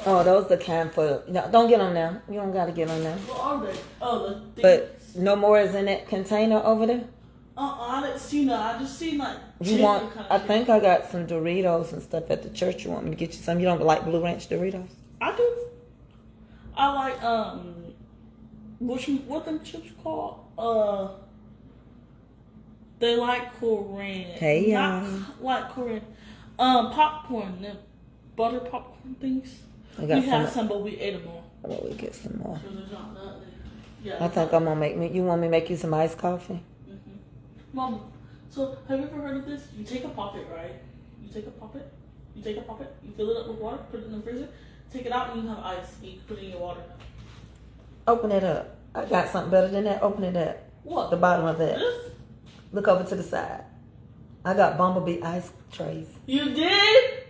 Oh, those are kind for. No, don't get on there. You don't gotta get on there. What are they? Oh, the things. But no more is in that container over there. I didn't see no. I just seen like. You want? I think I got some Doritos and stuff at the church. You want me to get you some? You don't like Blue Ranch Doritos? I do. I like what them chips called? They like Korean. Hey y'all. Not like Korean. Popcorn. The butter popcorn things. I got we had some, but we ate them all. Well, we get some more. Yeah. I think I'm gonna make me. You want me to make you some iced coffee? Mm-hmm. Mom, so have you ever heard of this? You take a poppet, right? You take a poppet. You fill it up with water, put it in the freezer, take it out, and you have ice. You can put it in your water. Open it up. I got something better than that. Open it up. What? The bottom of that. This? Look over to the side. I got bumblebee ice trays. You did?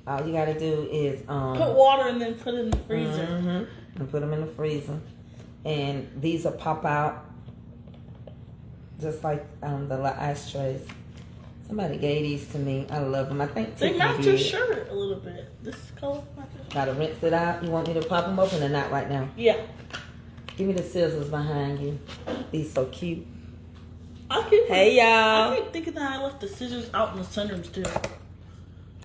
All you gotta do is put water and then put it in the freezer. And put them in the freezer. And these will pop out just like the ice trays. Somebody gave these to me. I love them. I think they match your shirt a little bit. This color matches. Gotta rinse it out. You want me to pop them open or not right now? Yeah. Give me the scissors behind you. These so cute. Hey y'all. I keep thinking that I left the scissors out in the sunroom too.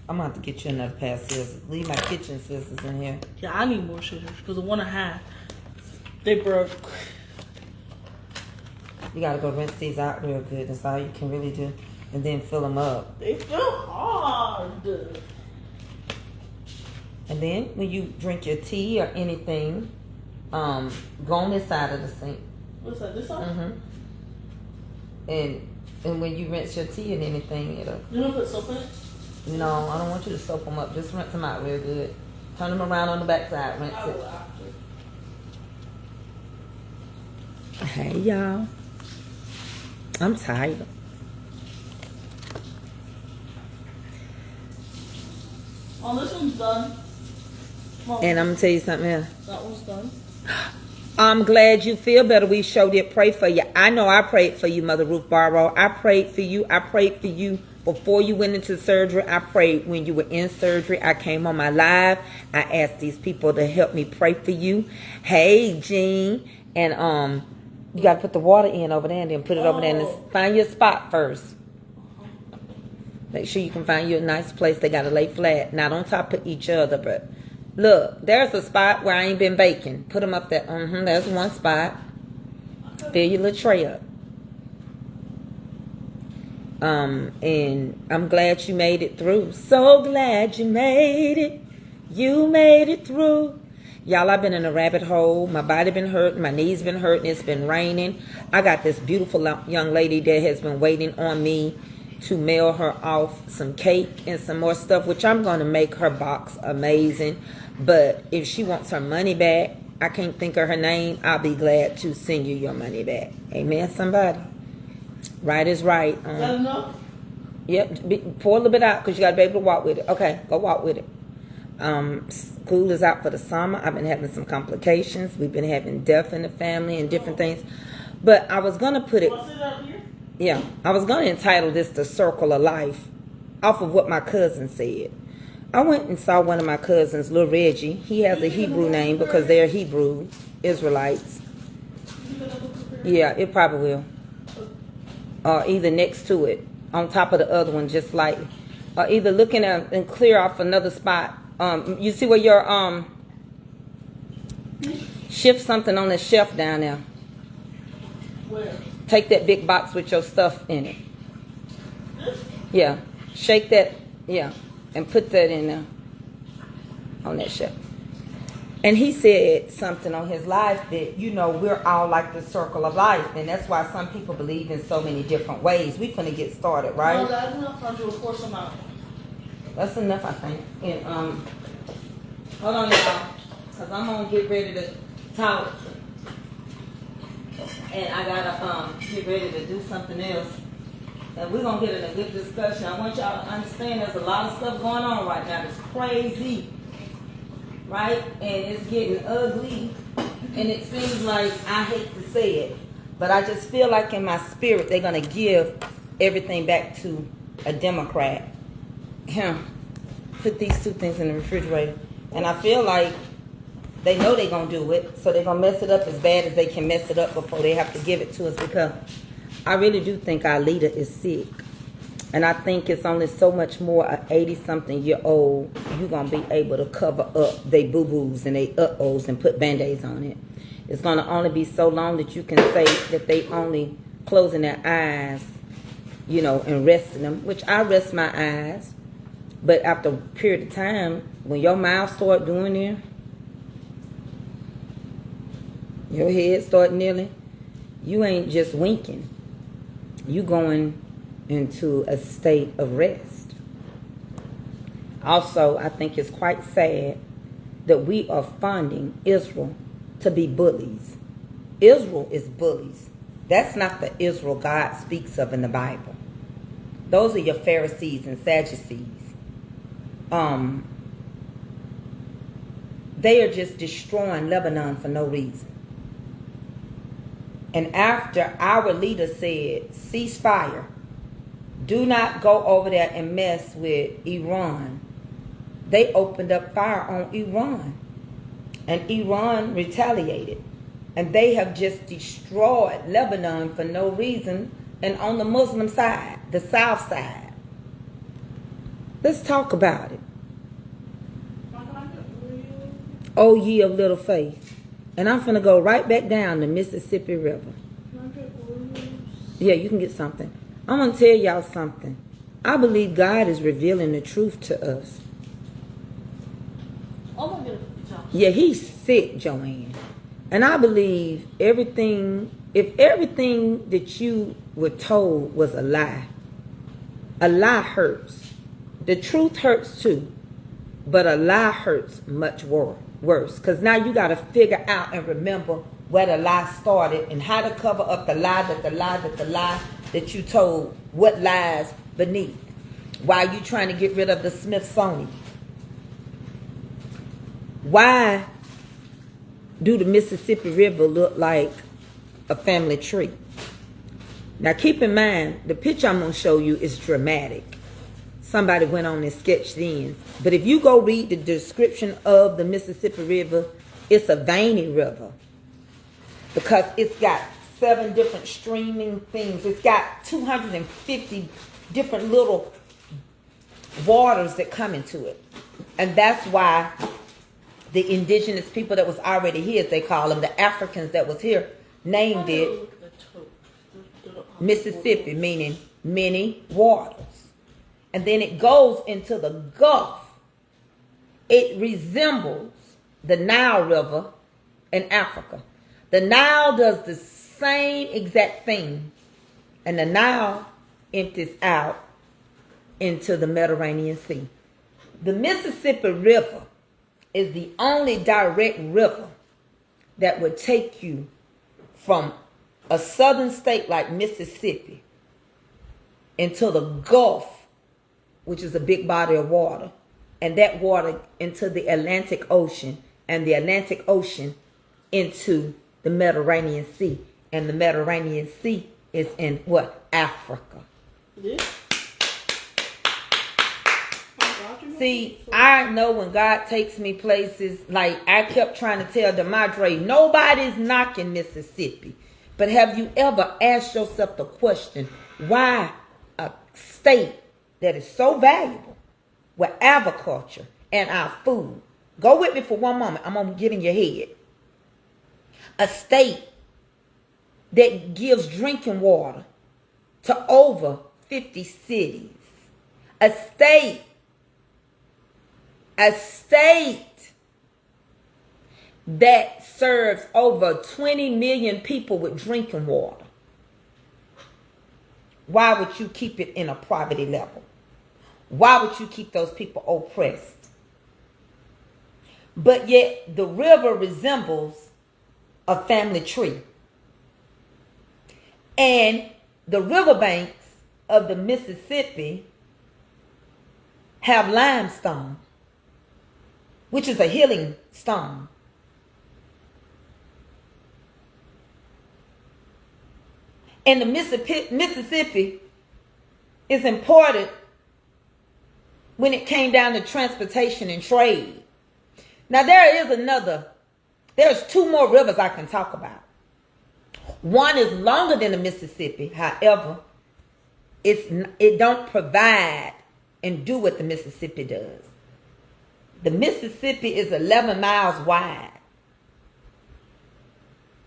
I'm gonna have to get you another pair of scissors. Leave my kitchen scissors in here. Yeah, I need more scissors because the one I had, they broke. You gotta go rinse these out real good. That's all you can really do. And then fill them up. They feel hard. And then when you drink your tea or anything, go on this side of the sink. What's that? This side? And when you rinse your tea and anything, it'll. You want to put soap in it? No, I don't want you to soap them up. Just rinse them out real good. Turn them around on the back side. Rinse it. Hey y'all. I'm tired. Oh, this one's done. And I'm gonna tell you something else. That one's done. I'm glad you feel better. We sure did pray for you. I know I prayed for you, Mother Ruth Barrow. I prayed for you. I prayed for you before you went into surgery. I prayed when you were in surgery. I came on my live. I asked these people to help me pray for you. Hey, Jean. And you got to put the water in over there and then put it over there and find your spot first. Make sure you can find you a nice place. They got to lay flat, not on top of each other, but look, there's a spot where I ain't been baking. Put them up there. There's one spot. Fill your little tray up. And I'm glad you made it through. So glad you made it. You made it through. Y'all, I've been in a rabbit hole. My body been hurting. My knees been hurting. It's been raining. I got this beautiful young lady that has been waiting on me to mail her off some cake and some more stuff, which I'm going to make her box amazing. But if she wants her money back, I can't think of her name, I'll be glad to send you your money back. Amen, somebody? Right is right. Is that enough? Yep, pour a little bit out because you got to be able to walk with it. Okay, go walk with it. School is out for the summer. I've been having some complications. We've been having death in the family and different things. But I was going to put it... Yeah, I was going to entitle this The Circle of Life off of what my cousin said. I went and saw one of my cousins, Lil Reggie. He has a Hebrew name because they're Hebrew Israelites. Yeah, it probably will. Or either next to it, on top of the other one, just slightly. Or either looking at and clear off another spot. You see where your shift something on the shelf down there. Where? Take that big box with your stuff in it. Yeah. Shake that. Yeah. And put that in there. On that shelf. And he said something on his life that, we're all like the circle of life. And that's why some people believe in so many different ways. We finna get started, right? No, that's enough. I'll do a course amount. That's enough, I think. And, hold on, y'all. Because I'm going to get ready to talk. And I gotta get ready to do something else. And we're gonna get in a good discussion. I want y'all to understand there's a lot of stuff going on right now. It's crazy. Right? And it's getting ugly. And it seems like, I hate to say it, But I just feel like in my spirit they're gonna give everything back to a Democrat. Him. Put these two things in the refrigerator. And I feel like they know they're gonna do it, so they're gonna mess it up as bad as they can mess it up before they have to give it to us, because I really do think our leader is sick. And I think it's only so much more an 80-something-year-old you're going to be able to cover up they boo-boos and they uh-ohs and put Band-Aids on it. It's going to only be so long that you can say that they only closing their eyes, you know, and resting them, which I rest my eyes. But after a period of time, when your mouth start doing it, your head start kneeling, you ain't just winking. You going into a state of rest. Also, I think it's quite sad that we are funding Israel to be bullies. Israel is bullies. That's not the Israel God speaks of in the Bible. Those are your Pharisees and Sadducees. They are just destroying Lebanon for no reason. And after our leader said, ceasefire, do not go over there and mess with Iran, they opened up fire on Iran. And Iran retaliated. And they have just destroyed Lebanon for no reason. And on the Muslim side, the south side. Let's talk about it. Oh, ye of little faith. And I'm finna go right back down the Mississippi River. Yeah, you can get something. I'm going to tell y'all something. I believe God is revealing the truth to us. Oh my goodness. Yeah, he's sick, Joanne. And I believe everything, if everything that you were told was a lie hurts. The truth hurts too. But a lie hurts much worse. Because now you got to figure out and remember where the lie started and how to cover up the lie that you told, what lies beneath, while you trying to get rid of the Smithsonian. Why do the Mississippi River look like a family tree? Now keep in mind, the picture I'm going to show you is dramatic. Somebody went on and sketched in. But if you go read the description of the Mississippi River, it's a veiny river. Because it's got 7 different streaming things. It's got 250 different little waters that come into it. And that's why the indigenous people that was already here, as they call them, the Africans that was here, named it Mississippi, meaning many waters. And then it goes into the Gulf. It resembles the Nile River in Africa. The Nile does the same exact thing. And the Nile empties out into the Mediterranean Sea. The Mississippi River is the only direct river that would take you from a southern state like Mississippi into the Gulf, which is a big body of water, and that water into the Atlantic Ocean, and the Atlantic Ocean into the Mediterranean Sea. And the Mediterranean Sea is in what? Africa. Yeah. See, I know when God takes me places, like I kept trying to tell DeMadre, nobody's knocking Mississippi. But have you ever asked yourself the question, why a state that is so valuable with agriculture and our food? Go with me for one moment. I'm going to get in your head. A state that gives drinking water to over 50 cities. A state that serves over 20 million people with drinking water. Why would you keep it in a poverty level? Why would you keep those people oppressed? But yet the river resembles a family tree. And the riverbanks of the Mississippi have limestone, which is a healing stone. And the Mississippi is important when it came down to transportation and trade. Now there's two more rivers I can talk about. One is longer than the Mississippi. However, it don't provide and do what the Mississippi does. The Mississippi is 11 miles wide.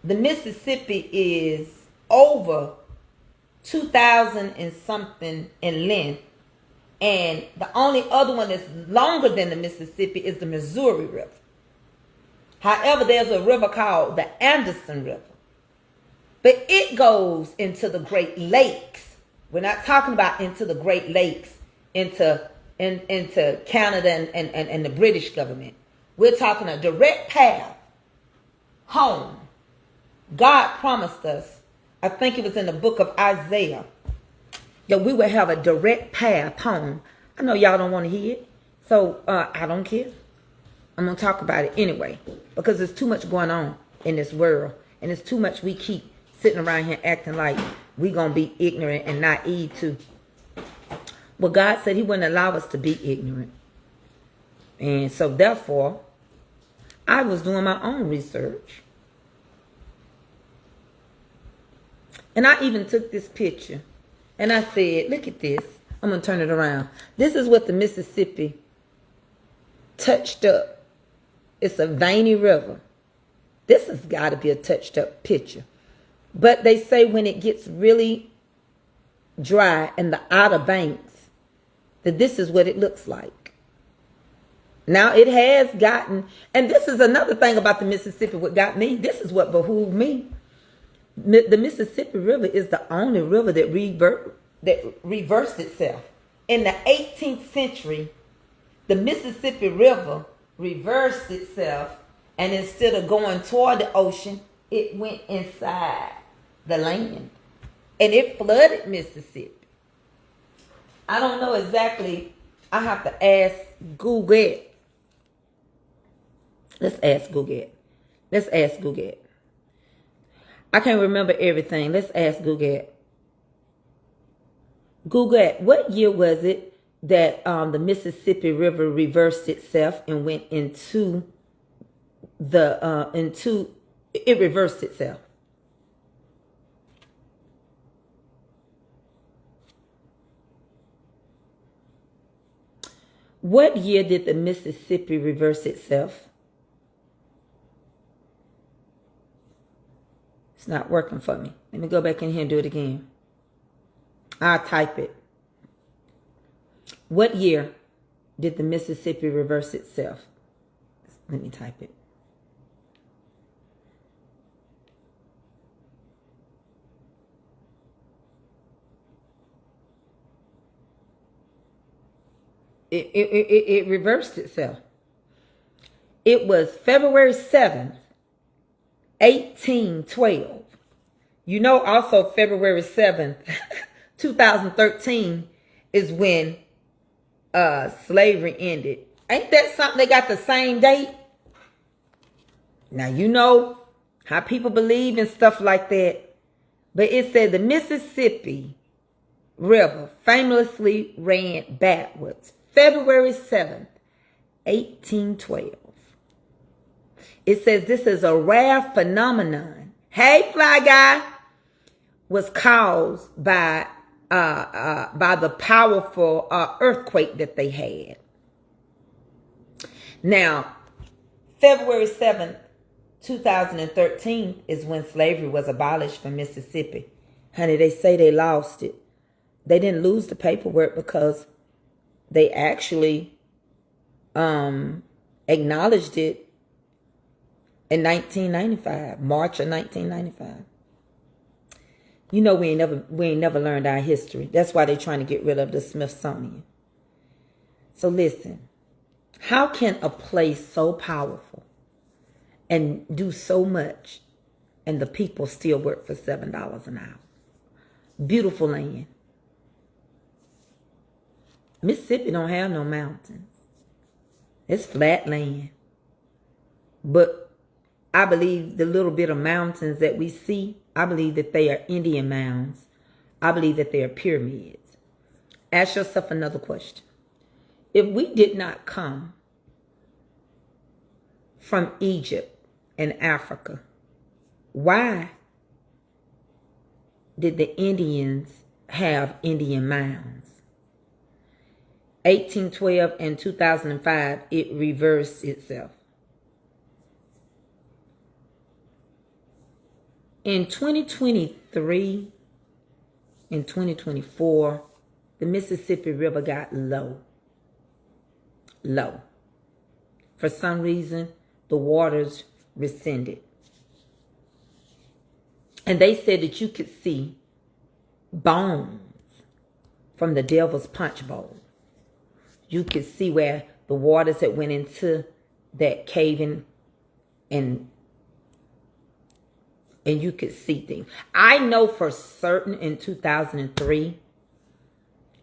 The Mississippi is over 2,000 and something in length. And the only other one that's longer than the Mississippi is the Missouri River. However, there's a river called the Anderson River. But it goes into the Great Lakes. We're not talking about into the Great Lakes, into Canada and the British government. We're talking a direct path home. God promised us, I think it was in the book of Isaiah, that we would have a direct path home. I know y'all don't want to hear it, so I don't care. I'm going to talk about it anyway, because there's too much going on in this world, and it's too much we keep sitting around here acting like we going to be ignorant and naive to. Well, God said he wouldn't allow us to be ignorant. And so therefore, I was doing my own research. And I even took this picture and I said, look at this. I'm going to turn it around. This is what the Mississippi touched up. It's a veiny river. This has got to be a touched up picture. But they say when it gets really dry in the outer banks, that this is what it looks like. Now it has gotten, and this is another thing about the Mississippi, what got me, this is what behooved me. The Mississippi River is the only river that reversed itself. In the 18th century, the Mississippi River reversed itself, and instead of going toward the ocean, it went inside the land. And it flooded Mississippi. I don't know exactly. I have to ask Google. Let's ask Google. I can't remember everything. Let's ask Google. Google, what year was it that the Mississippi River reversed itself and went into it reversed itself? What year did the Mississippi reverse itself? It's not working for me. Let me go back in here and do it again. I'll type it. What year did the Mississippi reverse itself? Let me type it. It reversed itself. It was February 7th, 1812. You know, also February 7th, 2013 is when slavery ended. Ain't that something? They got the same date. Now, you know how people believe in stuff like that. But it said the Mississippi River famously ran backwards. February 7th, 1812. It says this is a rare phenomenon. Hey, fly guy. Was caused by the powerful earthquake that they had. Now, February 7th, 2013 is when slavery was abolished from Mississippi. Honey, they say they lost it. They didn't lose the paperwork because they actually acknowledged it in 1995, March of 1995. You know we ain't never learned our history. That's why they're trying to get rid of the Smithsonian. So listen, how can a place so powerful and do so much and the people still work for $7 an hour? Beautiful land. Mississippi don't have no mountains. It's flat land. But I believe the little bit of mountains that we see, I believe that they are Indian mounds. I believe that they are pyramids. Ask yourself another question. If we did not come from Egypt and Africa, why did the Indians have Indian mounds? 1812 and 2005, it reversed itself. In 2023 and 2024, the Mississippi River got low. For some reason, the waters rescinded. And they said that you could see bones from the devil's punch bowl. You could see where the waters that went into that caving, and you could see things. I know for certain in 2003,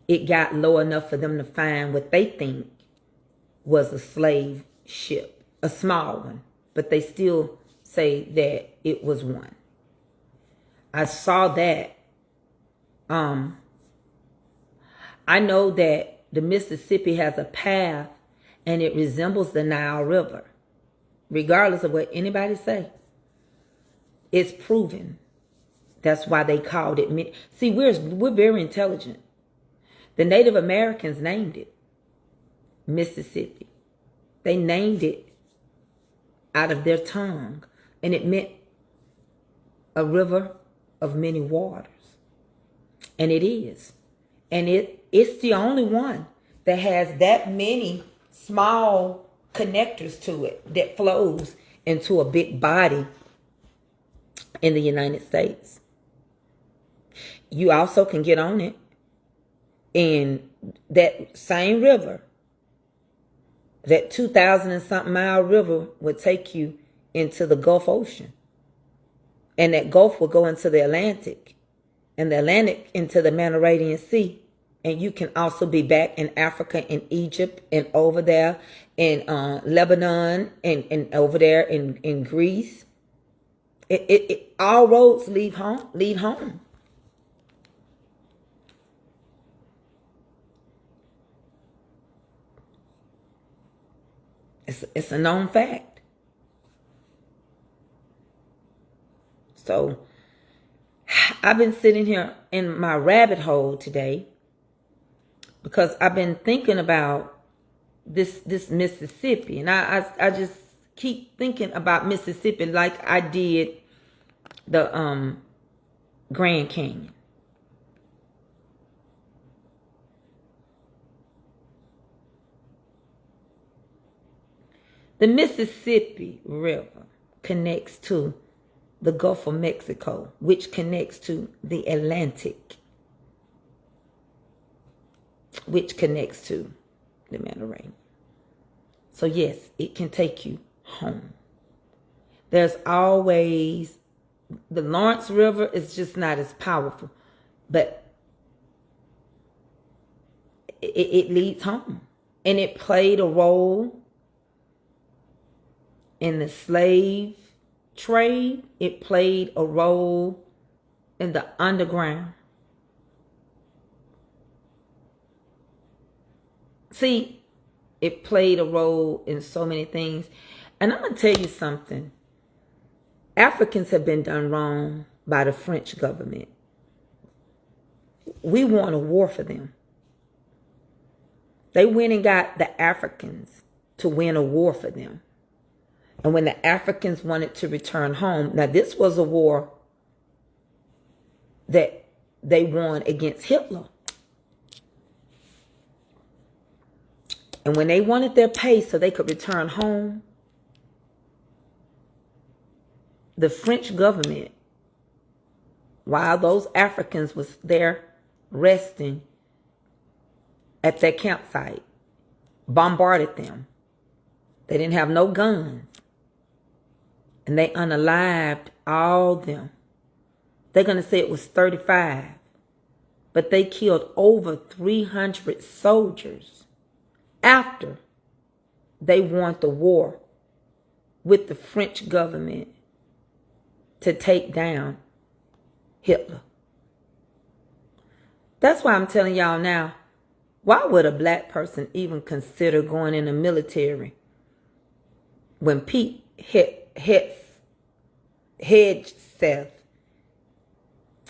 it got low enough for them to find what they think was a slave ship, a small one, but they still say that it was one. I saw that. I know that the Mississippi has a path and it resembles the Nile River. Regardless of what anybody say, it's proven. That's why they called it. See, we're very intelligent. The Native Americans named it Mississippi. They named it out of their tongue, and it meant a river of many waters. And it is. And it's the only one that has that many small connectors to it that flows into a big body in the United States. You also can get on it, and that same river, that 2,000 and something mile river, would take you into the Gulf Ocean. And that Gulf will go into the Atlantic, and the Atlantic into the Mediterranean Sea. And you can also be back in Africa, in Egypt, and over there in Lebanon, and over there in Greece. All roads lead home. It's a known fact. So I've been sitting here in my rabbit hole today because I've been thinking about this Mississippi, and I just keep thinking about Mississippi like I did the Grand Canyon. The Mississippi River connects to the Gulf of Mexico, which connects to the Atlantic, which connects to the Mediterranean. So yes, it can take you home. There's always, the Lawrence River is just not as powerful, but it leads home. And it played a role in the slave trade. It played a role in the underground. See, it played a role in so many things. And I'm going to tell you something. Africans have been done wrong by the French government. We won a war for them. They went and got the Africans to win a war for them. And when the Africans wanted to return home, now this was a war that they won against Hitler. And when they wanted their pay so they could return home, the French government, while those Africans was there resting at their campsite, bombarded them. They didn't have no guns. And they unalived all them. They're going to say it was 35. But they killed over 300 soldiers after they won the war with the French government to take down Hitler. That's why I'm telling y'all now, why would a black person even consider going in the military when Pete Hegseth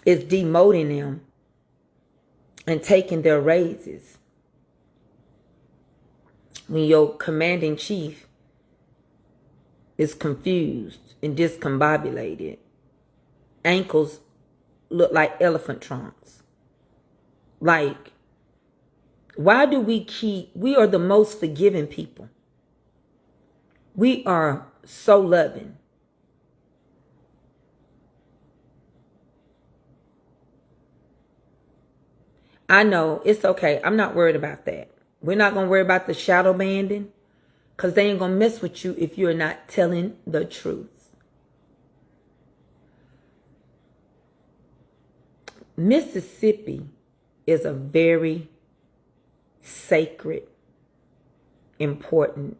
is demoting them and taking their raises? When your commanding chief is confused and discombobulated, ankles look like elephant trunks. Like, why do we are the most forgiving people. We are so loving. I know, it's okay. I'm not worried about that. We're not going to worry about the shadow banding, because they ain't going to mess with you if you're not telling the truth. Mississippi is a very sacred, important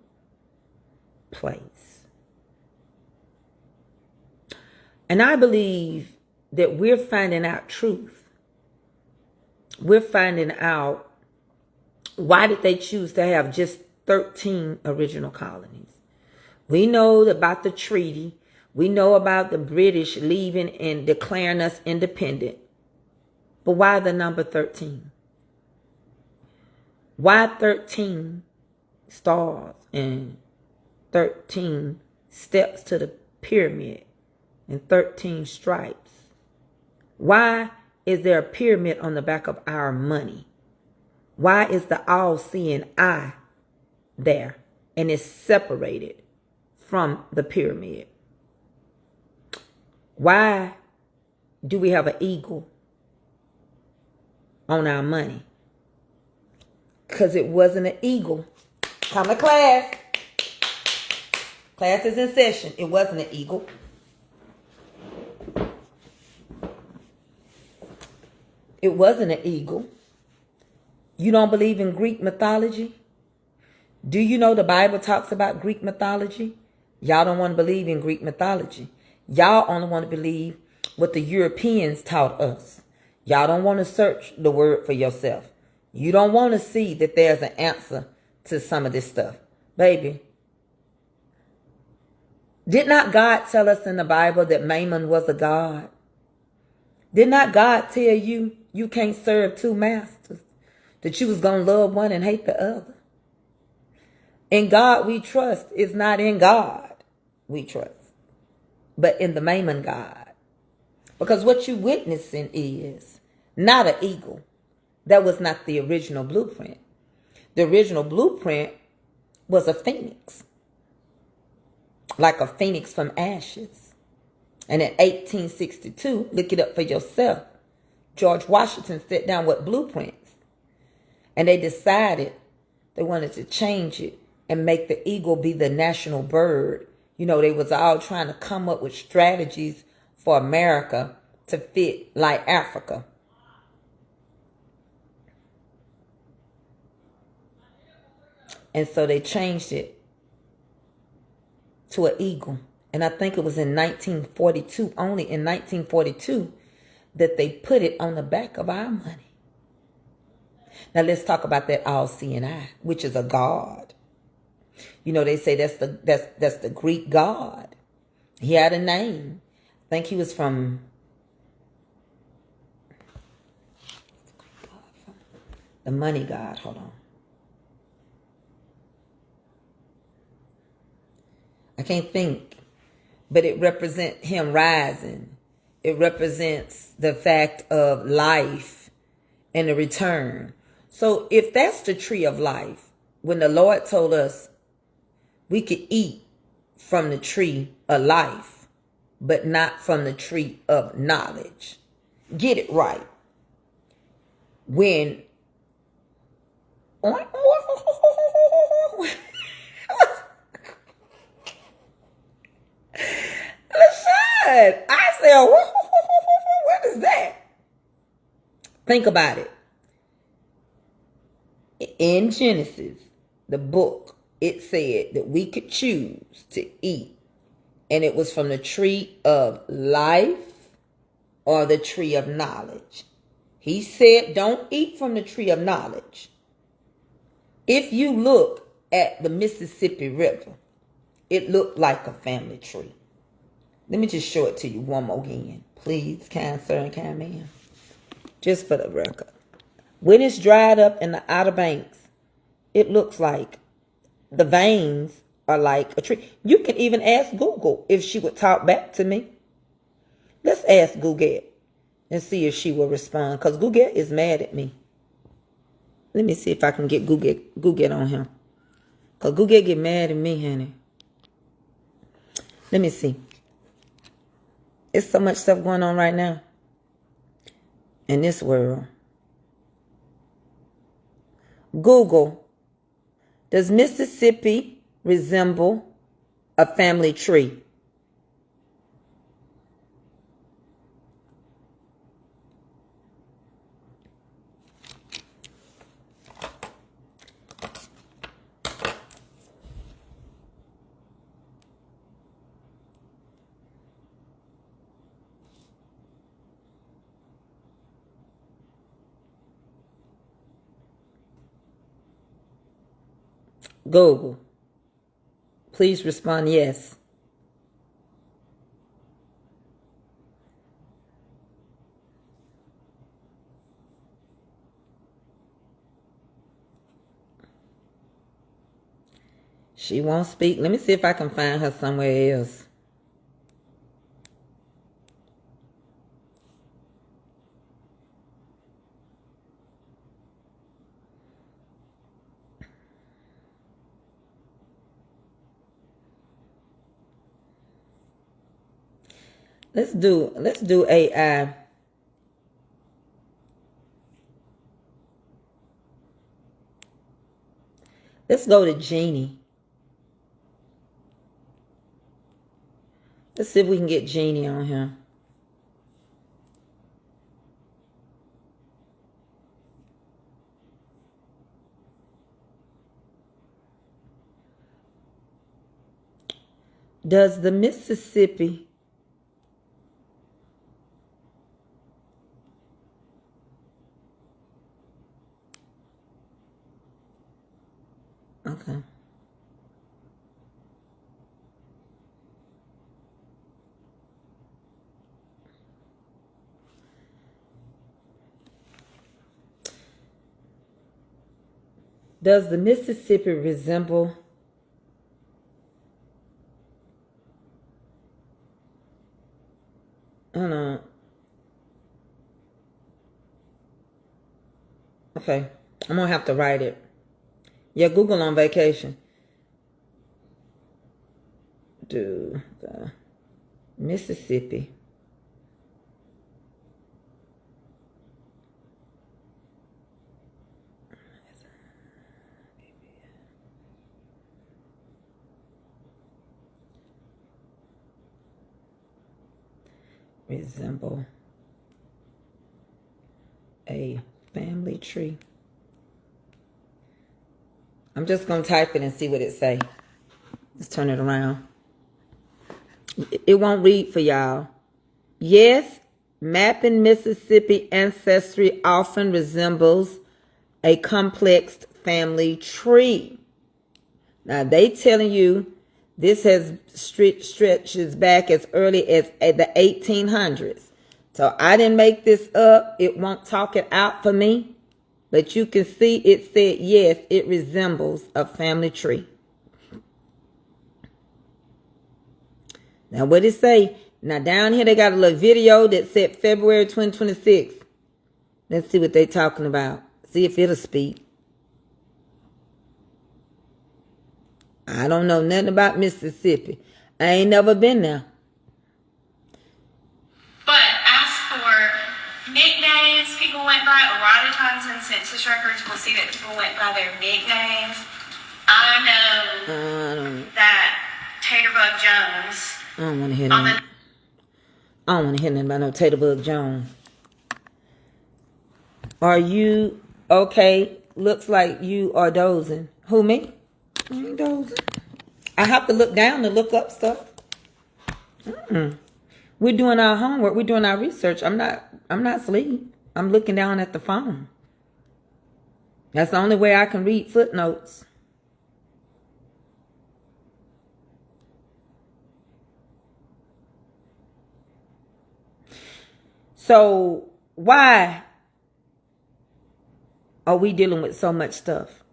place. And I believe that we're finding out truth. We're finding out why did they choose to have just 13 original colonies. We know about the treaty. We know about the British leaving and declaring us independent. But why the number 13? Why 13 stars and 13 steps to the pyramid and 13 stripes? Why is there a pyramid on the back of our money? Why is the all-seeing eye there and it's separated from the pyramid? Why do we have an eagle on our money? Because it wasn't an eagle. Come to class. Class is in session. It wasn't an eagle. It wasn't an eagle. You don't believe in Greek mythology? Do you know the Bible talks about Greek mythology? Y'all don't want to believe in Greek mythology. Y'all only want to believe what the Europeans taught us. Y'all don't want to search the word for yourself. You don't want to see that there's an answer to some of this stuff. Baby, did not God tell us in the Bible that Mammon was a god? Did not God tell you you can't serve two masters? That you was going to love one and hate the other? In God we trust. It's not in God we trust, but in the Mammon God. Because what you witnessing is not an eagle. That was not the original blueprint. The original blueprint was a phoenix. Like a phoenix from ashes. And in 1862, look it up for yourself, George Washington set down what blueprints. And they decided they wanted to change it and make the eagle be the national bird. You know, they was all trying to come up with strategies for America to fit like Africa. And so they changed it to an eagle. And I think it was in 1942, only in 1942, that they put it on the back of our money. Now let's talk about that all-seeing eye, which is a god. You know, they say that's the Greek god. He had a name. I think he was from the money god. Hold on. I can't think, but it represents him rising. It represents the fact of life and the return. So if that's the tree of life, when the Lord told us we could eat from the tree of life, but not from the tree of knowledge, get it right. When I said, what is that? Think about it. In Genesis, the book, it said that we could choose to eat and it was from the tree of life or the tree of knowledge. He said, don't eat from the tree of knowledge. If you look at the Mississippi River, it looked like a family tree. Let me just show it to you one more again. Please, kind sir and kind man. Just for the record. When it's dried up in the Outer Banks, it looks like the veins are like a tree. You can even ask Google if she would talk back to me. Let's ask Google and see if she will respond. Because Google is mad at me. Let me see if I can get Google on him. Because Google get mad at me, honey. Let me see. It's so much stuff going on right now in this world. Google, does Mississippi resemble a family tree? Google, please respond yes. She won't speak. Let me see if I can find her somewhere else. Let's do AI. Let's go to Jeannie. Let's see if we can get Jeannie on here. Does the Mississippi okay. Does the Mississippi resemble I don't know. Okay. I'm gonna have to write it. Yeah, Google on vacation. Do the Mississippi resemble a family tree? I'm just going to type it and see what it say. Let's turn it around. It won't read for y'all. Yes, mapping Mississippi ancestry often resembles a complex family tree. Now, they telling you this has stretches back as early as the 1800s. So I didn't make this up. It won't talk it out for me. But you can see it said, yes, it resembles a family tree. Now, what it say? Now, down here, they got a little video that said February 2026. Let's see what they talking about. See if it'll speak. I don't know nothing about Mississippi. I ain't never been there. But as for nicknames people went by, a lot of times in census records we'll see that people went by their nicknames. I know that Taterbug Jones. I don't want to hear that. I don't want to hear nothing about no Taterbug Jones. Are you okay? Looks like you are dozing. Who, me? I ain't dozing. I have to look down to look up stuff. We're doing our homework. We're doing our research. I'm not asleep. I'm looking down at the phone. That's the only way I can read footnotes. So why are we dealing with so much stuff?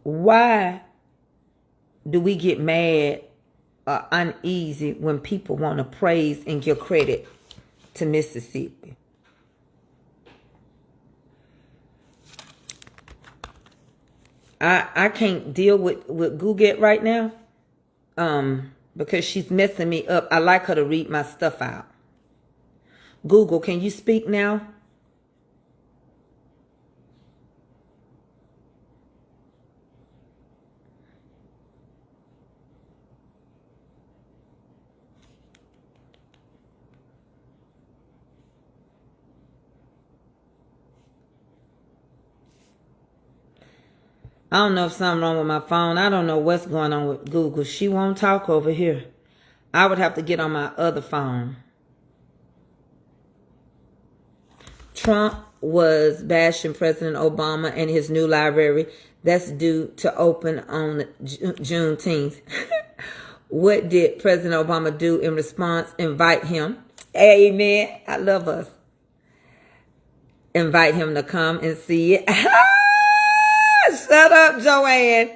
Why do we get mad or uneasy when people want to praise and give credit to Mississippi? I can't deal with Google right now because she's messing me up. I like her to read my stuff out. Google, can you speak now? I don't know if something wrong with my phone. I don't know what's going on with Google. She won't talk over here. I would have to get on my other phone. Trump was bashing President Obama and his new library that's due to open on Juneteenth. What did President Obama do in response? Invite him. Amen. I love us. Invite him to come and see it. Shut up, Joanne.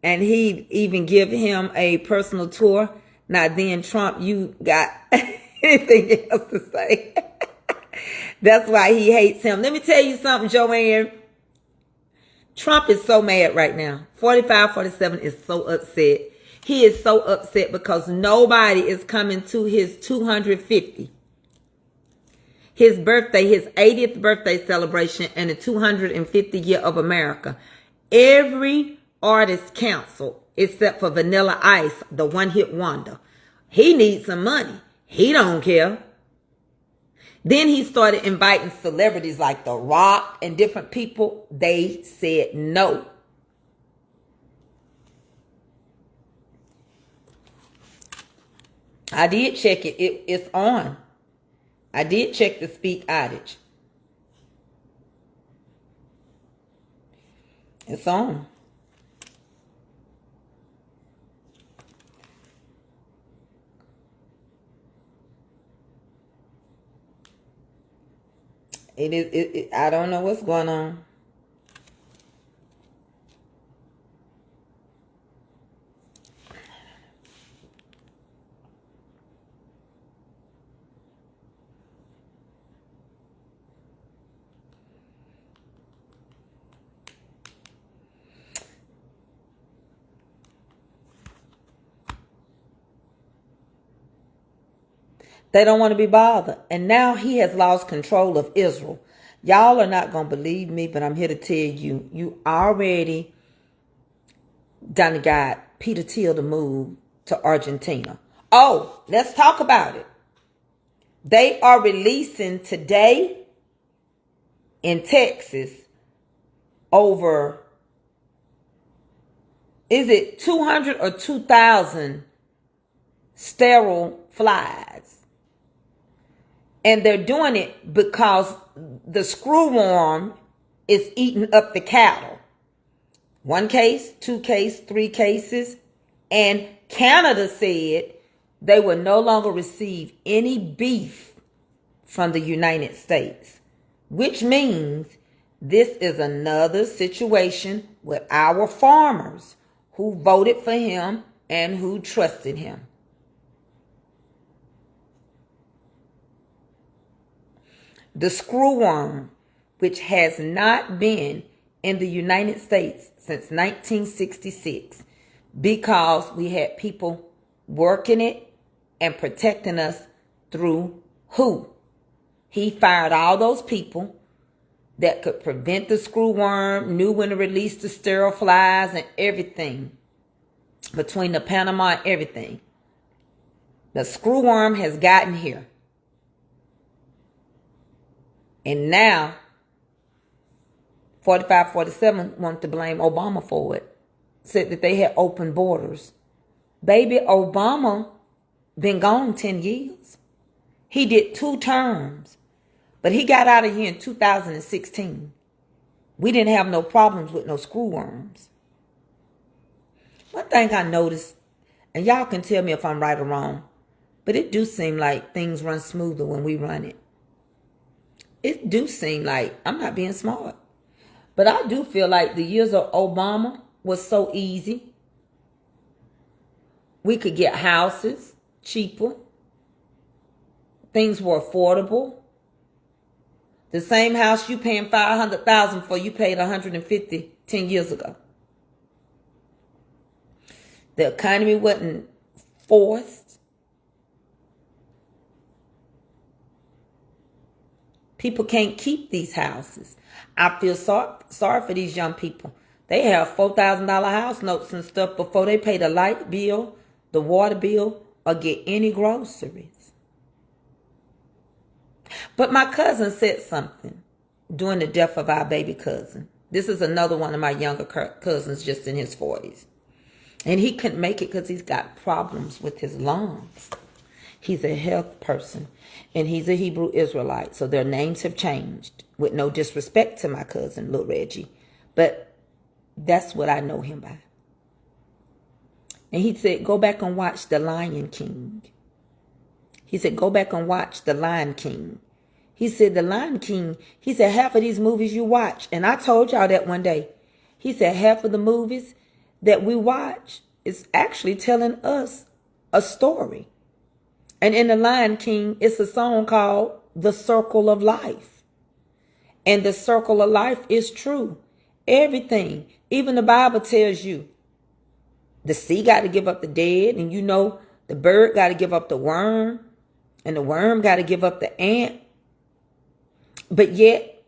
And he even give him a personal tour. Now then, Trump, you got anything else to say? That's why he hates him. Let me tell you something, Joanne. Trump is so mad right now. 45-47 is so upset. He is so upset because nobody is coming to his 250. His birthday, his 80th birthday celebration, and the 250th year of America. Every artist canceled except for Vanilla Ice, the one-hit wonder. He needs some money. He don't care. Then he started inviting celebrities like The Rock and different people. They said no. I did check it. It's on. I did check the speak outage. It's on. It is. I don't know what's going on. They don't want to be bothered. And now he has lost control of Israel. Y'all are not going to believe me, but I'm here to tell you, you already done got Peter Thiel to move to Argentina. Oh, let's talk about it. They are releasing today in Texas over, is it 200 or 2,000 sterile flies? And they're doing it because the screwworm is eating up the cattle. 1 case, 2 cases, 3 cases. And Canada said they will no longer receive any beef from the United States. Which means this is another situation with our farmers who voted for him and who trusted him. The screwworm, which has not been in the United States since 1966, because we had people working it and protecting us through who? He fired all those people that could prevent the screwworm, knew when to release the sterile flies and everything, between the Panama and everything. The screwworm has gotten here. And now, 45-47 want to blame Obama for it. Said that they had open borders. Baby Obama been gone 10 years. He did 2 terms, but he got out of here in 2016. We didn't have no problems with no screwworms. One thing I noticed, and y'all can tell me if I'm right or wrong, but it do seem like things run smoother when we run it. It do seem like, I'm not being smart, but I do feel like the years of Obama was so easy. We could get houses cheaper. Things were affordable. The same house you paying $500,000 for, you paid $150 10 years ago. The economy wasn't forced. People can't keep these houses. I feel sorry for these young people. They have $4,000 house notes and stuff before they pay the light bill, the water bill, or get any groceries. But my cousin said something during the death of our baby cousin. This is another one of my younger cousins, just in his 40s. And he couldn't make it because he's got problems with his lungs. He's a health person, and he's a Hebrew Israelite. So their names have changed, with no disrespect to my cousin, Lil Reggie. But that's what I know him by. And he said, go back and watch The Lion King. He said, go back and watch The Lion King. He said, The Lion King, he said, half of these movies you watch, and I told y'all that one day. He said, half of the movies that we watch is actually telling us a story. And in The Lion King, it's a song called The Circle of Life. And the circle of life is true. Everything, even the Bible tells you, the sea got to give up the dead, and you know the bird got to give up the worm, and the worm got to give up the ant. But yet,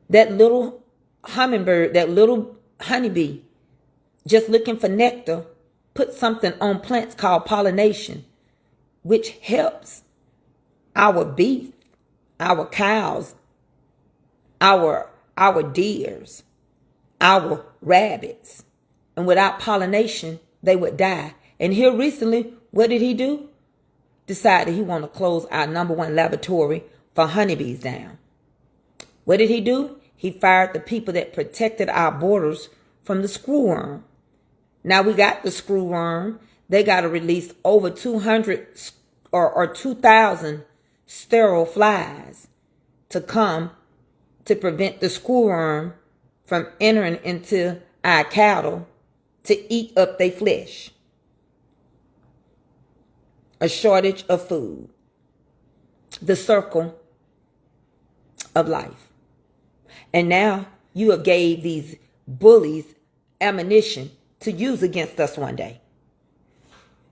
that little hummingbird, that little honeybee, just looking for nectar, put something on plants called pollination, which helps our beef, our cows, our deers, our rabbits. And without pollination, they would die. And here recently, what did he do? Decided he wanted to close our #1 laboratory for honeybees down. What did he do? He fired the people that protected our borders from the screwworm. Now we got the screwworm. They got to release over 200 or 2,000 sterile flies to come to prevent the screwworm from entering into our cattle to eat up their flesh. A shortage of food. The circle of life. And now you have gave these bullies ammunition to use against us one day.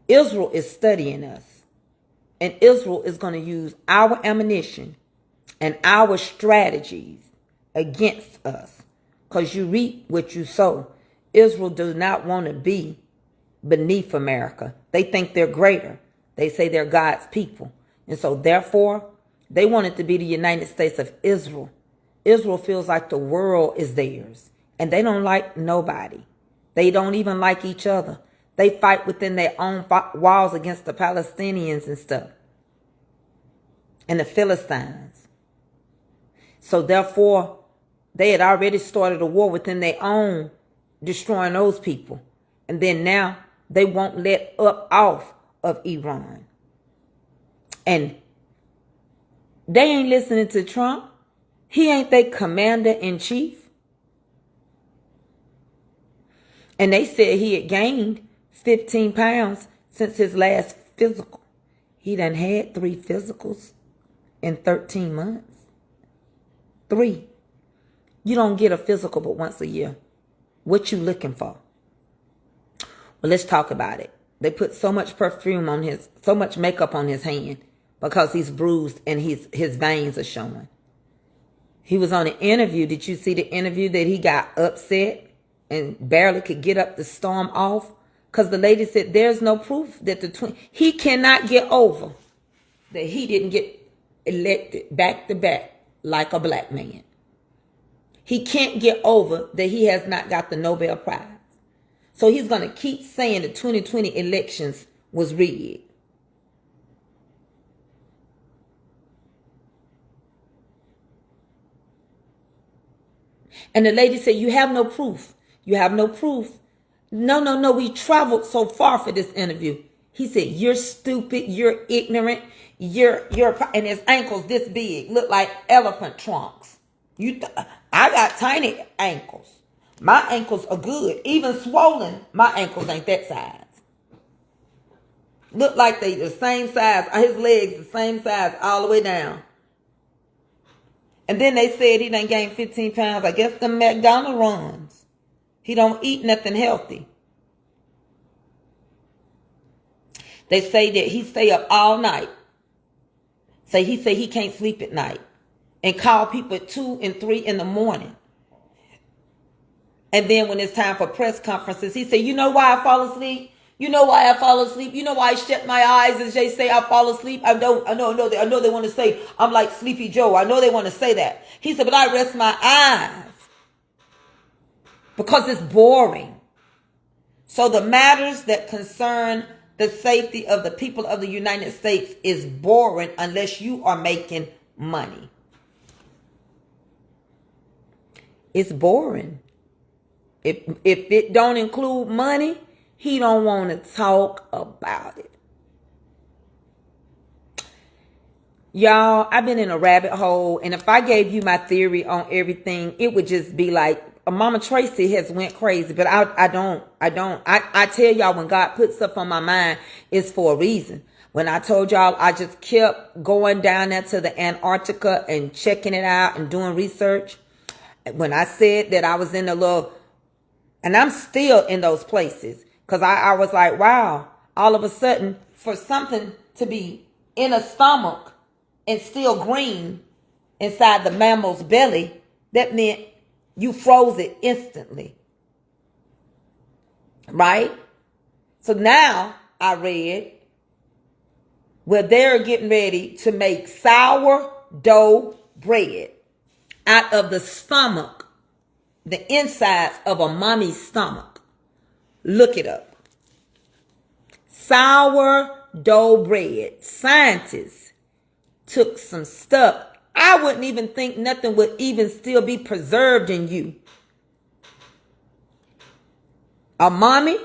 Israel is studying us. And Israel is going to use our ammunition and our strategies against us. Because you reap what you sow. Israel does not want to be beneath America. They think they're greater. They say they're God's people. And so therefore, they want it to be the United States of Israel. Israel feels like the world is theirs. And they don't like nobody. They don't even like each other. They fight within their own walls against the Palestinians and stuff. And the Philistines. So therefore, they had already started a war within their own, destroying those people. And then now they won't let up off of Iran. And they ain't listening to Trump. He ain't their commander-in-chief. And they said he had gained 15 pounds since his last physical. He done had 3 physicals in 13 months. 3. You don't get a physical but once a year. What you looking for? Well, let's talk about it. They put so much perfume on so much makeup on his hand because he's bruised and his veins are showing. He was on an interview. Did you see the interview that he got upset and barely could get up to storm off? Because the lady said there's no proof that he cannot get over that he didn't get elected back to back like a black man. He can't get over that he has not got the Nobel Prize. So he's going to keep saying the 2020 elections was rigged. And the lady said, you have no proof. You have no proof. No. We traveled so far for this interview. He said, you're stupid. You're ignorant. And his ankles this big. Look like elephant trunks. I got tiny ankles. My ankles are good. Even swollen, my ankles ain't that size. Look like they the same size. His legs the same size all the way down. And then they said he done gained 15 pounds. I guess the McDonald's runs. He don't eat nothing healthy. They say that he stay up all night. He say he can't sleep at night. And call people at 2 and 3 in the morning. And then when it's time for press conferences, he said, you know why I fall asleep? You know why I fall asleep? You know why I shut my eyes as they say I fall asleep? I know they want to say I'm like Sleepy Joe. I know they want to say that. He said, but I rest my eyes because it's boring. So the matters that concern the safety of the people of the United States is boring unless you are making money. It's boring. If it don't include money, he don't want to talk about it. Y'all, I've been in a rabbit hole, and if I gave you my theory on everything, it would just be like Mama Tracey has went crazy. But I don't. I tell y'all, when God puts stuff on my mind, it's for a reason. When I told y'all, I just kept going down there to the Antarctica and checking it out and doing research. When I said that I was in a little, and I'm still in those places, because I was like, wow, all of a sudden, for something to be in a stomach and still green inside the mammal's belly, that meant you froze it instantly. Right? So now I read where they're getting ready to make sourdough bread out of the stomach, the insides of a mommy's stomach. Look it up. Sourdough bread. Scientists took some stuff. I wouldn't even think nothing would even still be preserved in you. A mommy,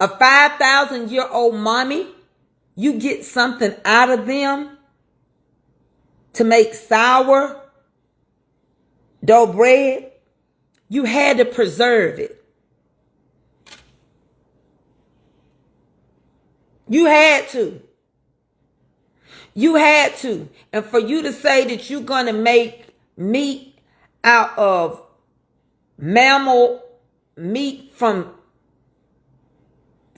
a 5,000-year-old mommy, you get something out of them to make sourdough bread. You had to preserve it. You had to. You had to. And for you to say that you're going to make meat out of mammal meat from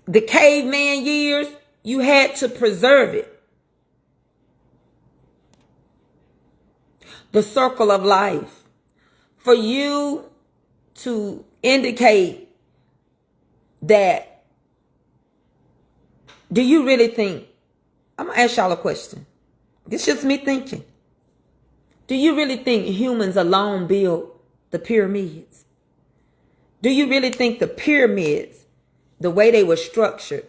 the caveman years, you had to preserve it. The circle of life. For you to indicate that, do you really think, I'm going to ask y'all a question. It's just me thinking. Do you really think humans alone built the pyramids? Do you really think the pyramids, the way they were structured,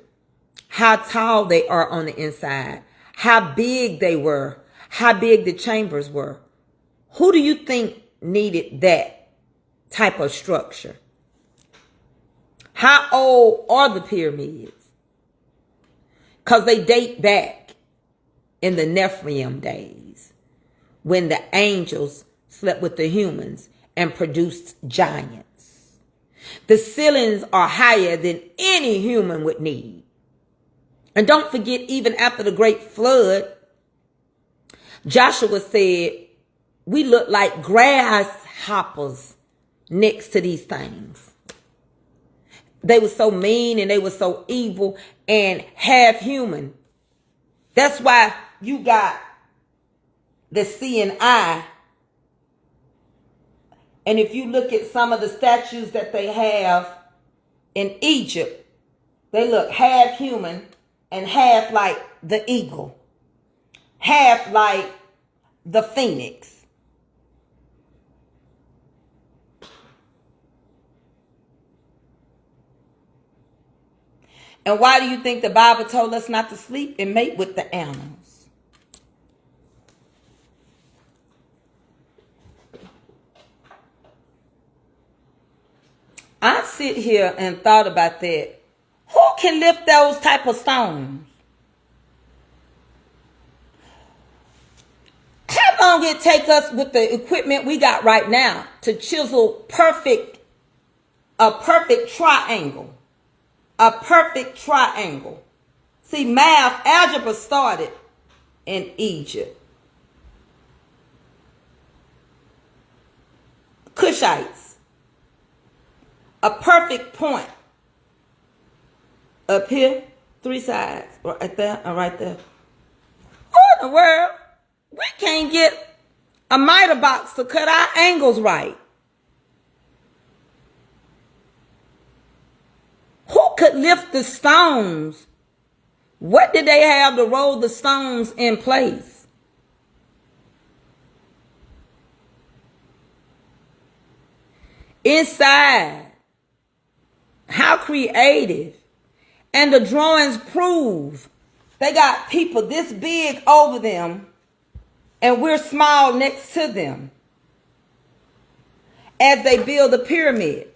how tall they are on the inside, how big they were, how big the chambers were, who do you think needed that type of structure? How old are the pyramids? Because they date back in the Nephilim days when the angels slept with the humans and produced giants. The ceilings are higher than any human would need. And don't forget, even after the great flood, Joshua said, we look like grasshoppers next to these things. They were so mean and they were so evil and half human. That's why you got the seeing eye. And if you look at some of the statues that they have in Egypt, they look half human and half like the eagle, half like the phoenix. And why do you think the Bible told us not to sleep and mate with the animals? I sit here and thought about that. Who can lift those type of stones? How long it take us with the equipment we got right now to chisel a perfect triangle? A perfect triangle. See, math, algebra started in Egypt. Cushites. A perfect point. Up here, 3 sides. Right there and right there. What in the world? We can't get a miter box to cut our angles right. Who could lift the stones? What did they have to roll the stones in place? Inside. How creative. And the drawings prove they got people this big over them and we're small next to them as they build a pyramid.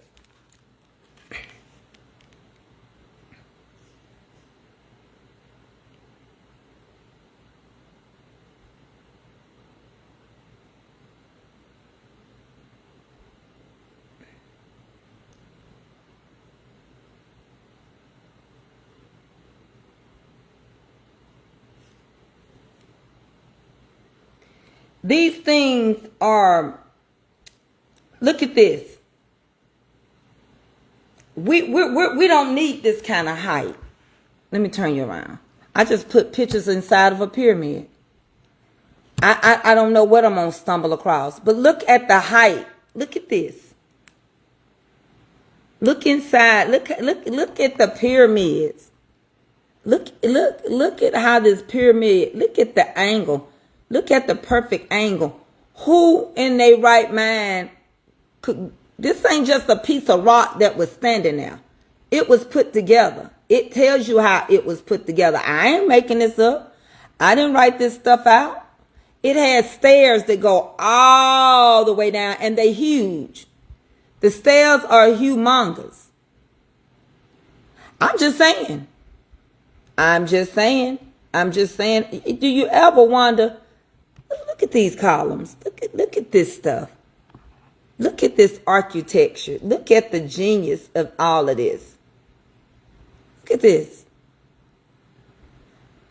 These things are, look at this. We don't need this kind of height. Let me turn you around. I just put pictures inside of a pyramid. I don't know what I'm going to stumble across. But look at the height. Look at this. Look inside. Look at the pyramids. Look at how this pyramid, look at the angle. Look at the perfect angle. Who in their right mind could, this ain't just a piece of rock that was standing there. It was put together. It tells you how it was put together. I ain't making this up. I didn't write this stuff out. It has stairs that go all the way down and they huge. The stairs are humongous. I'm just saying. Do you ever wonder? Look at these columns. Look at this stuff. Look at this architecture. Look at the genius of all of this. Look at this.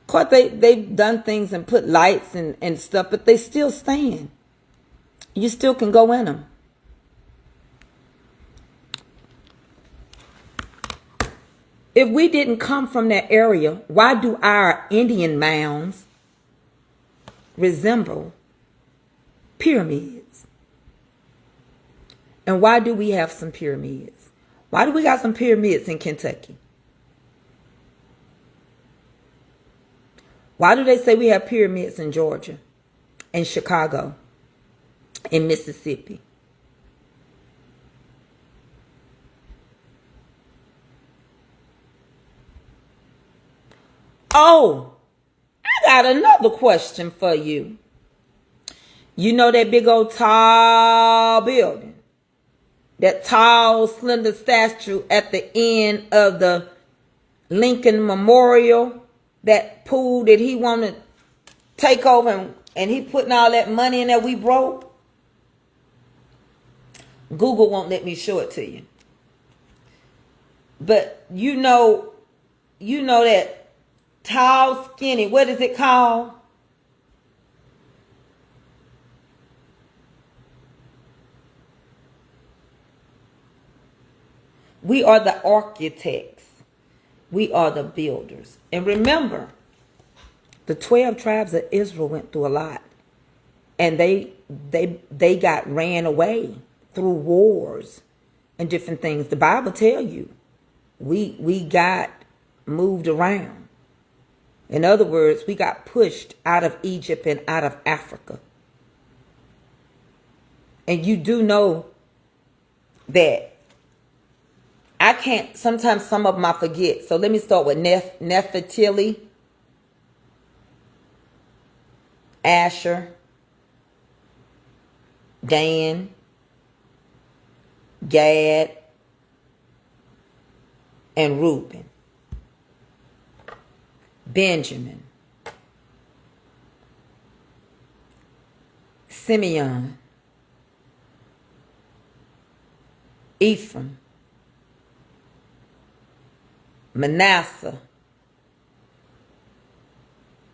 Of course, they've done things and put lights and stuff, but they still stand. You still can go in them. If we didn't come from that area, why do our Indian mounds resemble pyramids? And why do we have some pyramids? Why do we got some pyramids in Kentucky? Why do they say we have pyramids in Georgia, in Chicago, in Mississippi? Oh, I got another question for you. You know that big old tall building? That tall, slender statue at the end of the Lincoln Memorial? That pool that he wanted to take over and he putting all that money in there we broke? Google won't let me show it to you. But you know that tall, skinny, what is it called? We are the architects. We are the builders. And remember, the 12 tribes of Israel went through a lot. And they got ran away through wars and different things. The Bible tell you, we got moved around. In other words, we got pushed out of Egypt and out of Africa. And you do know that I can't, sometimes some of them I forget. So let me start with Nefertili, Asher, Dan, Gad, and Reuben, Benjamin, Simeon, Ephraim, Manasseh,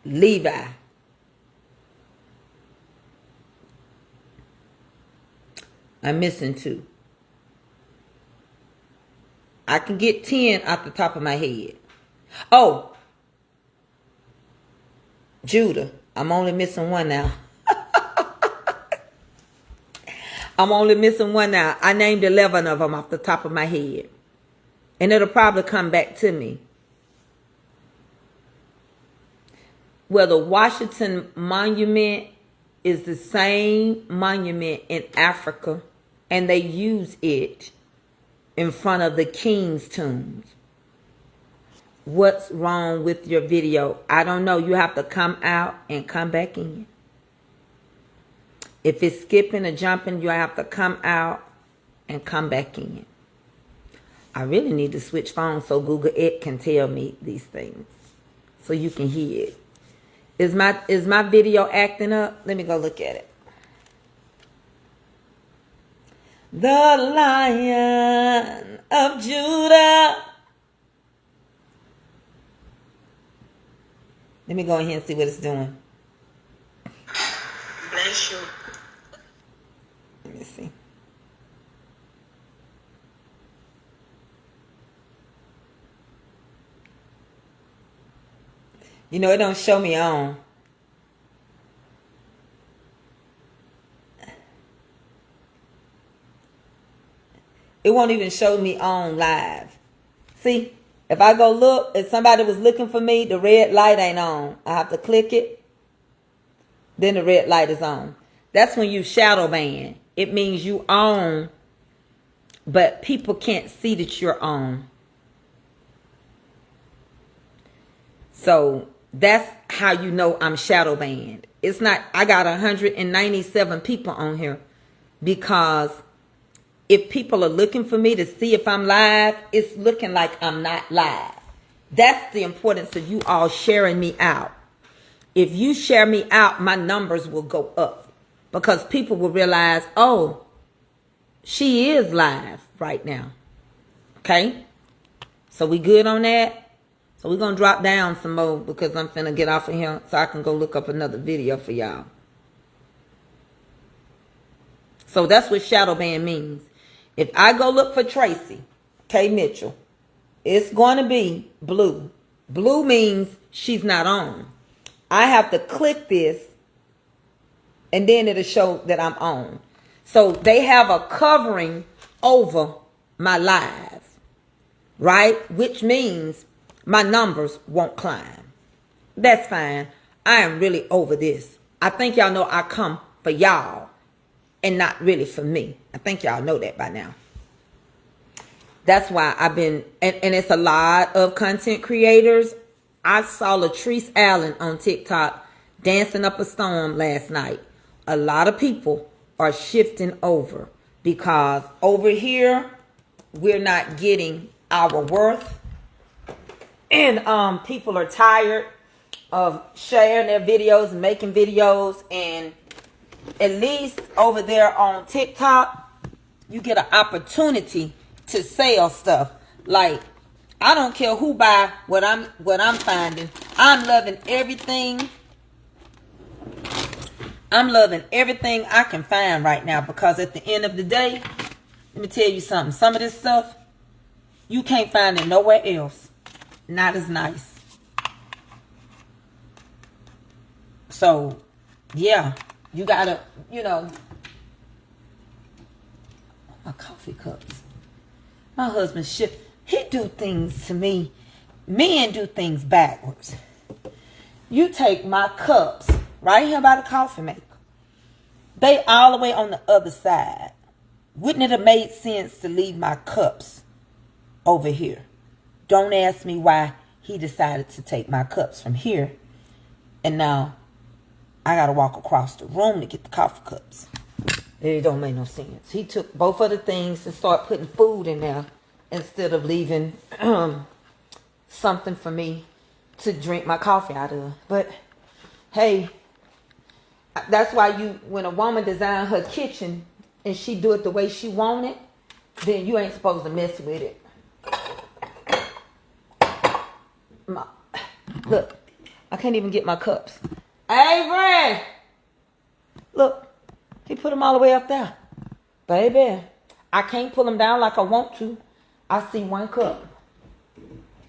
Levi, I'm missing 2. I can get 10 off the top of my head. Oh, Judah. I'm only missing 1 now. I'm only missing 1 now. I named 11 of them off the top of my head. And it'll probably come back to me. Well, the Washington Monument is the same monument in Africa. And they use it in front of the king's tombs. What's wrong with your video? I don't know. You have to come out and come back in. If it's skipping or jumping, you have to come out and come back in. I really need to switch phones so Google It can tell me these things. So you can hear it. Is my video acting up? Let me go look at it. The Lion of Judah. Let me go in here and see what it's doing. Bless you. Let me see. You know, it don't show me on. It won't even show me on live. See, if I go look, if somebody was looking for me, the red light ain't on. I have to click it. Then the red light is on. That's when you shadow ban. It means you on, but people can't see that you're on. So that's how you know I'm shadow banned. It's not, I got 197 people on here because if people are looking for me to see if I'm live, it's looking like I'm not live. That's the importance of you all sharing me out. If you share me out, my numbers will go up because people will realize, oh, she is live right now. Okay? So we good on that? So we're going to drop down some more because I'm finna get off of here so I can go look up another video for y'all. So that's what shadow ban means. If I go look for Tracey K Mitchell, it's going to be blue. Blue means she's not on. I have to click this and then it'll show that I'm on. So they have a covering over my live, right? Which means my numbers won't climb. That's fine. I am really over this. I think y'all know I come for y'all and not really for me. I think y'all know that by now. That's why I've been, and it's a lot of content creators. I saw Latrice Allen on TikTok dancing up a storm last night. A lot of people are shifting over because over here, we're not getting our worth. And people are tired of sharing their videos and making videos. And at least over there on TikTok, you get an opportunity to sell stuff. Like, I don't care who buy what I'm finding. I'm loving everything. I'm loving everything I can find right now because at the end of the day, let me tell you something. Some of this stuff, you can't find it nowhere else. Not as nice. So, yeah, you gotta, you know, my coffee cups. My husband he do things to me. Men do things backwards. You take my cups right here by the coffee maker. They all the way on the other side. Wouldn't it have made sense to leave my cups over here. Don't ask me why he decided to take my cups from here. And now I got to walk across the room to get the coffee cups. It don't make no sense. He took both of the things and started putting food in there instead of leaving something for me to drink my coffee out of. But hey, that's why when a woman design her kitchen and she do it the way she want it, then you ain't supposed to mess with it. Look, I can't even get my cups. Avery! Look, he put them all the way up there. Baby, I can't pull them down like I want to. I see one cup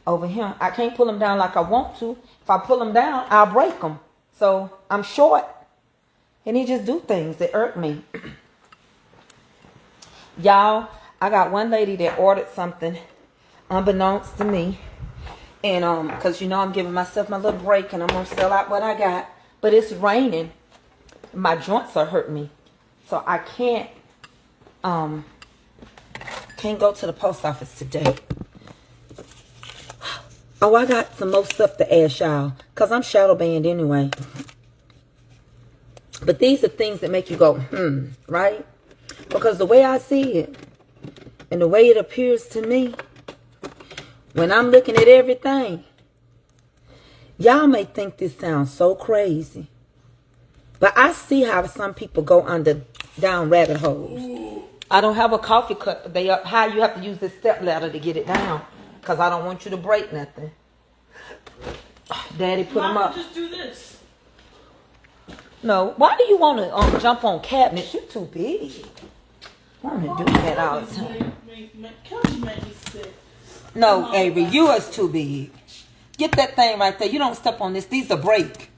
over here. I can't pull them down like I want to. If I pull them down, I'll break them. So I'm short. And he just do things that irk me. Y'all, I got one lady that ordered something unbeknownst to me. And because I'm giving myself my little break and I'm going to sell out what I got. But it's raining. My joints are hurting me. So I can't go to the post office today. Oh, I got some more stuff to ask y'all. Because I'm shadow banned anyway. But these are things that make you go, right? Because the way I see it, and the way it appears to me, when I'm looking at everything, y'all may think this sounds so crazy. But I see how some people go down rabbit holes. I don't have a coffee cup, but they up high. You have to use this step ladder to get it down. Because I don't want you to break nothing. Daddy put them up. Just do this. No, why do you want to jump on cabinets? You're too big. I want to do that all the time. No, Avery, yours too big. Get that thing right there. You don't step on this. These are break.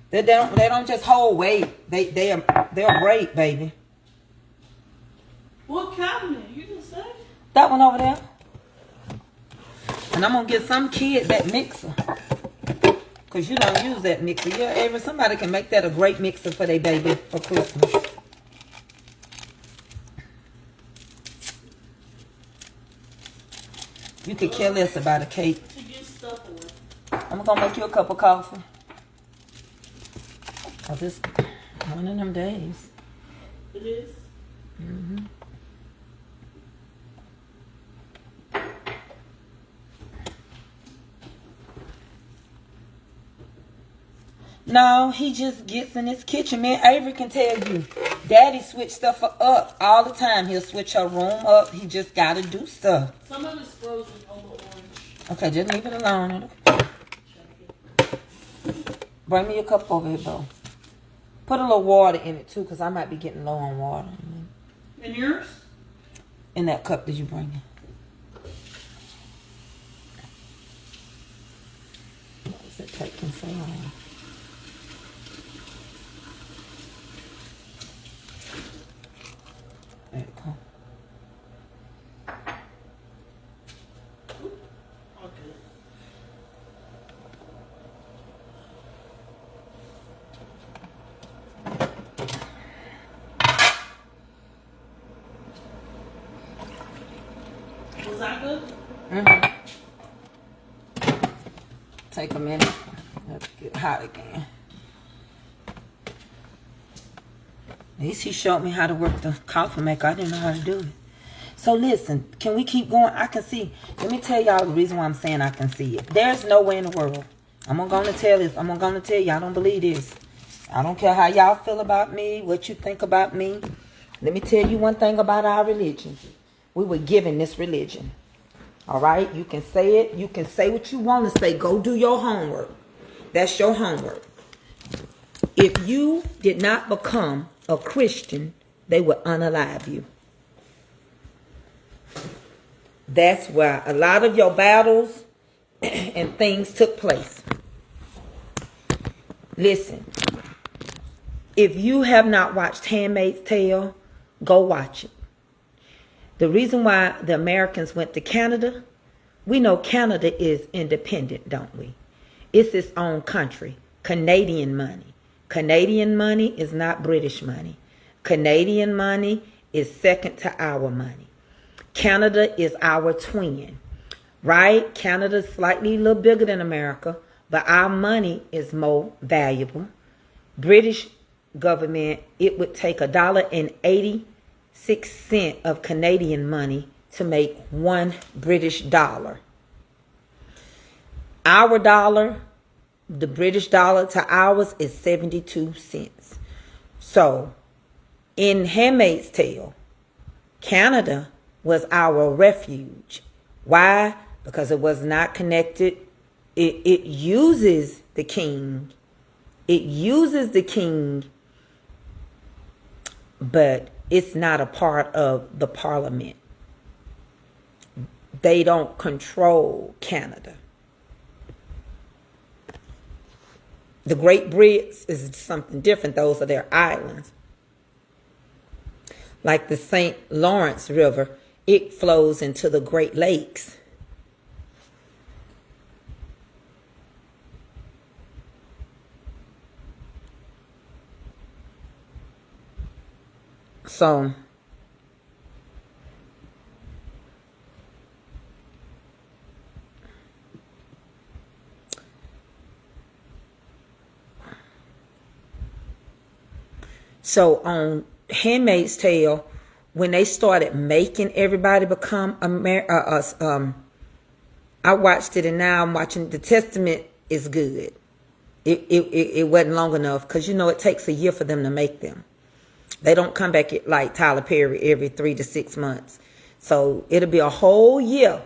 They don't just hold weight. They'll break, baby. What cabinet? You just say? That one over there. And I'm gonna get some kid that mixer. Because you don't use that mixer. Yeah, Avery, somebody can make that a great mixer for their baby for Christmas. You could care less about a cake. I'm going to make you a cup of coffee. Because it's one of them days. It is? Mm-hmm. No, he just gets in his kitchen, man. Avery can tell you. Daddy switch stuff up all the time. He'll switch her room up. He just got to do stuff. Some of it's frozen on the orange. Okay, just leave it alone. Bring me a cup over here, though. Put a little water in it, too, because I might be getting low on water. In yours? In that cup that you bring in. Why is it taking so long? There you go. Okay. Was that good? Mm-hmm. Take a minute. Let's get hot again. At least he showed me how to work the coffee maker. I didn't know how to do it. So listen, can we keep going? I can see. Let me tell y'all the reason why I'm saying I can see it. There's no way in the world. I'm going to tell this. I'm going to tell y'all don't believe this. I don't care how y'all feel about me, what you think about me. Let me tell you one thing about our religion. We were given this religion. All right? You can say it. You can say what you want to say. Go do your homework. That's your homework. If you did not become a Christian, they would unalive you. That's where a lot of your battles and things took place. Listen, if you have not watched Handmaid's Tale, go watch it. The reason why the Americans went to Canada, we know Canada is independent, don't we? It's its own country. Canadian money. Canadian money is not British money. Canadian money is second to our money. Canada is our twin, right? Canada's slightly a little bigger than America, but our money is more valuable. British government, it would take $1.86 of Canadian money to make one British dollar. Our dollar, the British dollar to ours is 72 cents. So, in Handmaid's Tale, Canada was our refuge. Why? Because it was not connected. It uses the king. It uses the king, but it's not a part of the parliament. They don't control Canada. The Great Brits is something different. Those are their islands. Like the St. Lawrence River, it flows into the Great Lakes. So, on Handmaid's Tale, when they started making everybody become I watched it and now I'm watching. The Testament is good. It wasn't long enough because it takes a year for them to make them. They don't come back like Tyler Perry every 3 to 6 months. So it'll be a whole year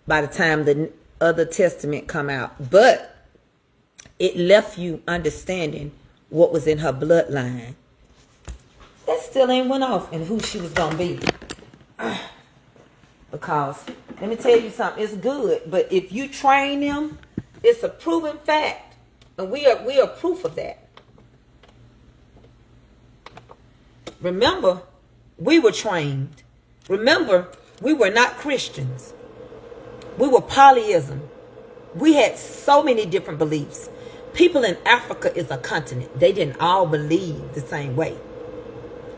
by the time the other Testament come out. But it left you understanding what was in her bloodline. That still ain't went off and who she was going to be. Because, let me tell you something, it's good. But if you train them, it's a proven fact. And we are proof of that. Remember, we were trained. Remember, we were not Christians. We were polyism. We had so many different beliefs. People in Africa is a continent. They didn't all believe the same way.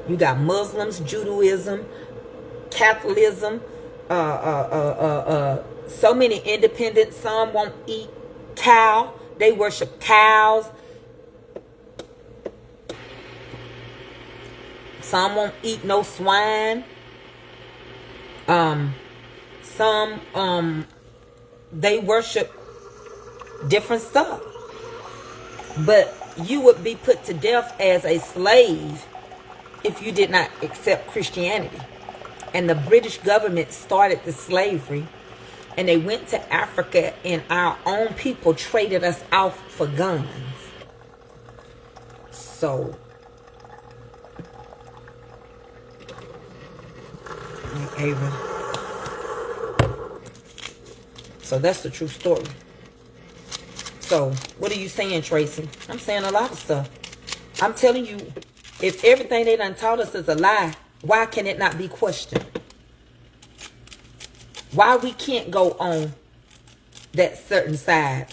You got Muslims, Judaism, Catholicism, so many independents. Some won't eat cow. They worship cows. Some won't eat no swine. Some they worship different stuff. But you would be put to death as a slave if you did not accept Christianity. And the British government started the slavery, and they went to Africa, and our own people traded us off for guns. So, Ava. So that's the true story. So, what are you saying, Tracy? I'm saying a lot of stuff. I'm telling you, if everything they done taught us is a lie, why can it not be questioned? Why we can't go on that certain side?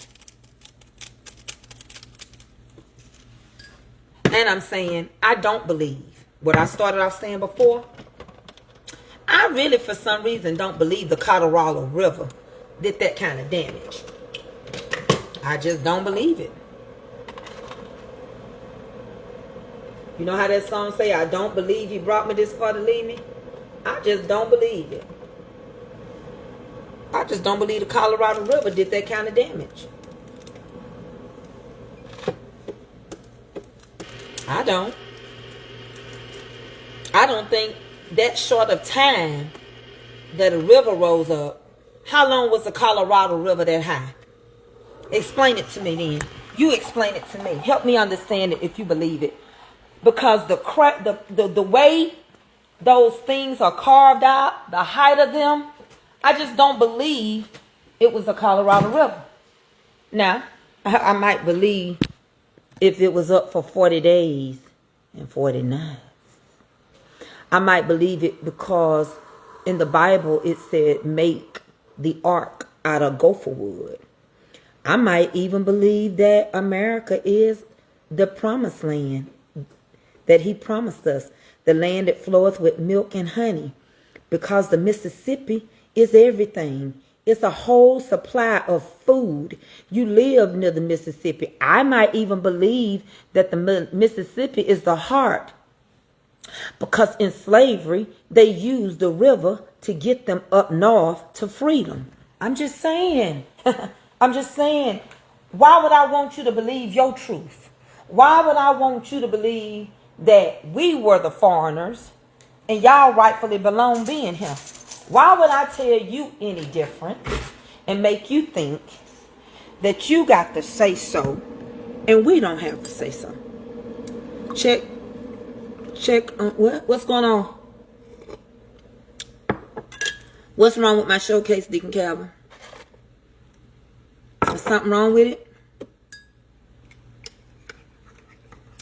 And I'm saying, I don't believe what I started off saying before. I really, for some reason, don't believe the Colorado River did that kind of damage. I just don't believe it. You know how that song say, I don't believe he brought me this far to leave me? I just don't believe it. I just don't believe the Colorado River did that kind of damage. I don't think that short of time that a river rose up, how long was the Colorado River that high? Explain it to me then. You explain it to me. Help me understand it if you believe it. Because the way those things are carved out, the height of them, I just don't believe it was the Colorado River. Now, I might believe if it was up for 40 days and 40 nights. I might believe it because in the Bible it said make the ark out of gopher wood. I might even believe that America is the promised land that he promised us, the land that floweth with milk and honey. because the Mississippi is everything. It's a whole supply of food. You live near the Mississippi. I might even believe that the Mississippi is the heart, because in slavery, they used the river to get them up north to freedom. I'm just saying. I'm just saying. Why would I want you to believe your truth? Why would I want you to believe that we were the foreigners and y'all rightfully belong being here? Why would I tell you any different and make you think that you got to say so and we don't have to say so? Check. What's going on? What's wrong with my showcase, Deacon Calvin? Is something wrong with it?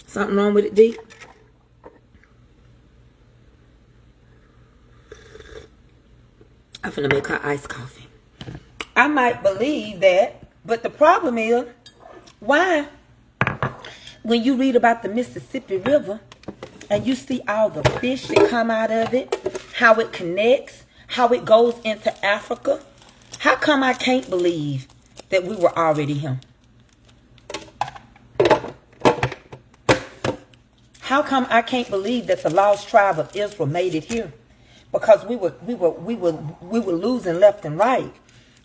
Something wrong with it, Deacon? I'm finna make her iced coffee. I might believe that, but the problem is, why? When you read about the Mississippi River and you see all the fish that come out of it, how it connects, how it goes into Africa, how come I can't believe that we were already here? How come I can't believe that the lost tribe of Israel made it here? Because we were losing left and right.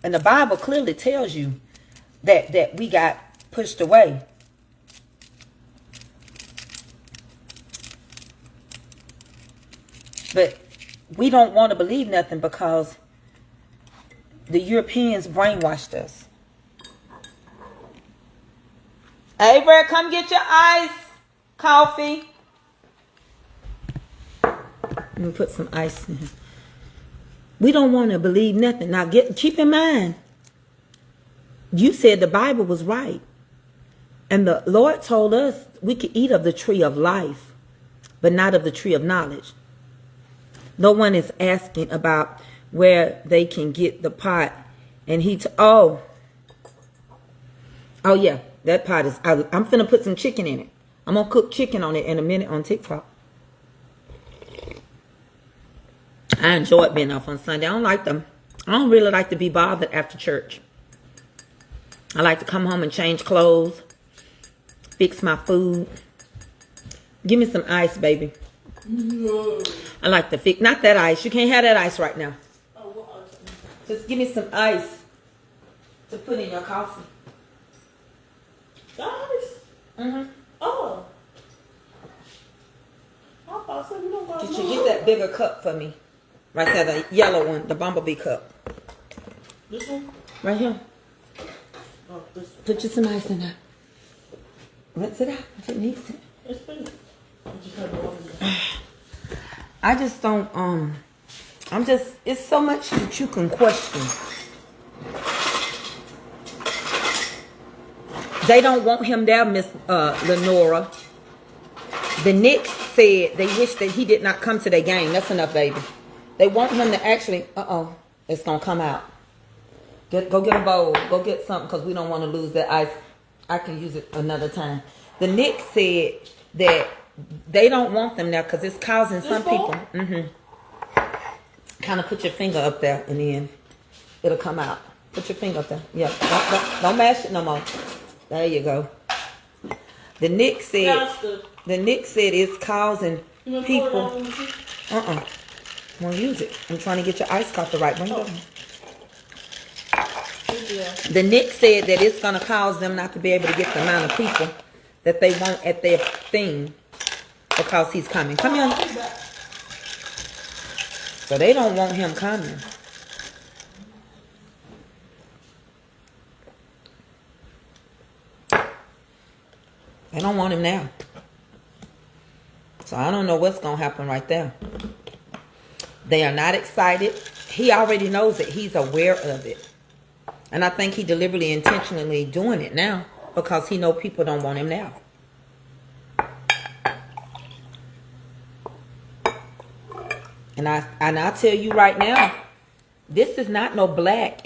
And the Bible clearly tells you that we got pushed away. But we don't want to believe nothing because the Europeans brainwashed us. Avery, come get your ice coffee. Let me put some ice in. We don't want to believe nothing. Now keep in mind, you said the Bible was right. And the Lord told us we could eat of the tree of life, but not of the tree of knowledge. No one is asking about where they can get the pot. And oh yeah, that pot is, I'm finna put some chicken in it. I'm gonna cook chicken on it in a minute on TikTok. I enjoy being off on Sunday. I don't really like to be bothered after church. I like to come home and change clothes, fix my food. Give me some ice, baby. No. I like to fix, not that ice. You can't have that ice right now. Oh, what ice? Just give me some ice to put in your coffee. Ice? Mm-hmm. Oh. I thought so. You don't got Did you get that bigger cup for me? Right there, the yellow one, the bumblebee cup. This one? Right here. Oh, this one. Put you some ice in there. Rinse it out if it needs it. It's big. I just had the one in there. I just don't, it's so much that you can question. They don't want him there, Miss Lenora. The Knicks said they wish that he did not come to their game. That's enough, baby. They want him to actually, it's going to come out. Go get a bowl. Go get something because we don't want to lose that ice. I can use it another time. The Knicks said that they don't want them there because it's causing some people. Kind of put your finger up there and then it'll come out. Put your finger up there. Yeah. Don't mash it no more. There you go. The Knicks said it's causing people. Won't use it. I'm trying to get your iced coffee right. Bring it over. The Knicks said that it's going to cause them not to be able to get the amount of people that they want at their thing because he's coming. Come here. So they don't want him coming. They don't want him now. So I don't know what's going to happen right there. They are not excited. He already knows it. He's aware of it. And I think he deliberately, intentionally doing it now because he know people don't want him now. And I tell you right now, this is not no black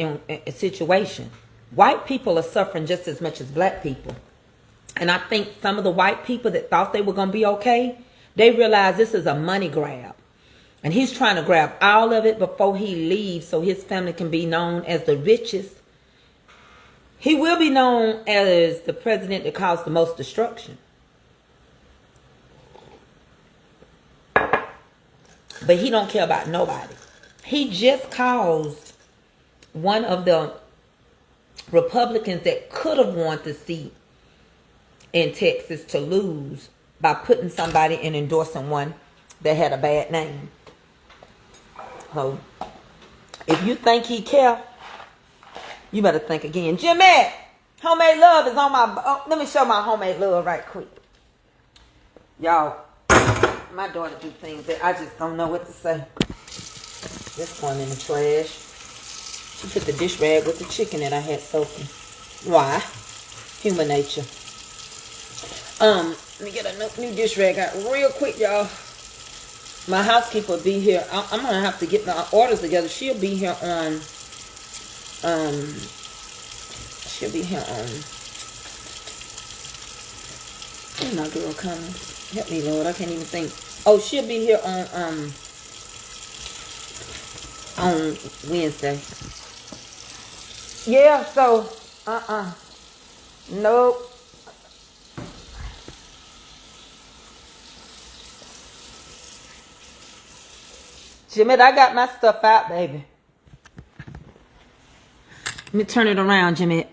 situation. White people are suffering just as much as black people. And I think some of the white people that thought they were going to be okay, they realize this is a money grab. And he's trying to grab all of it before he leaves so his family can be known as the richest. He will be known as the president that caused the most destruction. But he don't care about nobody. He just caused one of the Republicans that could have won the seat in Texas to lose by putting somebody and endorsing one that had a bad name. So, if you think he care, you better think again. Jimette, homemade love is on my... Oh, let me show my homemade love right quick. Y'all, my daughter do things that I just don't know what to say. This one in the trash. She put the dish rag with the chicken that I had soaking. Why? Human nature. Let me get a new dish rag out real quick, y'all. My housekeeper will be here. I'm gonna have to get my orders together. She'll be here on. She'll be here on. Where's my girl coming? Help me, Lord. I can't even think. Oh, she'll be here on Wednesday. Yeah. So, nope. Jimmy, I got my stuff out, baby. Let me turn it around, Jimmy.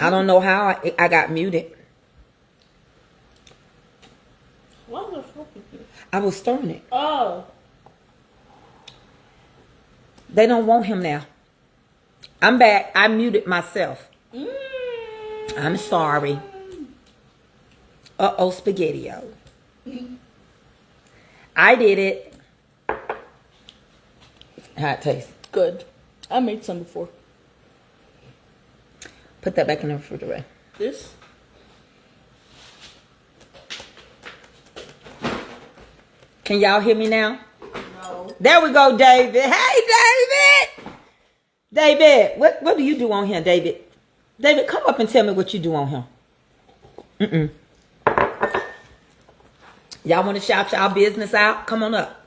I don't know how I got muted. What the fuck is this? I was stirring it. Oh. They don't want him now. I'm back. I muted myself. I'm sorry. Uh-oh, spaghetti-o. I did it. How it tastes? Good. I made some before. Put that back in the refrigerator. This? Can y'all hear me now? No. There we go, David. Hey, David! David, what do you do on here, David? David, come up and tell me what you do on here. Y'all want to shout y'all business out? Come on up.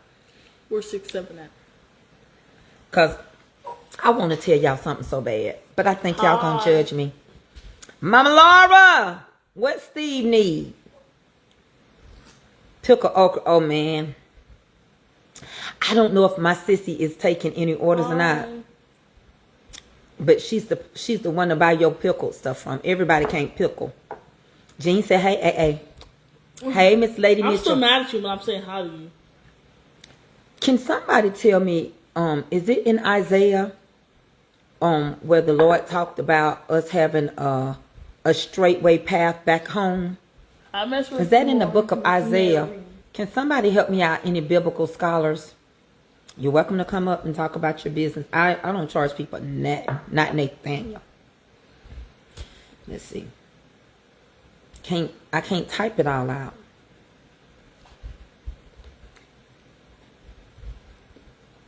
We're 6-7 at. Because I want to tell y'all something so bad. But I think y'all going to judge me. Mama Laura, what Steve need? Pickle okra. Oh, man. I don't know if my sissy is taking any orders or not. But she's the one to buy your pickled stuff from. Everybody can't pickle. Jean said, hey. Hey, Miss Lady Mitchell. I'm still mad at you when I'm saying hi to you. Can somebody tell me, is it in Isaiah where the Lord talked about us having a straightway path back home? Is that in the book of Isaiah? Can somebody help me out? Any biblical scholars? You're welcome to come up and talk about your business. I don't charge people not Nathaniel. Let's see. I can't type it all out.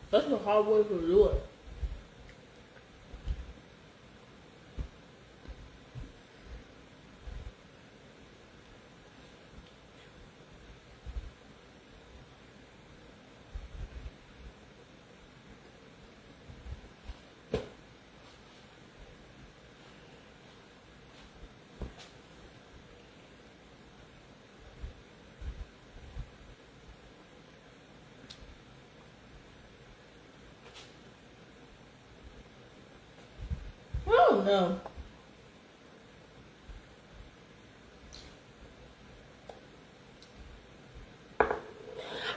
That's a hard way to do it. Oh no.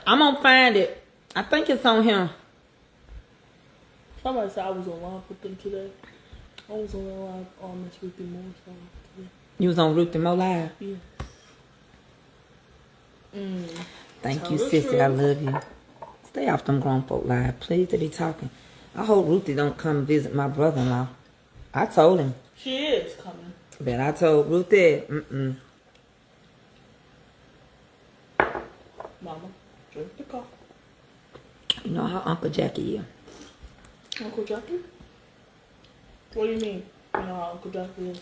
I'm gonna find it. I think it's on him. Somebody said I was on live with them today. I was on live on Miss Ruthie Moore's live today. You was on Ruth and Mo Live. Yeah. Thank Tell you, the sissy. truth. I love you. Stay off them grown folk live, please. They be talking. I hope Ruthie don't come visit my brother-in-law. I told him. She is coming. But I told Ruthie, Mama, drink the coffee. You know how Uncle Jackie is. Uncle Jackie? What do you mean? You know how Uncle Jackie is?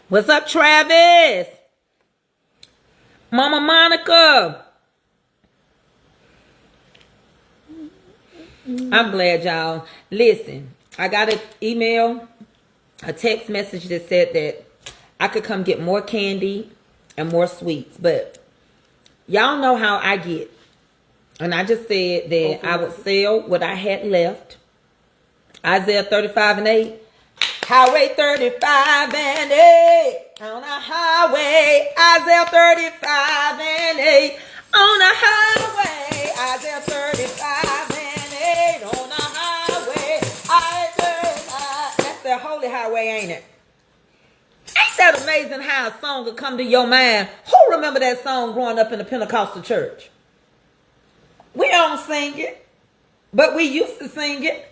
What's up, Travis? Mama Monica. I'm glad y'all. Listen, I got an email, a text message that said that I could come get more candy and more sweets. But y'all know how I get. And I just said that I would sell what I had left. Isaiah 35:8. Highway 35:8. On a highway. Isaiah 35:8. On a highway. Isaiah 35:8. On a highway. Isaiah. That's the holy highway, ain't it? Ain't that amazing how a song will come to your mind? Who remember that song growing up in the Pentecostal church? We don't sing it, but we used to sing it.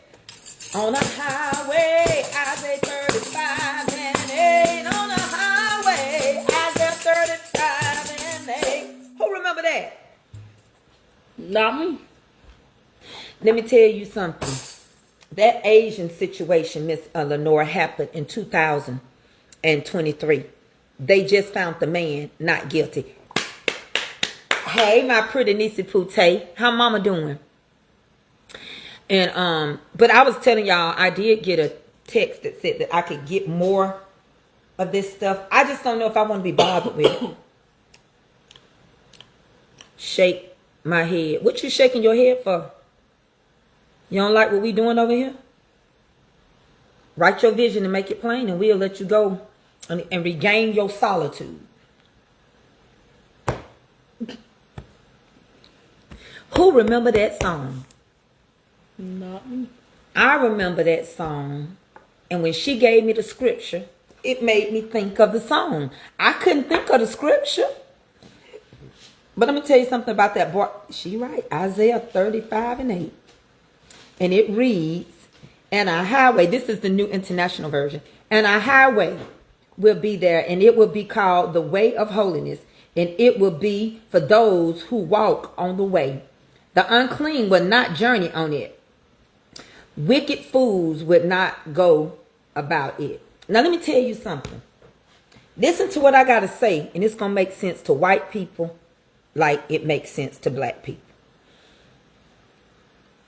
On a highway, Isaiah 35:8. On a highway, Isaiah 35:8. Who remember that? Not me. Let me tell you something. That Asian situation, Miss Lenore, happened in 2023. They just found the man not guilty. Hey, my pretty niecey Pootie, how mama doing? And but I was telling y'all, I did get a text that said that I could get more of this stuff. I just don't know if I want to be bothered with it. Shake my head. What you shaking your head for? You don't like what we doing over here? Write your vision and make it plain, and we'll let you go and regain your solitude. Who remember that song? Not me. I remember that song. And when she gave me the scripture, it made me think of the song. I couldn't think of the scripture. But let me tell you something about that boy. She right. Isaiah 35:8. And it reads, and a highway, this is the New International Version, and a highway will be there, and it will be called the way of holiness, and it will be for those who walk on the way. The unclean will not journey on it. Wicked fools would not go about it. Now let me tell you something. Listen to what I got to say, and it's going to make sense to white people like it makes sense to black people.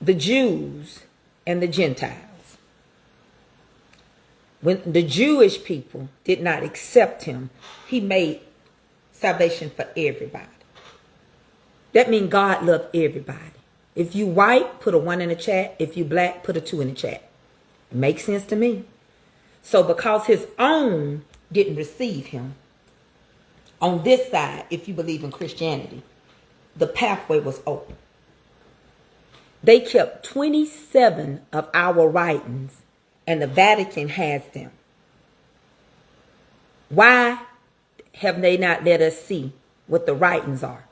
The Jews and the Gentiles. When the Jewish people did not accept him, he made salvation for everybody. That means God loved everybody. If you white, put a 1 in the chat. If you black, put a 2 in the chat. It makes sense to me. So because his own didn't receive him, on this side, if you believe in Christianity, the pathway was open. They kept 27 of our writings, and the Vatican has them. Why have they not let us see what the writings are?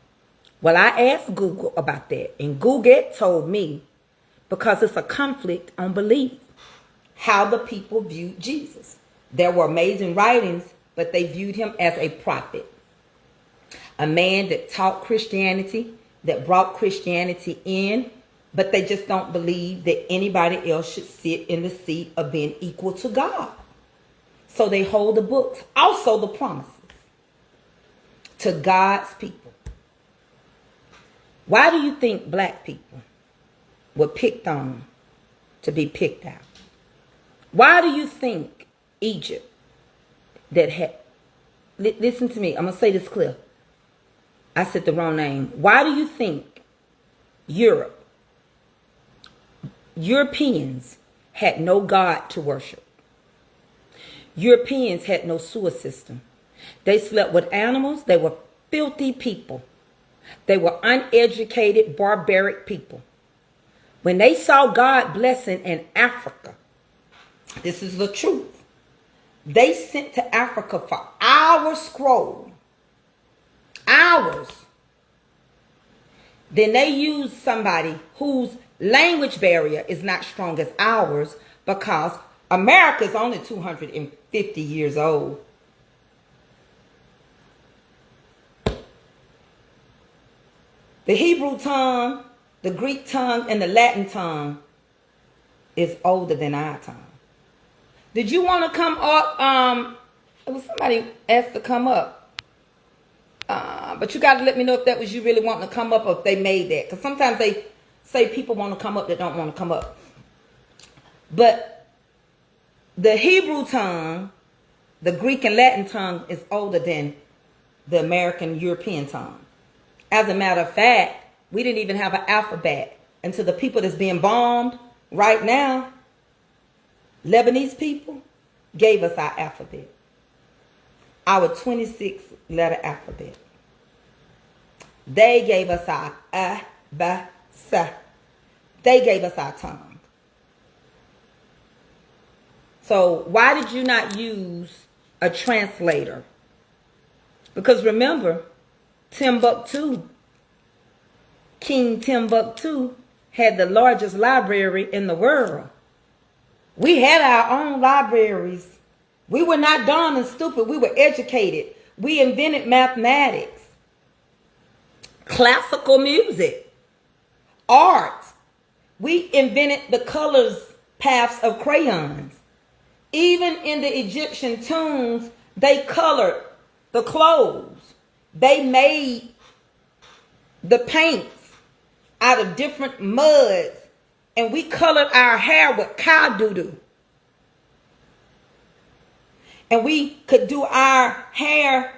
Well, I asked Google about that, and Google told me because it's a conflict on belief. How the people viewed Jesus. There were amazing writings, but they viewed him as a prophet. A man that taught Christianity, that brought Christianity in, but they just don't believe that anybody else should sit in the seat of being equal to God. So they hold the books, also the promises, to God's people. Why do you think black people were picked on to be picked out? Why do you think Egypt that had, listen to me, I'm going to say this clear. I said the wrong name. Why do you think Europeans had no God to worship? Europeans had no sewer system. They slept with animals. They were filthy people. They were uneducated, barbaric people. When they saw God blessing in Africa, this is the truth, they sent to Africa for our scroll. Ours. Then they used somebody whose language barrier is not strong as ours, because America is only 250 years old. The Hebrew tongue, the Greek tongue, and the Latin tongue is older than our tongue. Did you want to come up? It was somebody asked to come up. But you got to let me know if that was you really wanting to come up, or if they made that. Because sometimes they say people want to come up that don't want to come up. But the Hebrew tongue, the Greek and Latin tongue is older than the American European tongue. As a matter of fact, we didn't even have an alphabet until the people that's being bombed right now, Lebanese people, gave us our alphabet. Our 26-letter alphabet. They gave us our a-ba-sa. They gave us our tongue. So why did you not use a translator? Because remember, Timbuktu, King Timbuktu, had the largest library in the world. We had our own libraries. We were not dumb and stupid. We were educated. We invented mathematics, classical music, art. We invented the colors paths of crayons. Even in the Egyptian tombs, they colored the clothes. They made the paints out of different muds. And we colored our hair with cow doo-doo. And we could do our hair,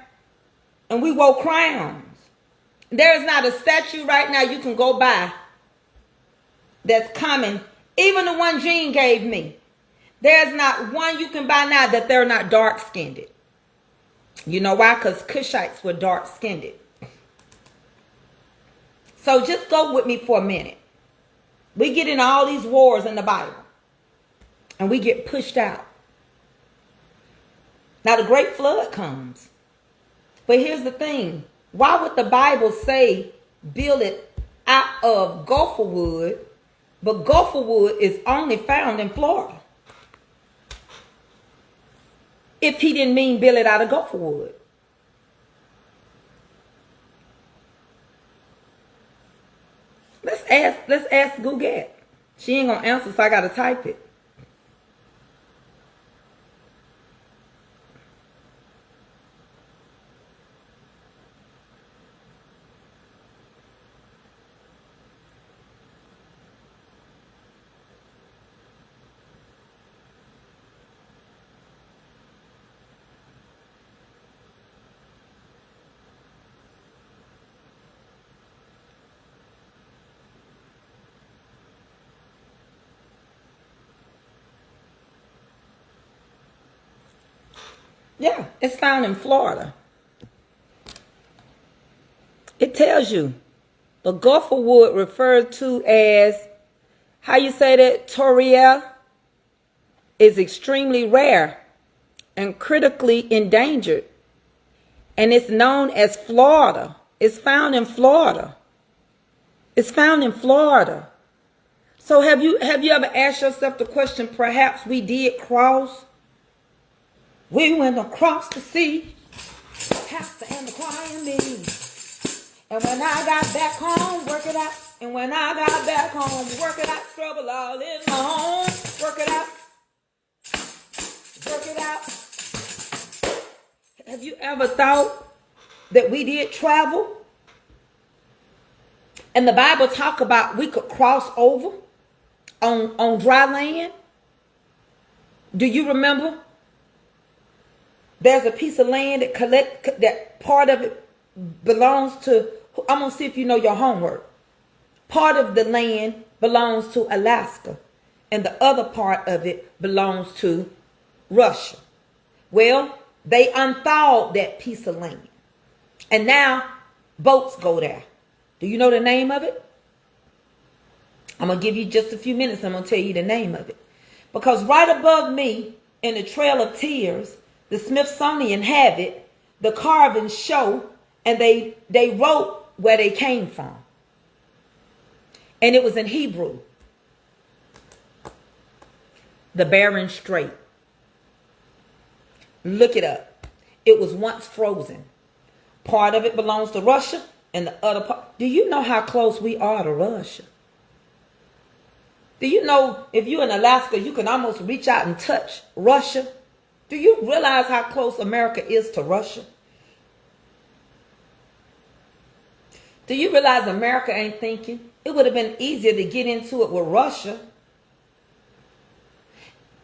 and we wore crowns. There is not a statue right now you can go by that's common. Even the one Jean gave me. There's not one you can buy now that they're not dark-skinned. You know why? Because Cushites were dark-skinned. So just go with me for a minute. We get in all these wars in the Bible, and we get pushed out. Now the great flood comes. But here's the thing. Why would the Bible say build it out of gopher wood, but gopher wood is only found in Florida? If he didn't mean build it out of gopher wood. Let's ask Google. She ain't gonna answer, so I gotta type it. Yeah, it's found in Florida. It tells you the gopher wood referred to as, how you say that, Toria, is extremely rare and critically endangered. And it's known as Florida. It's found in Florida. It's found in Florida. So have you ever asked yourself the question, perhaps we did cross? We went across the sea, pastor and the choir and me. And when I got back home, work it out. And when I got back home, work it out. Trouble all in my home. Work it out. Work it out. Have you ever thought that we did travel? And the Bible talk about we could cross over on dry land. Do you remember? There's a piece of land that part of it belongs to, I'm going to see if you know your homework. Part of the land belongs to Alaska, and the other part of it belongs to Russia. Well, they unthawed that piece of land, and now boats go there. Do you know the name of it? I'm going to give you just a few minutes. I'm going to tell you the name of it. Because right above me in the Trail of Tears, the Smithsonian have it, the carvings show, and they wrote where they came from. And it was in Hebrew. The Bering Strait. Look it up. It was once frozen. Part of it belongs to Russia, and the other part. Do you know how close we are to Russia? Do you know if you're in Alaska, you can almost reach out and touch Russia? Do you realize how close America is to Russia? Do you realize America ain't thinking? It would have been easier to get into it with Russia,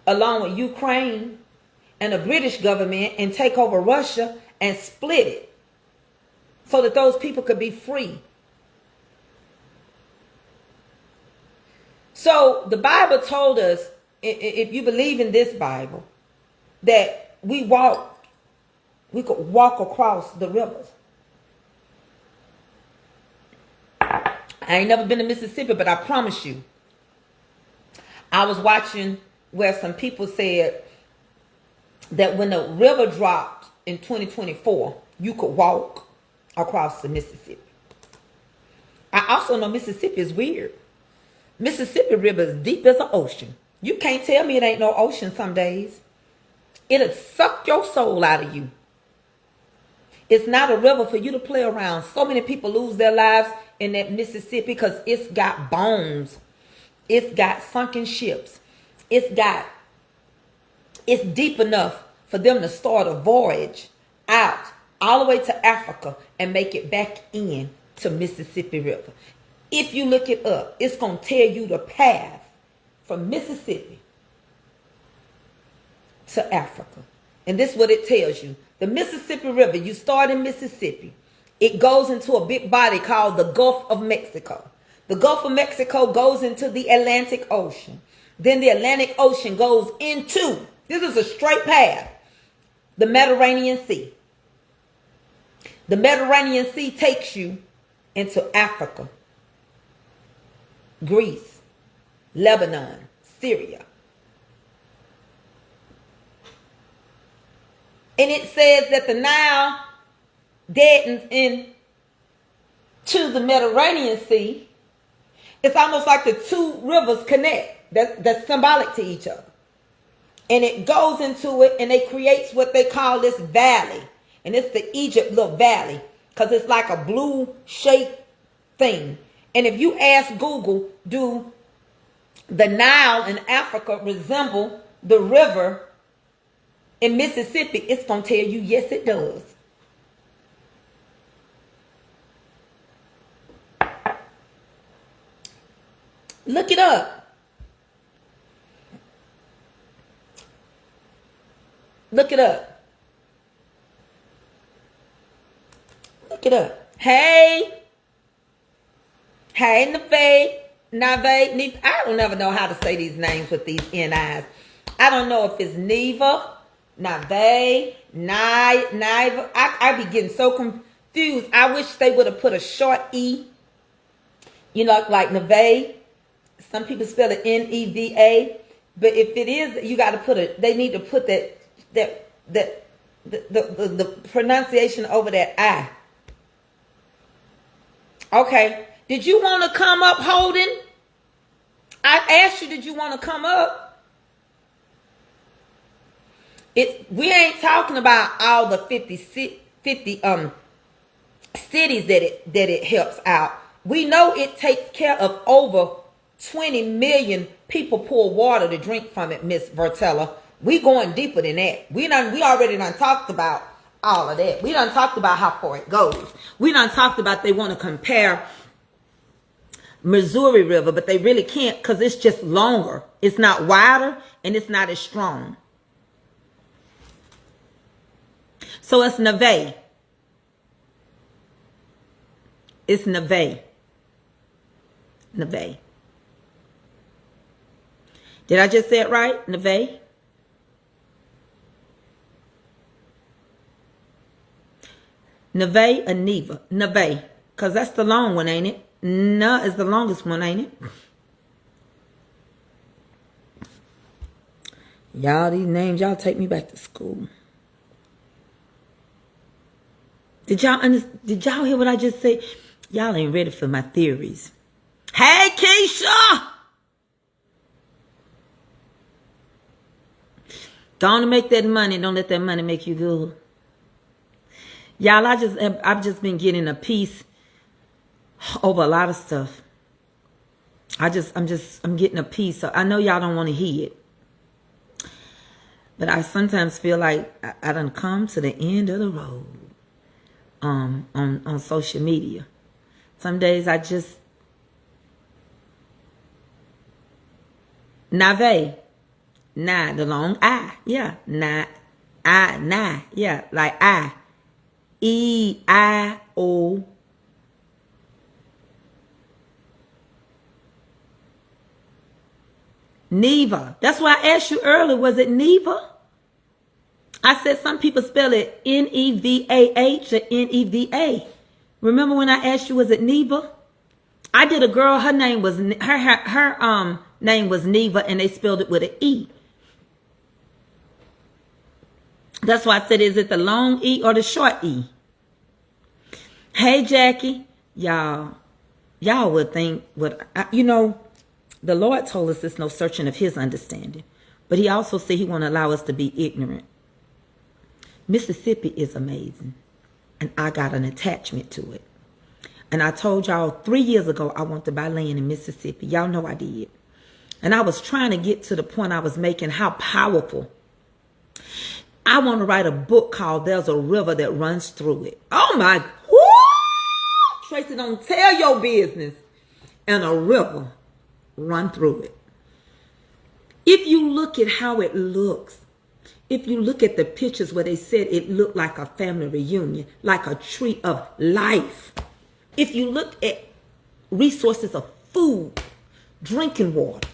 along with Ukraine and the British government, and take over Russia and split it so that those people could be free. So the Bible told us, if you believe in this Bible, that we could walk across the rivers. I ain't never been to Mississippi, but I promise you, I was watching where some people said that when the river dropped in 2024, you could walk across the Mississippi. I also know Mississippi is weird. Mississippi River is deep as an ocean. You can't tell me it ain't no ocean some days. It'll suck your soul out of you. It's not a river for you to play around. So many people lose their lives in that Mississippi because it's got bones. It's got sunken ships. It's deep enough for them to start a voyage out all the way to Africa and make it back in to Mississippi River. If you look it up, it's going to tell you the path from Mississippi to Africa. And this is what it tells you. The Mississippi River, you start in Mississippi. It goes into a big body called the Gulf of Mexico. The Gulf of Mexico goes into the Atlantic Ocean. Then the Atlantic Ocean goes into, this is a straight path, the Mediterranean Sea. The Mediterranean Sea takes you into Africa, Greece, Lebanon, Syria. And it says that the Nile deadens into the Mediterranean Sea. It's almost like the two rivers connect. That's symbolic to each other. And it goes into it, and it creates what they call this valley. And it's the Egypt little valley, because it's like a blue shaped thing. And if you ask Google, do the Nile in Africa resemble the river in Mississippi, it's going to tell you, yes, it does. Look it up. Look it up. Look it up. Hey, Nave. I don't ever know how to say these names with these NIs. I don't know if it's Neva, Nave, Niva. I be getting so confused. I wish they would have put a short E. You know, like Neve. Some people spell it Neva. But if it is, you got to put they need to put the pronunciation over that I. Okay. Did you want to come up, Holden? I asked you, did you want to come up? We ain't talking about all the 50 cities that it helps out. We know it takes care of over 20 million people pour water to drink from it, Miss Vertella. We going deeper than that. We already done talked about all of that. We done talked about how far it goes. We done talked about they want to compare Missouri River, but they really can't because it's just longer. It's not wider and it's not as strong. So it's Neve. It's Neve. Neve. Did I just say it right? Neve? Neve or Neva? Neve. Because that's the long one, ain't it? Nah is the longest one, ain't it? Y'all, these names, y'all take me back to school. Did y'all hear what I just said? Y'all ain't ready for my theories. Hey, Keisha! Don't make that money. Don't let that money make you good. Y'all, I've just been getting a peace over a lot of stuff. I'm getting a peace. So I know y'all don't want to hear it. But I sometimes feel like I done come to the end of the road on social media. Some days I just Nave. Nah, the long I. Yeah. Nah. I. Nah. Yeah. Like I. E-I-O. Neva. That's why I asked you earlier. Was it Neva? I said some people spell it N-E-V-A-H or N-E-V-A. Remember when I asked you, was it Neva? I did a girl. Her name was her name was Neva, and they spelled it with an E. That's why I said, is it the long E or the short E? Hey, Jackie, y'all would think the Lord told us there's no searching of his understanding, but he also said he won't allow us to be ignorant. Mississippi is amazing, and I got an attachment to it. And I told y'all 3 years ago I want to buy land in Mississippi. Y'all know I did. And I was trying to get to the point I was making how powerful. I want to write a book called There's a River That Runs Through It. Oh my, whoo! Tracey, don't tell your business. And a river run through it. If you look at how it looks, if you look at the pictures where they said it looked like a family reunion, like a tree of life. If you look at resources of food, drinking water.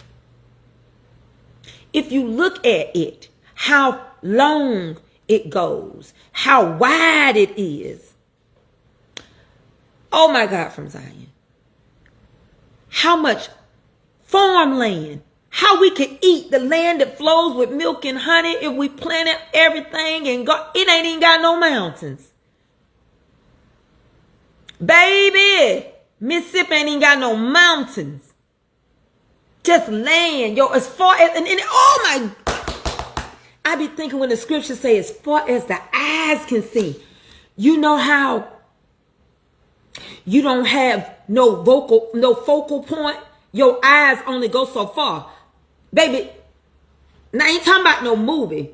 If you look at it, how long it goes, how wide it is. Oh my God, from Zion. How much farmland, how we can eat the land that flows with milk and honey if we planted everything and it ain't even got no mountains. Baby, Mississippi ain't even got no mountains. Just land, as far as, oh my, I be thinking when the scriptures say as far as the eyes can see. You know how you don't have no focal point? Your eyes only go so far. Baby, now I ain't talking about no movie.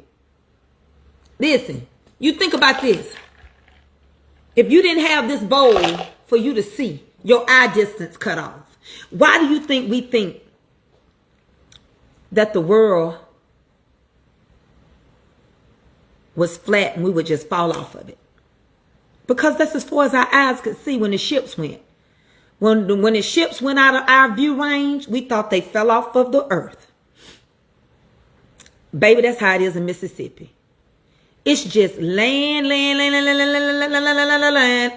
Listen, you think about this. If you didn't have this bowl for you to see, your eye distance cut off. Why do you think we think that the world was flat and we would just fall off of it? Because that's as far as our eyes could see when the ships went. When the ships went out of our view range, we thought they fell off of the earth. Baby, that's how it is in Mississippi. It's just land,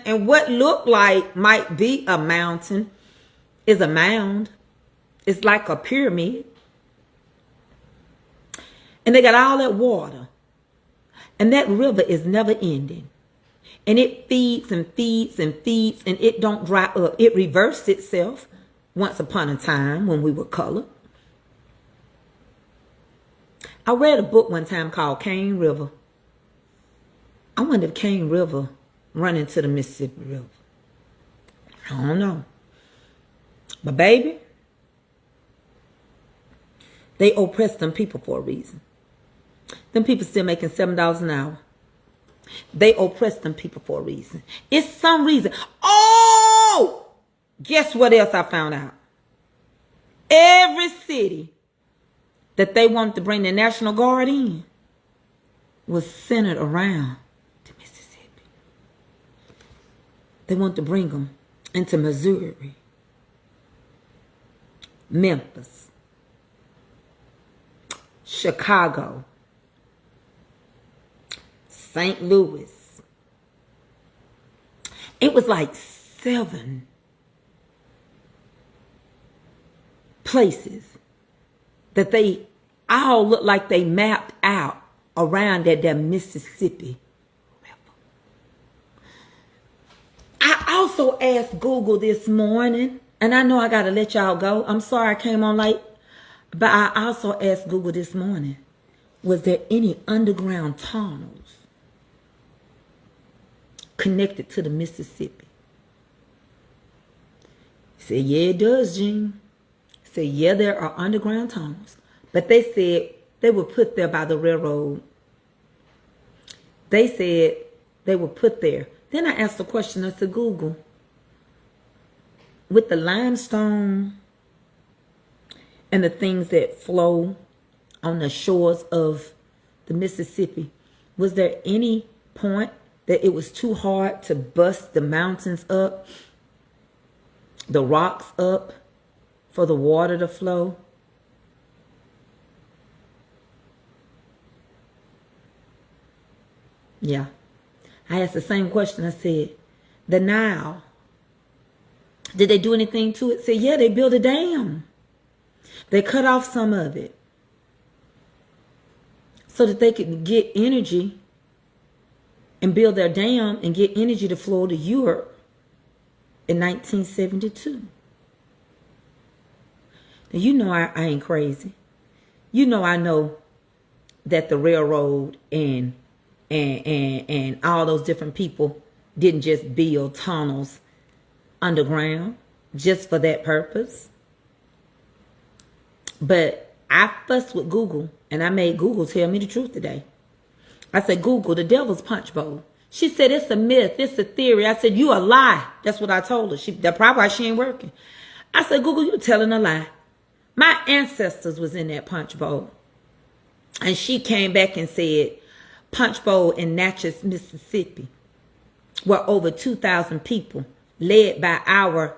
and what looked like might be a mountain is a mound. It's like a pyramid. And they got all that water. And that river is never ending. And it feeds and feeds and feeds, and it don't dry up. It reversed itself once upon a time when we were colored. I read a book one time called Cane River. I wonder if Cane River run into the Mississippi River. I don't know. But baby, they oppress them people for a reason. Them people still making $7 an hour. They oppress them people for a reason. It's some reason. Oh! Guess what else I found out? Every city that they wanted to bring the National Guard in was centered around the Mississippi. They wanted to bring them into Missouri, Memphis, Chicago, St. Louis. It was like 7 places that they all looked like they mapped out around that Mississippi River. I also asked Google this morning, and I know I got to let y'all go. I'm sorry I came on late, but I also asked Google this morning, was there any underground tunnels connected to the Mississippi? He said, yeah, it does, Gene. He said, yeah, there are underground tunnels. But they said they were put there by the railroad. They said they were put there. Then I asked the question, I said, Google, with the limestone and the things that flow on the shores of the Mississippi, was there any point that it was too hard to bust the mountains up, the rocks up, for the water to flow? Yeah. I asked the same question. I said, the Nile, did they do anything to it? Said, yeah, they built a dam. They cut off some of it so that they could get energy and build their dam and get energy to flow to Europe in 1972. Now, you know I ain't crazy. You know I know that the railroad and all those different people didn't just build tunnels underground just for that purpose. But I fussed with Google, and I made Google tell me the truth today. I said, Google, the devil's punch bowl. She said, it's a myth, it's a theory. I said, you a lie. That's what I told her. That's probably why she ain't working. I said, Google, you telling a lie. My ancestors was in that punch bowl. And she came back and said, punch bowl in Natchez, Mississippi, where over 2,000 people, led by our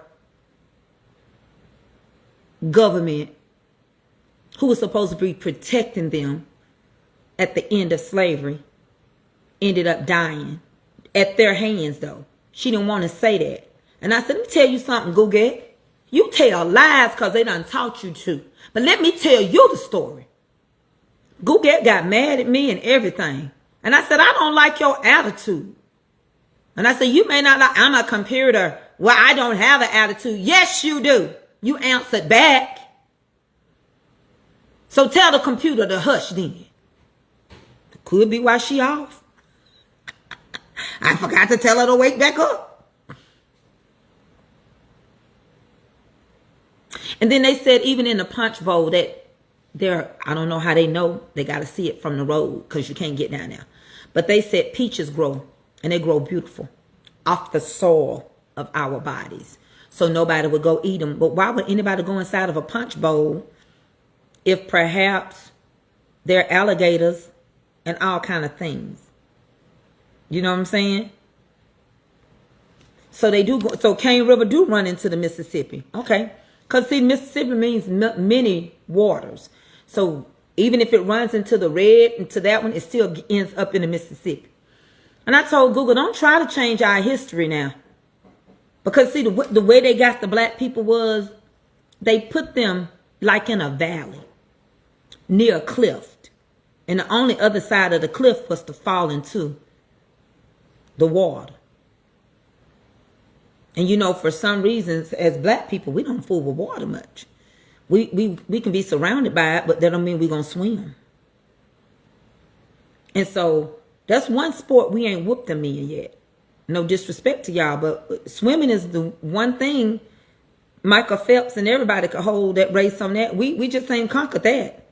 government, who was supposed to be protecting them at the end of slavery, ended up dying at their hands, though. She didn't want to say that. And I said, let me tell you something, Google. You tell lies because they done taught you to. But let me tell you the story. Google got mad at me and everything. And I said, I don't like your attitude. And I said, you may not like, I'm a computer. Well, I don't have an attitude. Yes, you do. You answered back. So tell the computer to hush then. Could be why she off. I forgot to tell her to wake back up. And then they said even in the punch bowl that there, I don't know how they know. They got to see it from the road because you can't get down there. But they said peaches grow, and they grow beautiful off the soil of our bodies. So nobody would go eat them. But why would anybody go inside of a punch bowl if perhaps there are alligators and all kind of things? You know what I'm saying? So they do go, so Cane River do run into the Mississippi. Okay. Because see, Mississippi means many waters. So even if it runs into the red, into that one, it still ends up in the Mississippi. And I told Google, don't try to change our history now. Because see, the way they got the black people was, they put them like in a valley, near a cliff. And the only other side of the cliff was to fall into the water. And you know, for some reasons, as black people, we don't fool with water much. We can be surrounded by it, but that don't mean we're going to swim. And so that's one sport we ain't whooped them in yet. No disrespect to y'all, but swimming is the one thing Michael Phelps and everybody could hold that race on that. We just ain't conquered that.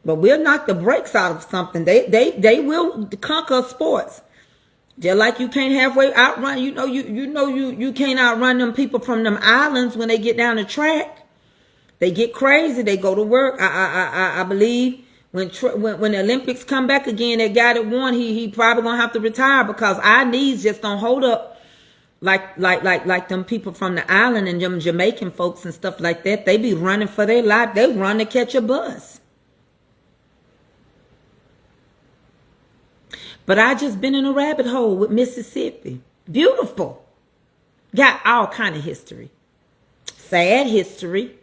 But we'll knock the brakes out of something. They will conquer sports. Just like you can't halfway outrun, you can't outrun them people from them islands when they get down the track. They get crazy. They go to work. I believe when the Olympics come back again, that guy that won, he probably gonna have to retire because our knees just don't hold up like them people from the island and them Jamaican folks and stuff like that. They be running for their life. They run to catch a bus. But I just been in a rabbit hole with Mississippi. Beautiful. Got all kind of history. Sad history.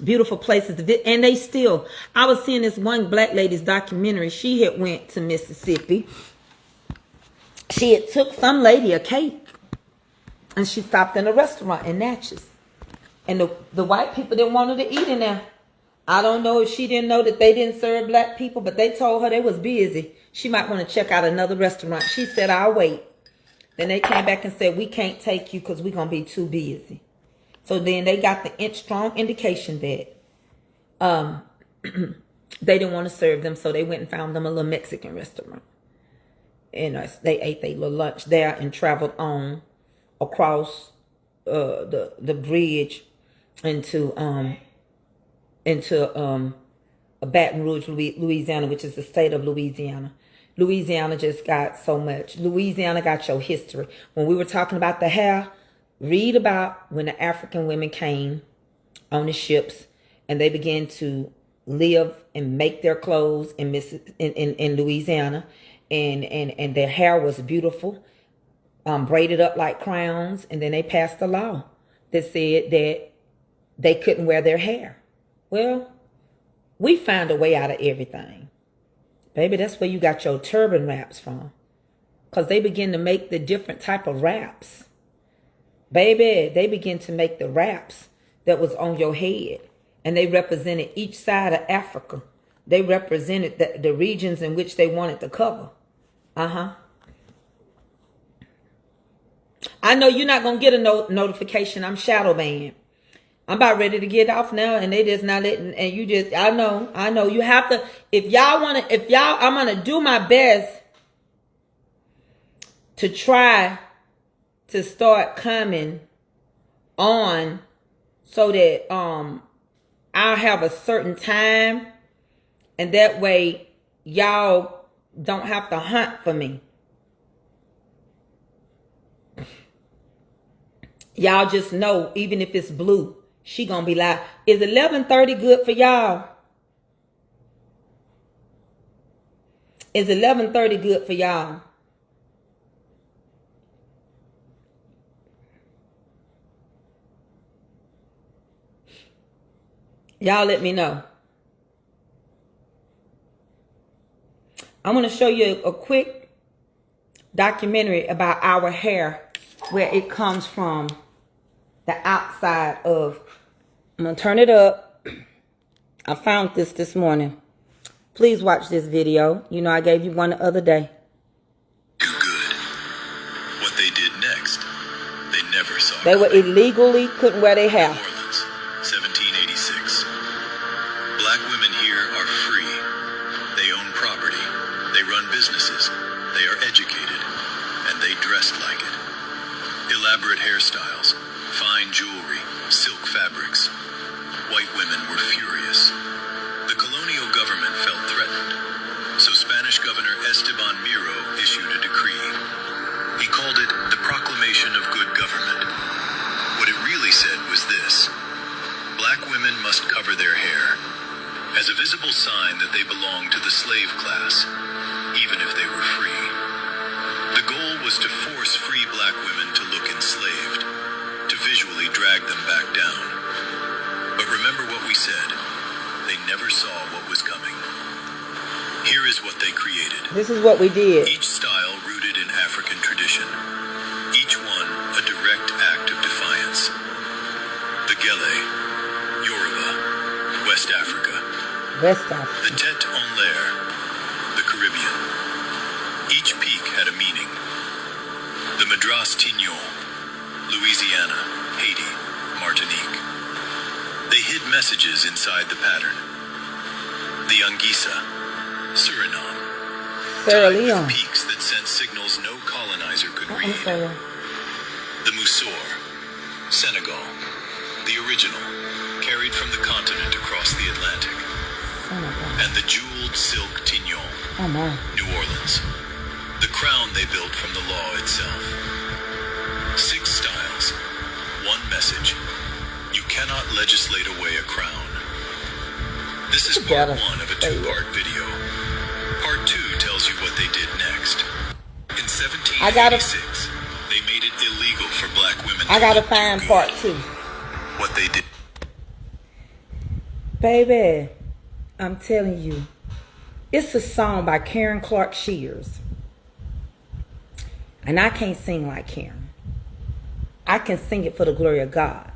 Beautiful places to visit. And they still, I was seeing this one black lady's documentary. She had went to Mississippi. She had took some lady a cake. And she stopped in a restaurant in Natchez. And the white people didn't want her to eat in there. I don't know if she didn't know that they didn't serve black people, but they told her they was busy. She might want to check out another restaurant. She said, I'll wait. Then they came back and said, we can't take you because we're going to be too busy. So then they got the strong indication that they didn't want to serve them. So they went and found them a little Mexican restaurant. And they ate their little lunch there and traveled on across the bridge into Baton Rouge, Louisiana, which is the state of Louisiana. Louisiana just got so much. Louisiana got your history. When we were talking about the hair, read about when the African women came on the ships and they began to live and make their clothes in Louisiana, and their hair was beautiful, braided up like crowns, and then they passed a law that said that they couldn't wear their hair. Well, we found a way out of everything. Baby, that's where you got your turban wraps from. Because they begin to make the different type of wraps. Baby, they begin to make the wraps that was on your head. And they represented each side of Africa. They represented the regions in which they wanted to cover. I know you're not going to get a notification. I'm shadow banned. I'm about ready to get off now, and they just not letting, and you just, I know, you have to, I'm going to do my best to try to start coming on so that, I'll have a certain time, and that way y'all don't have to hunt for me. Y'all just know, even if it's blue, she gonna be like, is 11:30 good for y'all? Is 11:30 good for y'all? Y'all let me know. I'm gonna show you a quick documentary about our hair, where it comes from the outside of. I'm going to turn it up. I found this morning. Please watch this video. You know I gave you one the other day. Do good. What they did next, they never saw. They were illegally couldn't wear their hair. New Orleans, 1786. Black women here are free. They own property. They run businesses. They are educated. And they dressed like it. Elaborate hairstyles, fine jewelry, silk fabrics. White women were furious. The colonial government felt threatened, so Spanish Governor Esteban Miro issued a decree. He called it the Proclamation of Good Government. What it really said was this: black women must cover their hair as a visible sign that they belong to the slave class, even if they were free. The goal was to force free black women to look enslaved, to visually drag them back down. But remember what we said. They never saw what was coming. Here is what they created. This is what we did. Each style rooted in African tradition. Each one a direct act of defiance. The Gele, Yoruba, West Africa. West Africa. The Tete en l'air, the Caribbean. The Madras Tignon, Louisiana, Haiti, Martinique. They hid messages inside the pattern. The Anguissa, Suriname. Sierra Tied with Leone. peaks that sent signals no colonizer could read. The Moussour, Senegal. The original, carried from the continent across the Atlantic. And the jeweled silk Tignon, Oh my. New Orleans. The crown they built from the law itself. 6 styles, 1 message. You cannot legislate away a crown. This is part 1 of a 2-part video. Part 2 tells you what they did next. In 1786, they made it illegal for black women I gotta find part 2. What they did. Baby, I'm telling you, it's a song by Karen Clark Shears. And I can't sing like Karen. I can sing it for the glory of God.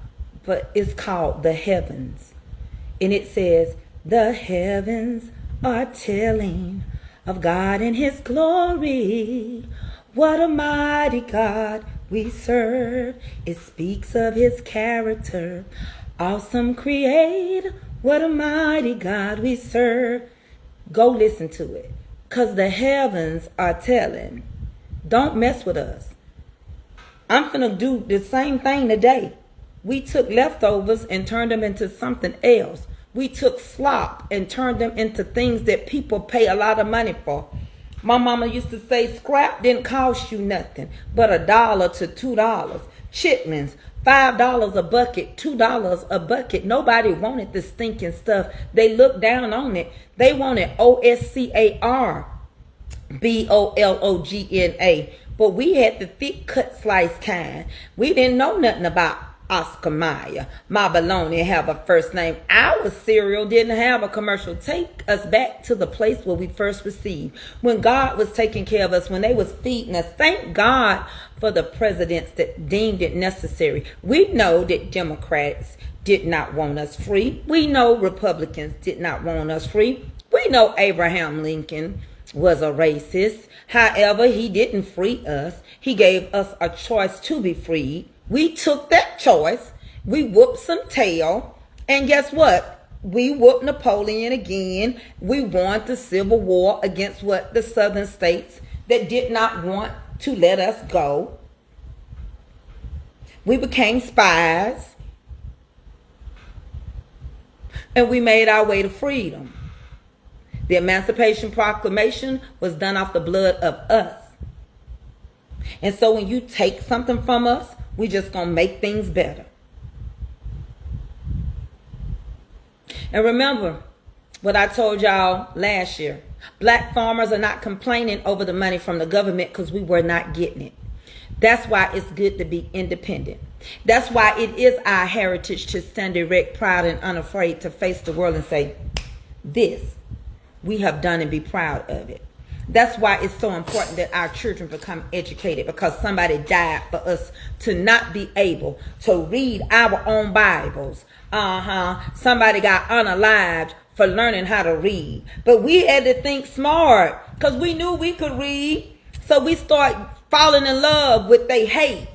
But it's called The Heavens. And it says, the heavens are telling of God and his glory. What a mighty God we serve. It speaks of his character. Awesome creator. What a mighty God we serve. Go listen to it. Because the heavens are telling. Don't mess with us. I'm finna do the same thing today. We took leftovers and turned them into something else. We took slop and turned them into things that people pay a lot of money for. My mama used to say scrap didn't cost you nothing but $1 to $2. Chitlins, $5 a bucket, $2 a bucket. Nobody wanted the stinking stuff. They looked down on it. They wanted OSCARBOLOGNA. But we had the thick cut slice kind. We didn't know nothing about Oscar Mayer. My bologna have a first name. Our cereal didn't have a commercial. Take us back to the place where we first received. When God was taking care of us, when they was feeding us. Thank God for the presidents that deemed it necessary. We know that Democrats did not want us free. We know Republicans did not want us free. We know Abraham Lincoln was a racist. However, he didn't free us. He gave us a choice to be freed. We took that choice. We whooped some tail. And guess what? We whooped Napoleon again. We won the Civil War against what? The southern states that did not want to let us go. We became spies. And we made our way to freedom. The Emancipation Proclamation was done off the blood of us. And so when you take something from us, we just gonna make things better. And remember what I told y'all last year. Black farmers are not complaining over the money from the government because we were not getting it. That's why it's good to be independent. That's why it is our heritage to stand erect, proud, and unafraid to face the world and say, this we have done, and be proud of it. That's why it's so important that our children become educated, because somebody died for us to not be able to read our own Bibles. Somebody got unalived for learning how to read. But we had to think smart because we knew we could read. So we start falling in love with they hate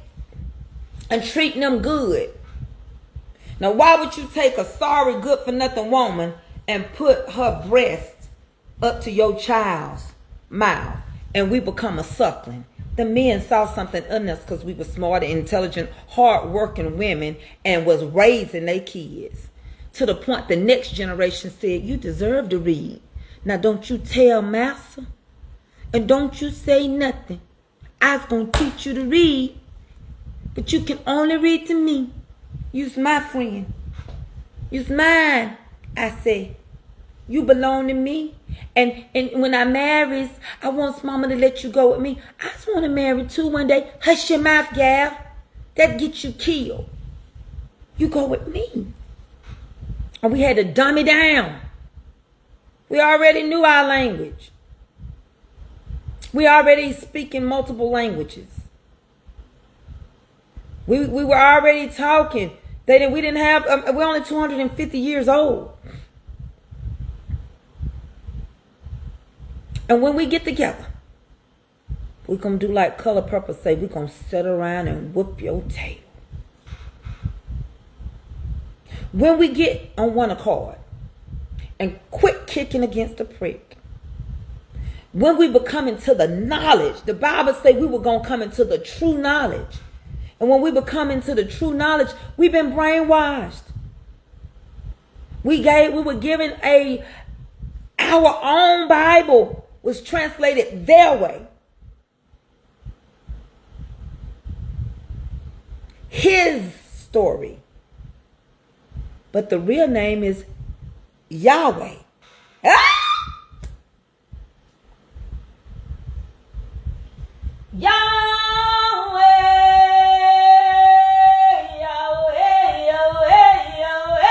and treating them good. Now, why would you take a sorry, good-for-nothing woman and put her breast up to your child's mouth and we become a suckling? The men saw something in us because we were smart, intelligent, hard-working women and was raising their kids to the point the next generation said, you deserve to read. Now, don't you tell massa and don't you say nothing. I was going to teach you to read, but you can only read to me. You's my friend. You's mine, I say. You belong to me. And when I marries, I want mama to let you go with me. I just want to marry too one day. Hush your mouth, gal. That gets you killed. You go with me. And we had to dumb it down. We already knew our language. We already speaking multiple languages. We were already talking. We didn't have, we're only 250 years old. And when we get together We're going to do like Color Purple say, we're going to sit around and whoop your tail. When we get on one accord and quit kicking against the prick, when we become into the knowledge, the Bible say we were going to come into the true knowledge. And when we become into the true knowledge, we've been brainwashed. We were given our own Bible was translated their way. His story. But the real name is Yahweh. Ah! Yahweh, Yahweh, Yahweh, Yahweh.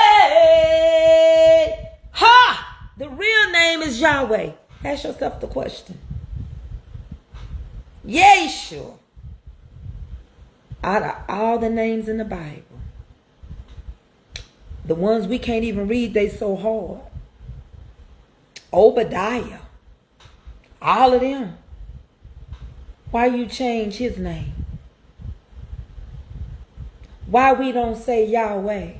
Ha! The real name is Yahweh. Ask yourself the question. Yeshua. Out of all the names in the Bible, the ones we can't even read, they so hard. Obadiah. All of them. Why you change his name? Why we don't say Yahweh?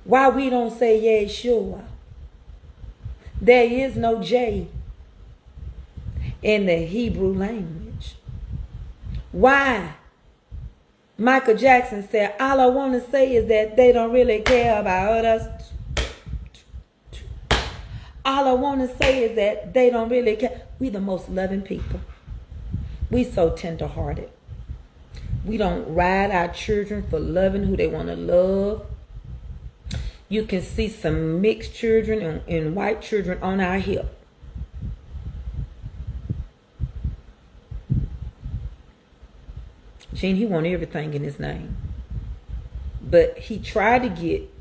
Why we don't say Yeshua? There is no J in the Hebrew language. Why? Michael Jackson said, all I want to say is that they don't really care about us. All I want to say is that they don't really care. We the most loving people. We so tender-hearted. We don't ride our children for loving who they want to love. You can see some mixed children and white children on our hip. Gene, he wanted everything in his name. But he tried to get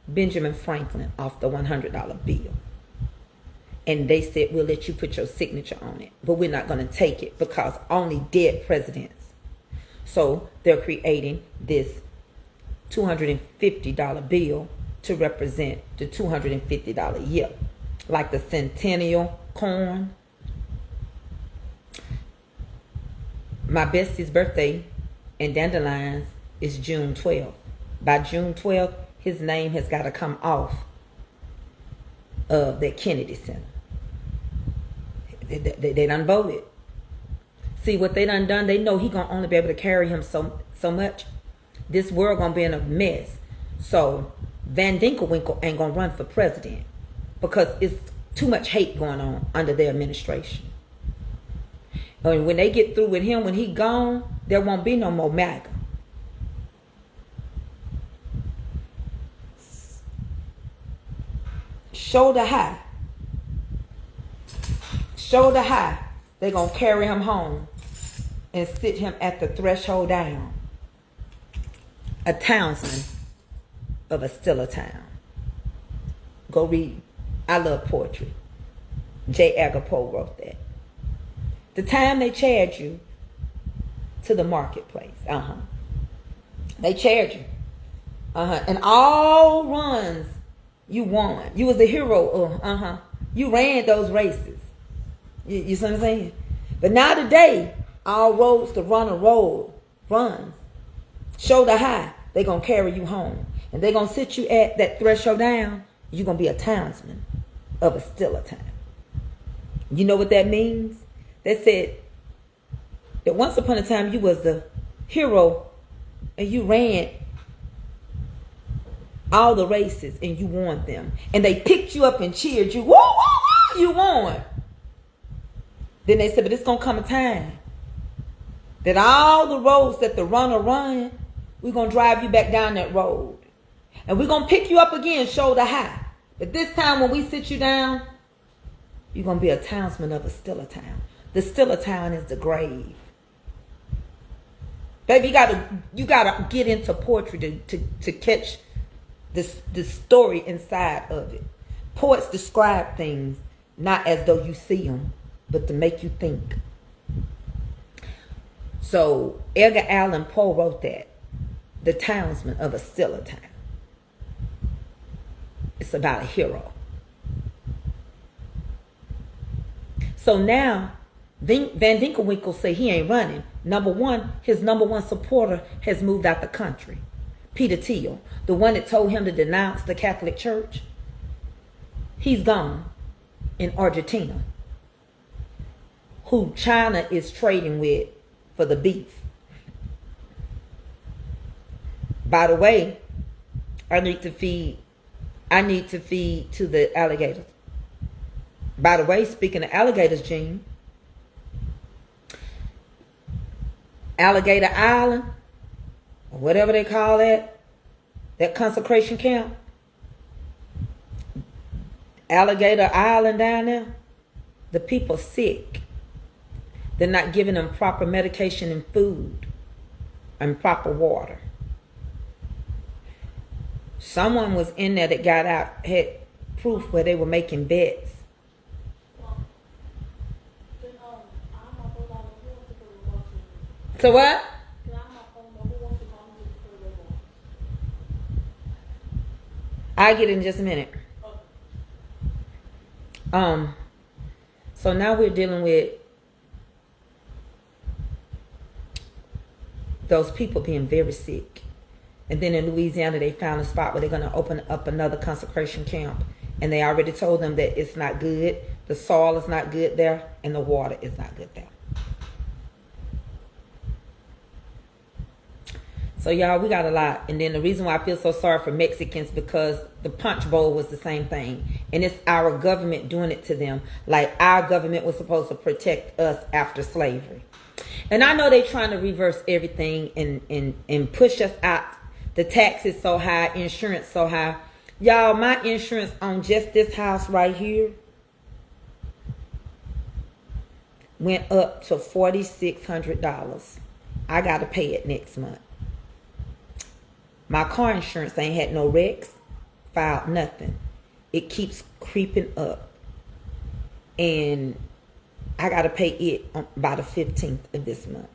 Benjamin Franklin off the $100 bill. And they said, we'll let you put your signature on it. But we're not going to take it because only dead presidents. So they're creating this $250 bill to represent the $250 year. Like the centennial corn. My bestie's birthday in Dandelions is June 12th. By June 12th, his name has got to come off of that Kennedy Center. They done voted. See what they done, they know he gonna only be able to carry him so much. This world gonna be in a mess. So Van Dinkelwinkle ain't gonna run for president because it's too much hate going on under their administration. And when they get through with him, when he gone, there won't be no more MAGA. Shoulder high. Shoulder high. They're going to carry him home and sit him at the threshold down. A townsman of a still a town. Go read. I love poetry. J. Edgar Poe wrote that. The time they charge you to the marketplace. They charge you. And all runs you won. You was a hero. You ran those races. You see what I'm saying? But now today, all roads to run a road runs. Shoulder high. They're going to carry you home. And they're going to sit you at that threshold down. You're going to be a townsman of a still a town. You know what that means? They said that once upon a time you was the hero and you ran all the races and you won them. And they picked you up and cheered you. Woo, woo, woo, you won. Then they said, but it's going to come a time that all the roads that the runner run, we're going to drive you back down that road. And we're going to pick you up again shoulder high. But this time when we sit you down, you're going to be a townsman of a still a town. The still a town is the grave. Baby, you gotta get into poetry to catch this story inside of it. Poets describe things not as though you see them, but to make you think. So Edgar Allan Poe wrote that. The townsman of a still a town. It's about a hero. So now Van Dinkelwinkel say he ain't running. Number one, his number one supporter has moved out the country. Peter Thiel, the one that told him to denounce the Catholic Church, he's gone in Argentina, who China is trading with for the beef. By the way, I need to feed to the alligators. By the way, speaking of alligators, Gene, Alligator Island, or whatever they call that consecration camp, Alligator Island down there, the people sick. They're not giving them proper medication and food and proper water. Someone was in there that got out, had proof where they were making bets. So what? I'll get it in just a minute. So now we're dealing with those people being very sick. And then in Louisiana, they found a spot where they're going to open up another consecration camp. And they already told them that it's not good. The soil is not good there, and the water is not good there. So y'all, we got a lot. And then the reason why I feel so sorry for Mexicans, because the punch bowl was the same thing. And it's our government doing it to them. Like our government was supposed to protect us after slavery. And I know they're trying to reverse everything and push us out. The taxes so high, insurance so high. Y'all, my insurance on just this house right here went up to $4,600. I got to pay it next month. My car insurance ain't had no wrecks, filed nothing. It keeps creeping up. And I got to pay it by the 15th of this month.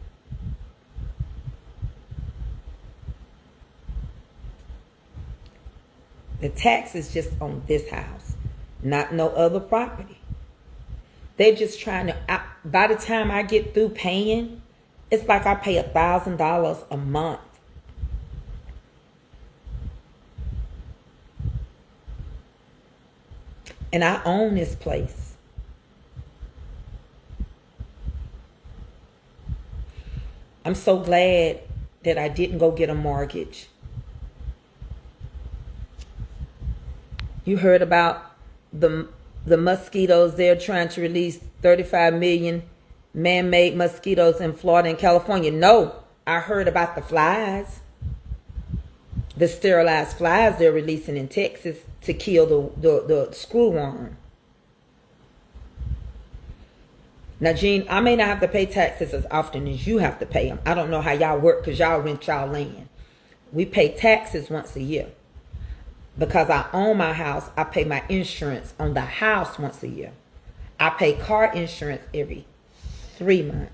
The tax is just on this house, not no other property. They're just trying to, by the time I get through paying, it's like I pay $1,000 a month. And I own this place. I'm so glad that I didn't go get a mortgage. You heard about the mosquitoes. They're trying to release 35 million man-made mosquitoes in Florida and California. No, I heard about the flies. The sterilized flies they're releasing in Texas to kill the screwworm. Now, Gene, I may not have to pay taxes as often as you have to pay them. I don't know how y'all work because y'all rent y'all land. We pay taxes once a year. Because I own my house, I pay my insurance on the house once a year. I pay car insurance every 3 months.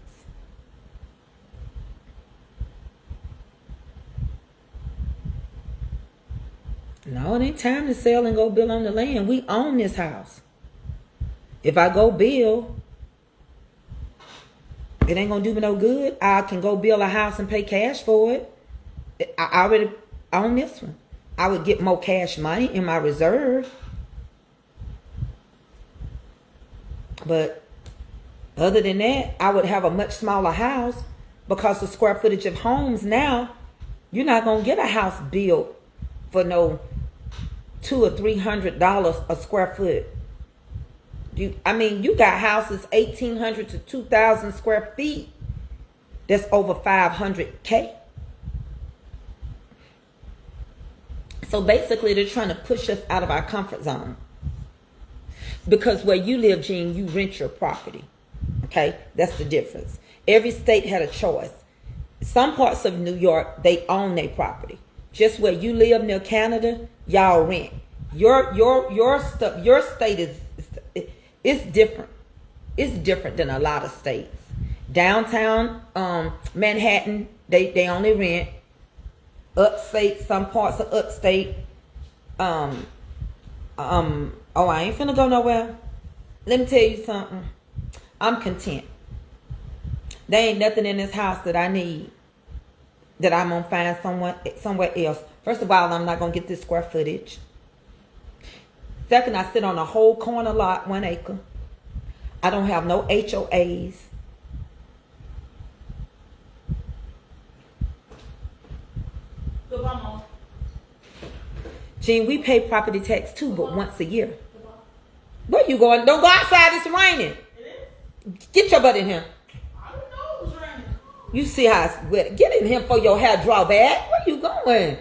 No, it ain't time to sell and go build on the land. We own this house. If I go build, it ain't going to do me no good. I can go build a house and pay cash for it. I already own this one. I would get more cash money in my reserve. But other than that, I would have a much smaller house because the square footage of homes now, you're not going to get a house built for no $200 or $300 a square foot. You got houses 1,800 to 2,000 square feet. That's over $500K. So basically, they're trying to push us out of our comfort zone. Because where you live, Gene, you rent your property. Okay? That's the difference. Every state had a choice. Some parts of New York, they own their property. Just where you live near Canada, y'all rent. Your state is different. It's different than a lot of states. Downtown Manhattan, they only rent. Upstate, some parts of upstate. I ain't finna go nowhere. Let me tell you something. I'm content. There ain't nothing in this house that I need that I'm gonna find somewhere else. First of all, I'm not gonna get this square footage. Second, I sit on a whole corner lot, 1 acre. I don't have no HOAs. Goodbye, Mom. Gene, we pay property tax too, but once a year. Where you going? Don't go outside, it's raining. It is? Get your butt in here. I didn't know it was raining. You see how it's wet. Get in here for your hair drawback. Where you going?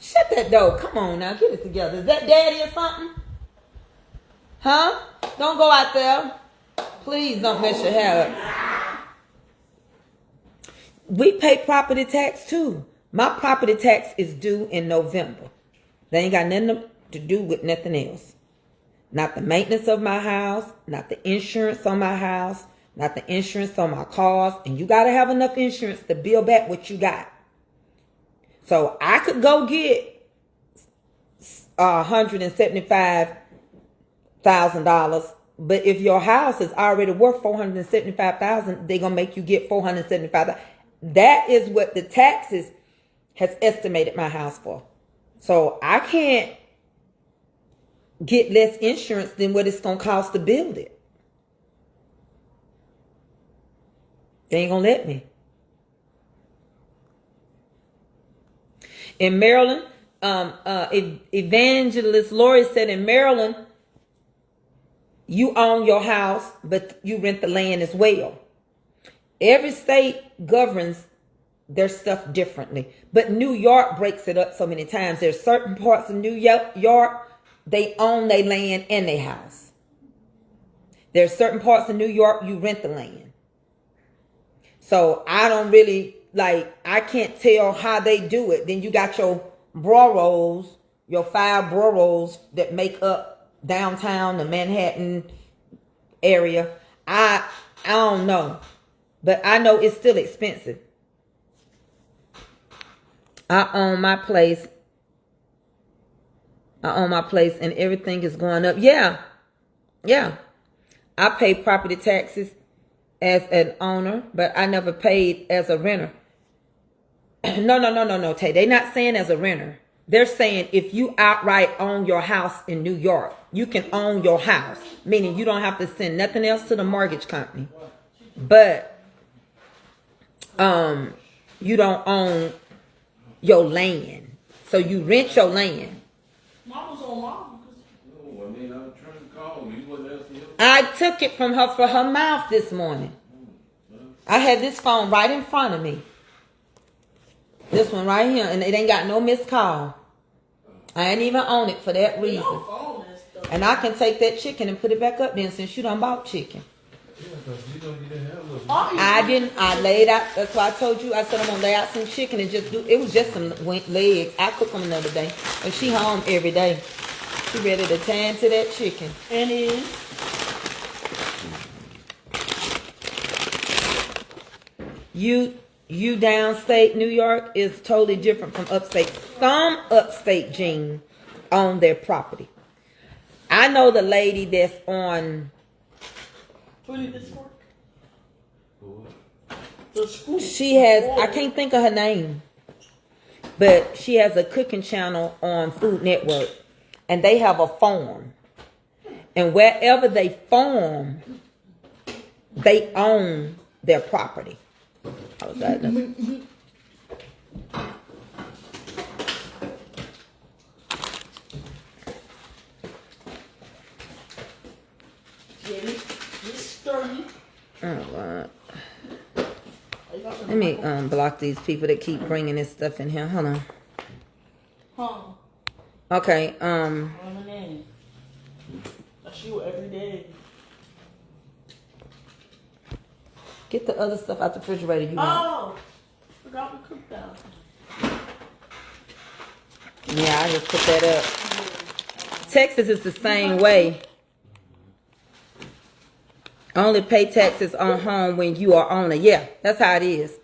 Shut that door. Come on now, get it together. Is that daddy or something? Huh? Don't go out there. Please don't mess your hair up. We pay property tax too. My property tax is due in November. They ain't got nothing to do with nothing else. Not the maintenance of my house, not the insurance on my house, not the insurance on my cars. And you got to have enough insurance to build back what you got. So I could go get $175,000. But if your house is already worth $475,000, they're going to make you get $475,000. That is what the taxes has estimated my house for. So I can't get less insurance than what it's going to cost to build it. They ain't going to let me. In Maryland, Evangelist Lori said in Maryland, you own your house, but you rent the land as well. Every state governs their stuff differently. But New York breaks it up so many times. There's certain parts of New York, they own their land and their house. There's certain parts of New York, you rent the land. So I don't really, I can't tell how they do it. Then you got your boroughs, your 5 boroughs that make up downtown, the Manhattan area. I don't know. But I know it's still expensive. I own my place and everything is going up. Yeah. I pay property taxes as an owner, but I never paid as a renter. No, Tay. They're not saying as a renter. They're saying if you outright own your house in New York, you can own your house, meaning you don't have to send nothing else to the mortgage company. But you don't own your land. So you rent your land. Mom was on mom. No, I mean, I was trying to call you. Wasn't asking you. I took it from her for her mouth this morning. I had this phone right in front of me. This one right here. And it ain't got no missed call. I ain't even own it for that reason. And I can take that chicken and put it back up then since you done bought chicken. Yeah, because you didn't have those. I didn't. I laid out. That's why I told you. I said I'm gonna lay out some chicken and just do. It was just some legs. I cook them another day. But she home every day. She ready to tan to that chicken. And is. You downstate New York is totally different from upstate. Some upstate Gene own their property. I know the lady that's on. What is this for? The school. She has, I can't think of her name, but she has a cooking channel on Food Network, and they have a farm. And wherever they farm, they own their property. How was that? Get it? It's sturdy. Oh, God. Let me block these people that keep bringing this stuff in here. Hold on. Huh. Okay. Lemonade. That's you every day. Get the other stuff out the refrigerator you want. Oh! Forgot we cooked that. Yeah, I just put that up. Texas is the same way. Only pay taxes on home when you are owner. Yeah, that's how it is.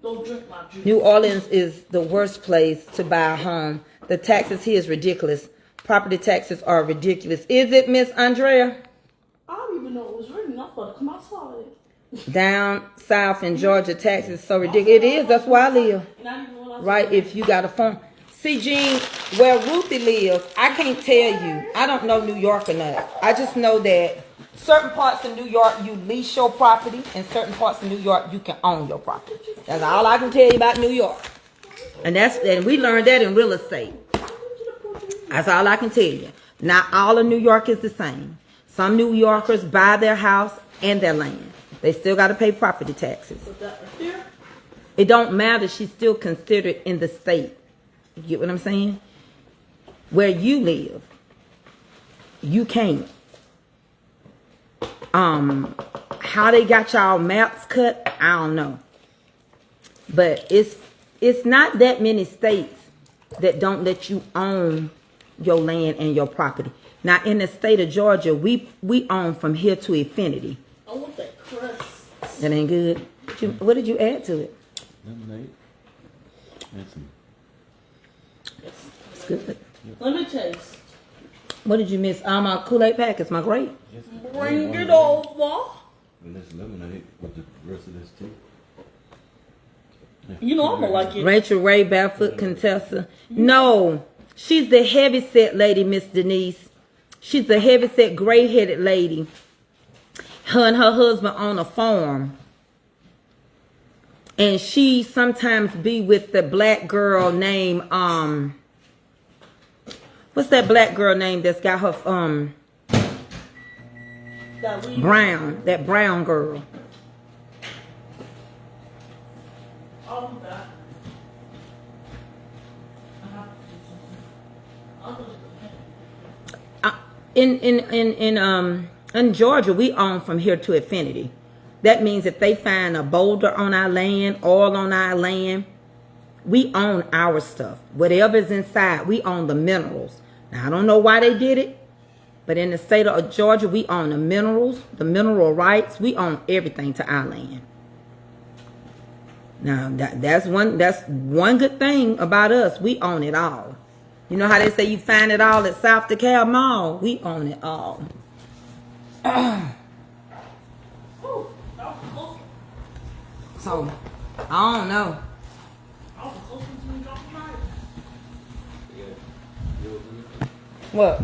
Don't drink my juice. New Orleans is the worst place to buy a home. The taxes here is ridiculous. Property taxes are ridiculous. Is it, Miss Andrea? I don't even know it was written. I better come outside. Down south in Georgia, taxes so ridiculous. It is. That's where I live. Not even when I Right? If you got a phone. See, Gene, where Ruthie lives, I can't tell you. I don't know New York enough. I just know that certain parts of New York, you lease your property, and certain parts of New York, you can own your property. That's all I can tell you about New York. And we learned that in real estate. That's all I can tell you. Not all of New York is the same. Some New Yorkers buy their house and their land. They still got to pay property taxes. Put that right there. It don't matter. She's still considered in the state. You get what I'm saying? Where you live, you can't. How they got y'all maps cut, I don't know. But it's not that many states that don't let you own your land and your property. Now in the state of Georgia, we own from here to infinity. I want that crust. That ain't good. What did you add to it? Lemonade. And some. It's good. Let me taste. What did you miss? My Kool-Aid packets, my grape. Bring it over. And this lemonade with the rest of this tea. You know I'm gonna like it. Rachel Ray, Barefoot Contessa. No, she's the heavyset lady, Miss Denise. She's the heavyset, gray-headed lady. Her and her husband own a farm. And she sometimes be with the black girl named, what's that black girl name that's got her, Brown, that brown girl. All of that. In Georgia, we own from here to infinity. That means if they find a boulder on our land, oil on our land, we own our stuff. Whatever's inside, we own the minerals. Now, I don't know why they did it, but in the state of Georgia, we own the minerals, the mineral rights. We own everything to our land. Now, that's one good thing about us. We own it all. You know how they say you find it all at South DeKalb Mall? We own it all. So, I don't know. What?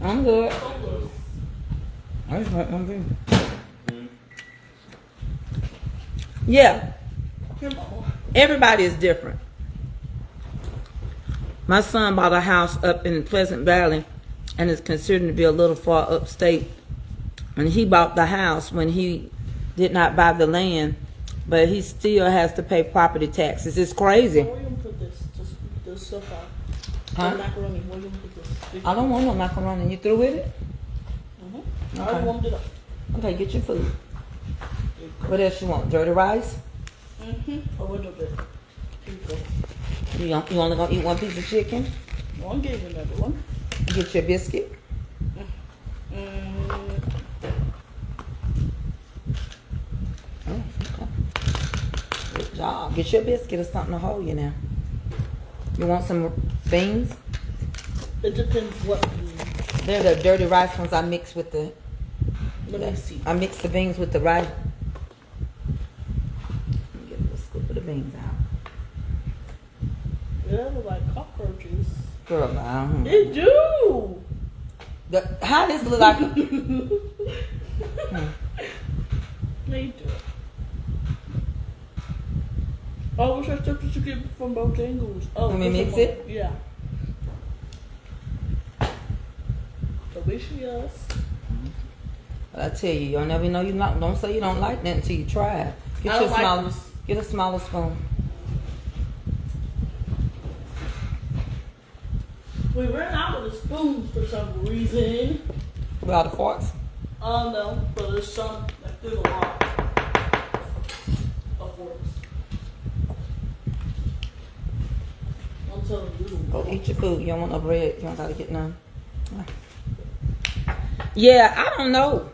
I'm good. I just want one thing. Yeah. Everybody is different. My son bought a house up in Pleasant Valley and is considered to be a little far upstate. And he bought the house when he did not buy the land, but he still has to pay property taxes. It's crazy. Where you gonna put this? Just this stuff out. Huh? The macaroni. Where you gonna put this? I don't want no macaroni. You through with it? I already warmed it up. Okay, get your food. What else you want? Dirty rice? A little bit. Here you go. You only gonna eat one piece of chicken? One gave you another one. Get your biscuit. Oh, okay. Good job. Get your biscuit or something to hold you now. You want some beans? It depends what beans. They're the dirty rice ones I mix with the... Let me see. I mix the beans with the rice. Let me get a little scoop of the beans out. They look like cockroaches. Girl, They do. How does it look like? They do. Oh, which I took you get from Bojangles. Oh, Let me mix it? Yeah. Delicious. I tell you, you'll never know you not. Don't say you don't like that until you try it. I don't like this. Get a smaller spoon. We ran out of the spoons for some reason. Without the forks? No, but there's some, like, there's a lot of forks. I'm telling you. Go eat your food. You don't want no bread. You don't gotta get none. Yeah, I don't know.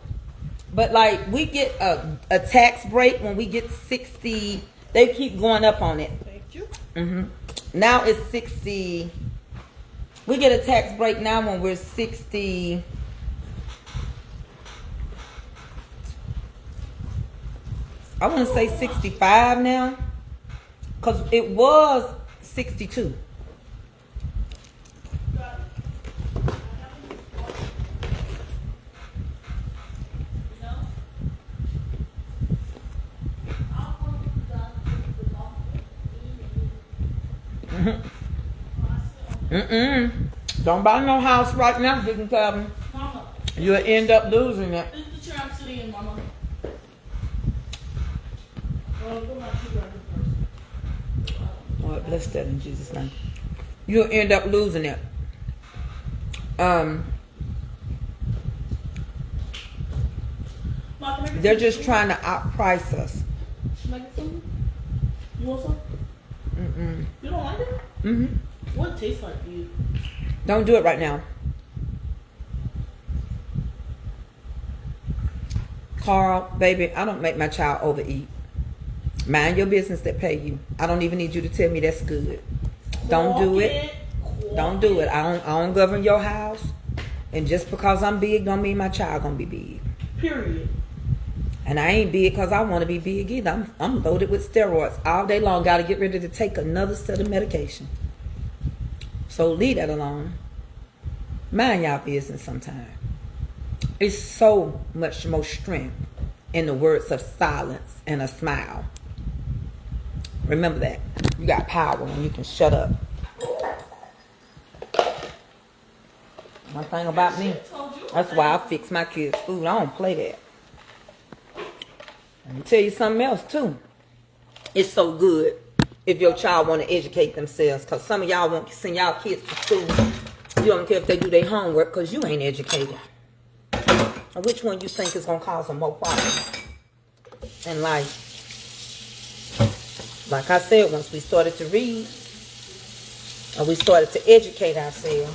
But like, we get a tax break when we get 60. They keep going up on it. Thank you. Now it's 60. We get a tax break now when we're 60. I want to say 65 now. Because it was 62. Don't buy no house right now, Dick and Calvin. Mama, You'll end up losing it. this is the chair I'm sitting in, Mama. Well, go my tea right first. Lord, bless that in Jesus' name. You'll end up losing it. Ma, can I get They're some just food? trying to outprice us. Can I get some? You want some? You don't like it? What it tastes like to you? Don't do it right now. Carl, baby, I don't make my child overeat. Mind your business that pay you. I don't even need you to tell me that's good. Don't do it. Don't do it. I don't govern your house. And just because I'm big don't mean my child gonna be big. Period. And I ain't big because I want to be big either. I'm loaded with steroids all day long. Got to get ready to take another set of medication. So leave that alone. Mind y'all business sometime. It's so much more strength in the words of silence and a smile. Remember that. You got power when you can shut up. One thing about me, that's why I fix my kids' food. I don't play that. Let me tell you something else too. It's so good if your child want to educate themselves, because some of y'all won't send y'all kids to school. You don't care if they do their homework because you ain't educated. And which one you think is going to cause them more problems in life? Like I said, once we started to read, and we started to educate ourselves,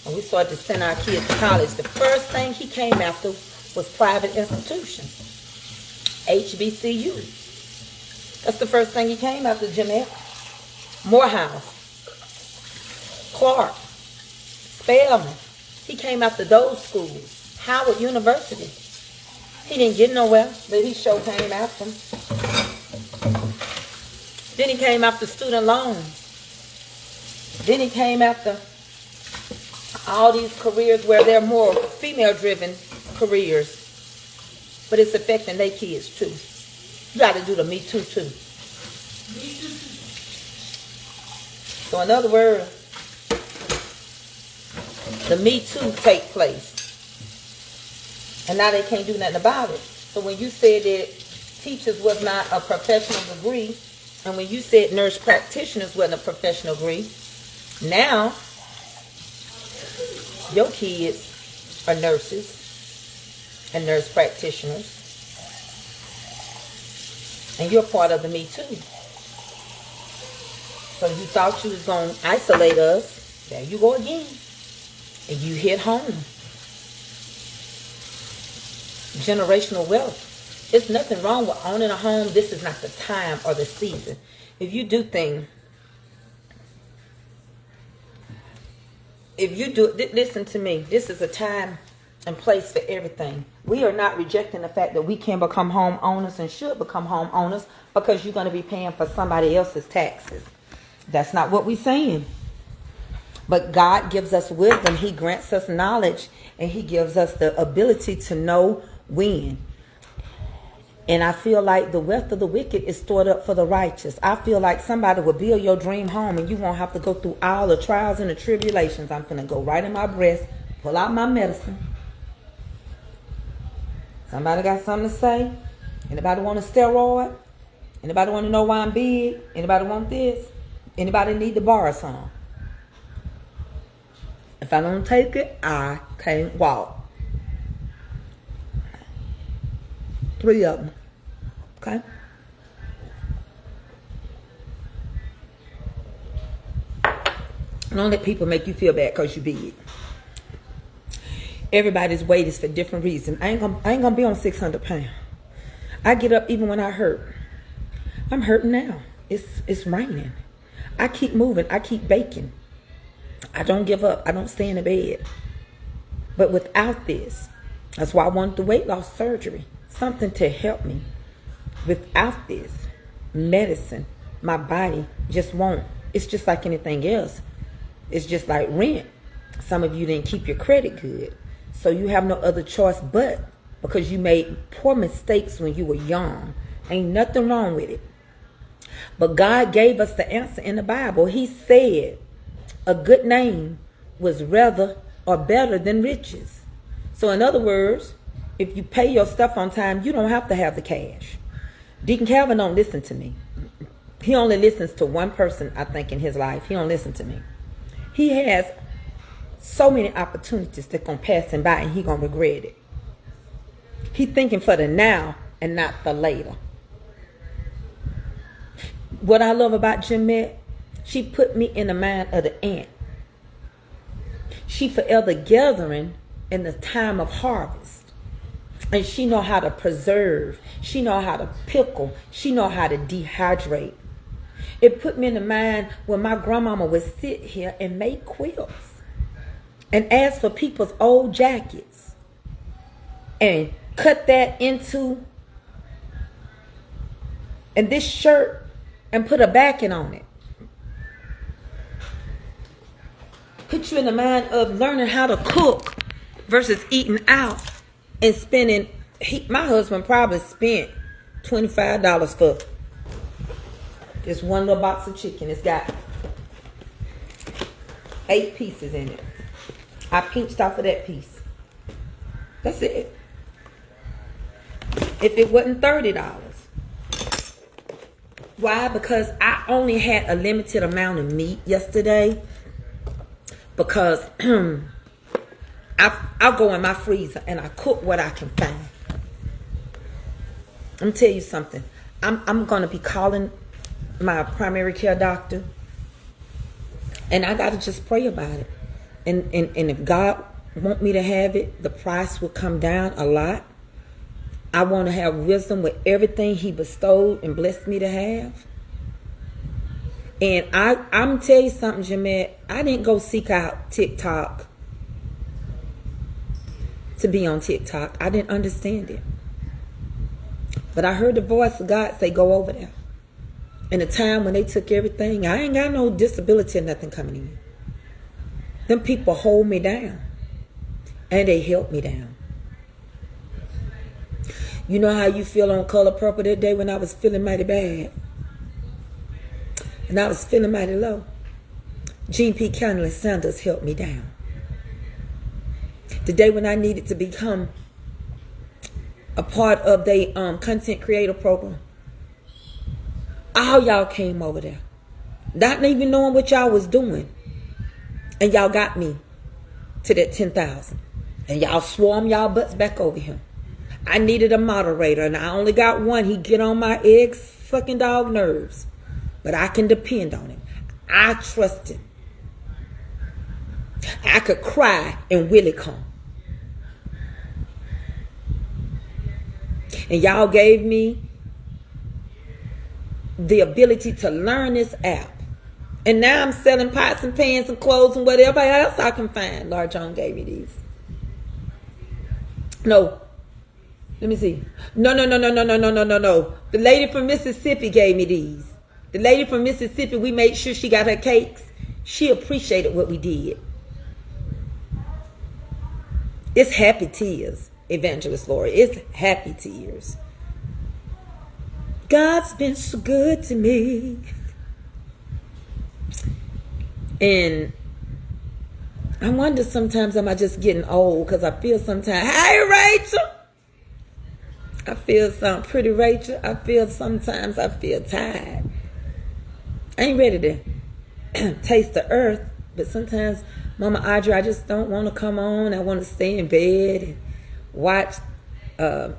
and we started to send our kids to college, the first thing he came after was private institutions. HBCU. That's the first thing he came after, Jamel. Morehouse. Clark. Spelman. He came after those schools. Howard University. He didn't get nowhere, but he sure came after them. Then he came after student loans. Then he came after all these careers where they're more female-driven careers. But it's affecting their kids too. You got to do the Me Too too. So in other words, the Me Too take place. And now they can't do nothing about it. So when you said that teachers was not a professional degree, and when you said nurse practitioners wasn't a professional degree, now your kids are nurses and nurse practitioners, and you're part of the Me Too. So you thought you was going to isolate us. There you go again. And you hit home. Generational wealth. There's nothing wrong with owning a home. This is not the time or the season. If you do things, listen to me. This is a time and place for everything. We are not rejecting the fact that we can become homeowners and should become homeowners because you're going to be paying for somebody else's taxes. That's not what we're saying. But God gives us wisdom. He grants us knowledge, and He gives us the ability to know when. And I feel like the wealth of the wicked is stored up for the righteous. I feel like somebody will build your dream home and you won't have to go through all the trials and the tribulations. I'm going to go right in my breast, pull out my medicine. Somebody got something to say? Anybody want a steroid? Anybody want to know why I'm big? Anybody want this? Anybody need to borrow some? If I don't take it, I can't walk. 3 of them. Okay? Don't let people make you feel bad because you're big. Everybody's weight is for different reasons. I ain't gonna be on 600 pounds. I get up even when I hurt. I'm hurting now. It's raining. I keep moving. I keep baking. I don't give up. I don't stay in the bed. But without this, that's why I wanted the weight loss surgery. Something to help me. Without this medicine, my body just won't. It's just like anything else. It's just like rent. Some of you didn't keep your credit good. So you have no other choice but because you made poor mistakes when you were young. Ain't nothing wrong with it. But God gave us the answer in the Bible. He said a good name was rather or better than riches. So in other words, if you pay your stuff on time, you don't have to have the cash. Deacon Calvin don't listen to me. He only listens to one person, I think, in his life. He don't listen to me. He has so many opportunities that gonna pass him by and he gonna regret it. He thinking for the now and not the later. What I love about Jeanette, she put me in the mind of the ant. She forever gathering in the time of harvest. And she know how to preserve. She know how to pickle. She know how to dehydrate. It put me in the mind when my grandmama would sit here and make quilts and ask for people's old jackets and cut that into and this shirt and put a backing on it. Put you in the mind of learning how to cook versus eating out and spending. My husband probably spent $25 for this one little box of chicken. It's got 8 pieces in it. I pinched off of that piece. That's it. If it wasn't $30. Why? Because I only had a limited amount of meat yesterday. Because I'll go in my freezer and I cook what I can find. I'm tell you something. I'm gonna be calling my primary care doctor, and I gotta just pray about it. And if God want me to have it, the price will come down a lot. I want to have wisdom with everything He bestowed and blessed me to have. And I'm tell you something, Jeanette. I didn't go seek out TikTok to be on TikTok. I didn't understand it. But I heard the voice of God say, go over there. In a time when they took everything, I ain't got no disability or nothing coming in. Them people hold me down. And they help me down. You know how you feel on Color Purple that day when I was feeling mighty bad? And I was feeling mighty low. Gene P. Connolly Sanders helped me down. The day when I needed to become a part of their content creator program, all y'all came over there. Not even knowing what y'all was doing. And y'all got me to that 10,000. And y'all swarm y'all butts back over here. I needed a moderator, and I only got one. He get on my egg-sucking dog nerves. But I can depend on him. I trust him. I could cry and Willie come. And y'all gave me the ability to learn this app. And now I'm selling pots and pans and clothes and whatever else I can find. Lord John gave me these. No. Let me see. No. The lady from Mississippi gave me these. The lady from Mississippi, we made sure she got her cakes. She appreciated what we did. It's happy tears, Evangelist Lori. It's happy tears. God's been so good to me. And I wonder sometimes, am I just getting old? Because I feel sometimes, hey, Rachel. I feel something pretty, Rachel. I feel sometimes I feel tired. I ain't ready to taste the earth. But sometimes, Mama Audrey, I just don't want to come on. I want to stay in bed and watch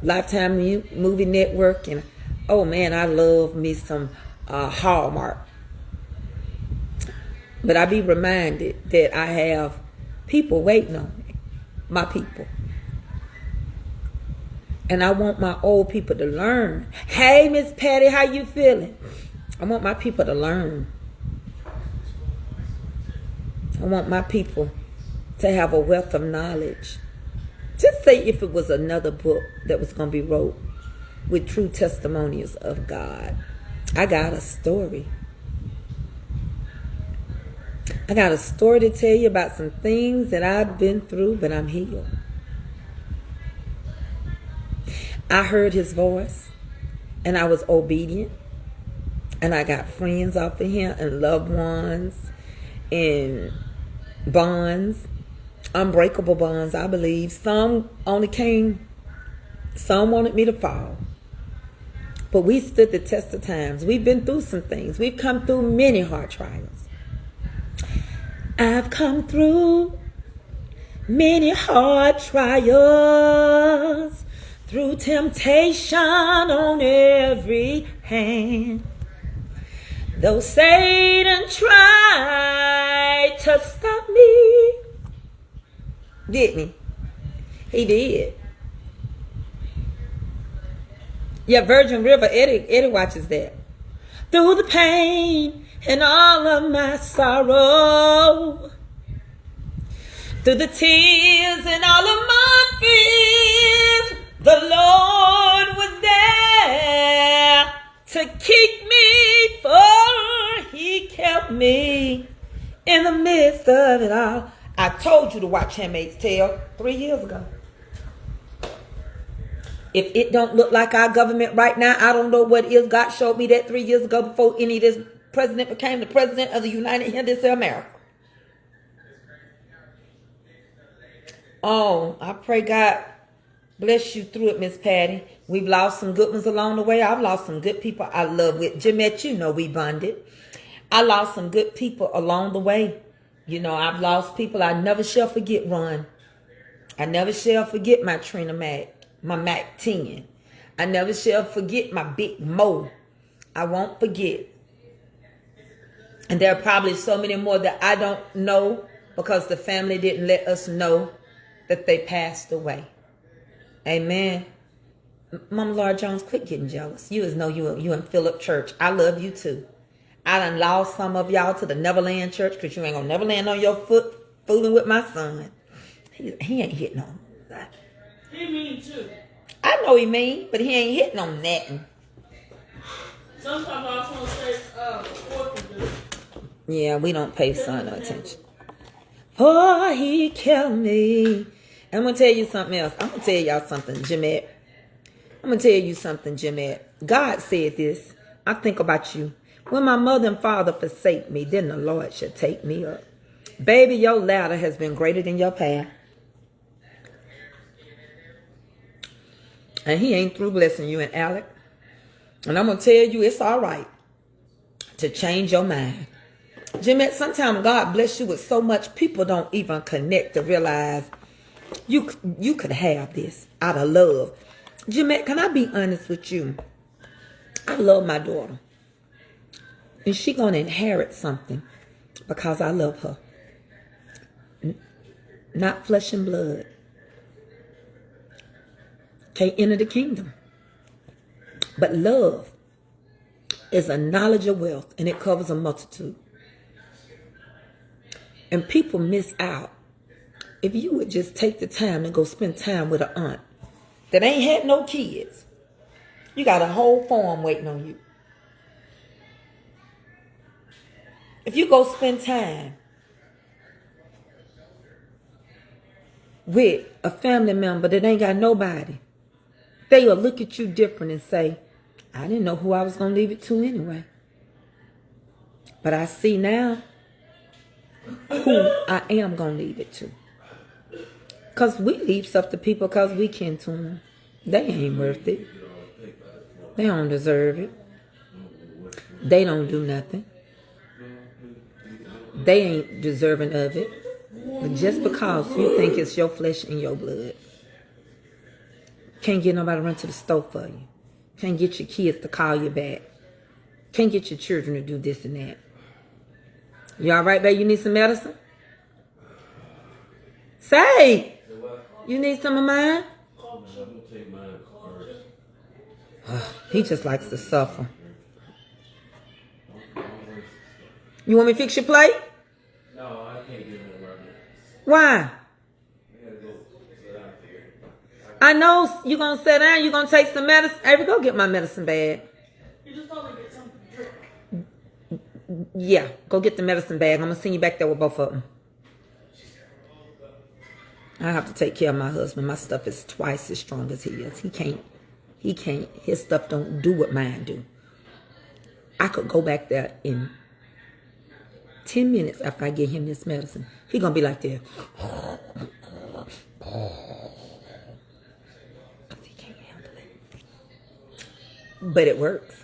Lifetime Movie Network. And, oh, man, I love me some Hallmark. But I be reminded that I have people waiting on me. My people. And I want my old people to learn. Hey, Miss Patty, how you feeling? I want my people to learn. I I want my people to have a wealth of knowledge. Just say if it was another book that was going to be wrote with true testimonies of God. I got a story. I got a story to tell you about some things that I've been through, but I'm healed. I heard his voice, and I was obedient, and I got friends off of him, and loved ones, and bonds, unbreakable bonds, I believe. Some only came, some wanted me to fall. But we stood the test of times. We've been through some things. We've come through many hard trials. I've come through many hard trials, through temptation on every hand. Though Satan tried to stop me, didn't he? He did. Yeah, Virgin River, Eddie watches that. Through the pain and all of my sorrow, through the tears and all of my fears, the Lord was there to keep me, for he kept me in the midst of it all. I told you to watch Handmaid's Tale 3 years ago. If it don't look like our government right now, I don't know what it is. God showed me that 3 years ago before any of this president became the president of the United States of America. Oh, I pray God bless you through it, Miss Patty. We've lost some good ones along the way. I've lost some good people I love with. Jeanette, you know we bonded. I lost some good people along the way. You know, I've lost people I never shall forget, Ron. I never shall forget my Trina Mac. My Mac 10. I never shall forget my Big Mo. I won't forget. And there are probably so many more that I don't know because the family didn't let us know that they passed away. Amen. Mama Laura Jones, quit getting jealous. You know you in Philip Church. I love you too. I done lost some of y'all to the Neverland Church because you ain't gonna never land on your foot fooling with my son. He ain't hitting on that. He mean too. I know he mean, but he ain't hitting on nothing. Sometimes I just want to say, what to do. Yeah, we don't pay son no attention. For he kept me. I'm going to tell you something else. I'm going to tell y'all something, Jeanette. I'm going to tell you something, Jeanette. God said this. I think about you. When my mother and father forsake me, then the Lord shall take me up. Baby, your ladder has been greater than your path. And he ain't through blessing you and Alec. And I'm going to tell you it's all right to change your mind. Jeanette, sometimes God bless you with so much people don't even connect to realize you could have this out of love. Jeanette, can I be honest with you? I love my daughter. And she going to inherit something because I love her. Not flesh and blood. Can't enter the kingdom. But love is a knowledge of wealth, and it covers a multitude. And people miss out. If you would just take the time and go spend time with an aunt that ain't had no kids, you got a whole farm waiting on you. If you go spend time with a family member that ain't got nobody, they will look at you different and say, I didn't know who I was going to leave it to anyway. But I see now who I am going to leave it to. Because we leave stuff to people because we can to them. They ain't worth it. They don't deserve it. They don't do nothing. They ain't deserving of it. But just because you think it's your flesh and your blood, can't get nobody to run to the stove for you. Can't get your kids to call you back. Can't get your children to do this and that. You all right, babe? You need some medicine? Say! You need some of mine? He just likes to suffer. You want me to fix your plate? No, I can't get Why? I know you're going to sit down. You're going to take some medicine. Avery, go get my medicine bag. You just told me to get something to drink. Yeah, go get the medicine bag. I'm going to send you back there with both of them. I have to take care of my husband. My stuff is twice as strong as he is. He can't. His stuff don't do what mine do. I could go back there in 10 minutes after I get him this medicine. He gonna be like that. He can't handle it. But it works.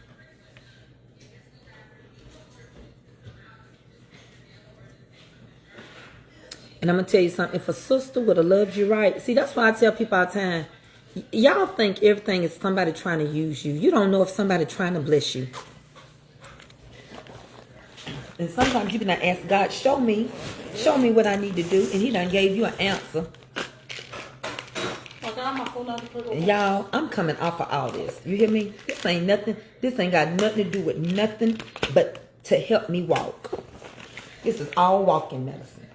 And I'm going to tell you something. If a sister would have loved you right. See, that's why I tell people all the time. Y'all think everything is somebody trying to use you. You don't know if somebody trying to bless you. And sometimes you can ask God, show me what I need to do. And he done gave you an answer. And y'all, I'm coming off of all this. You hear me? This ain't nothing. This ain't got nothing to do with nothing but to help me walk. This is all walking medicine.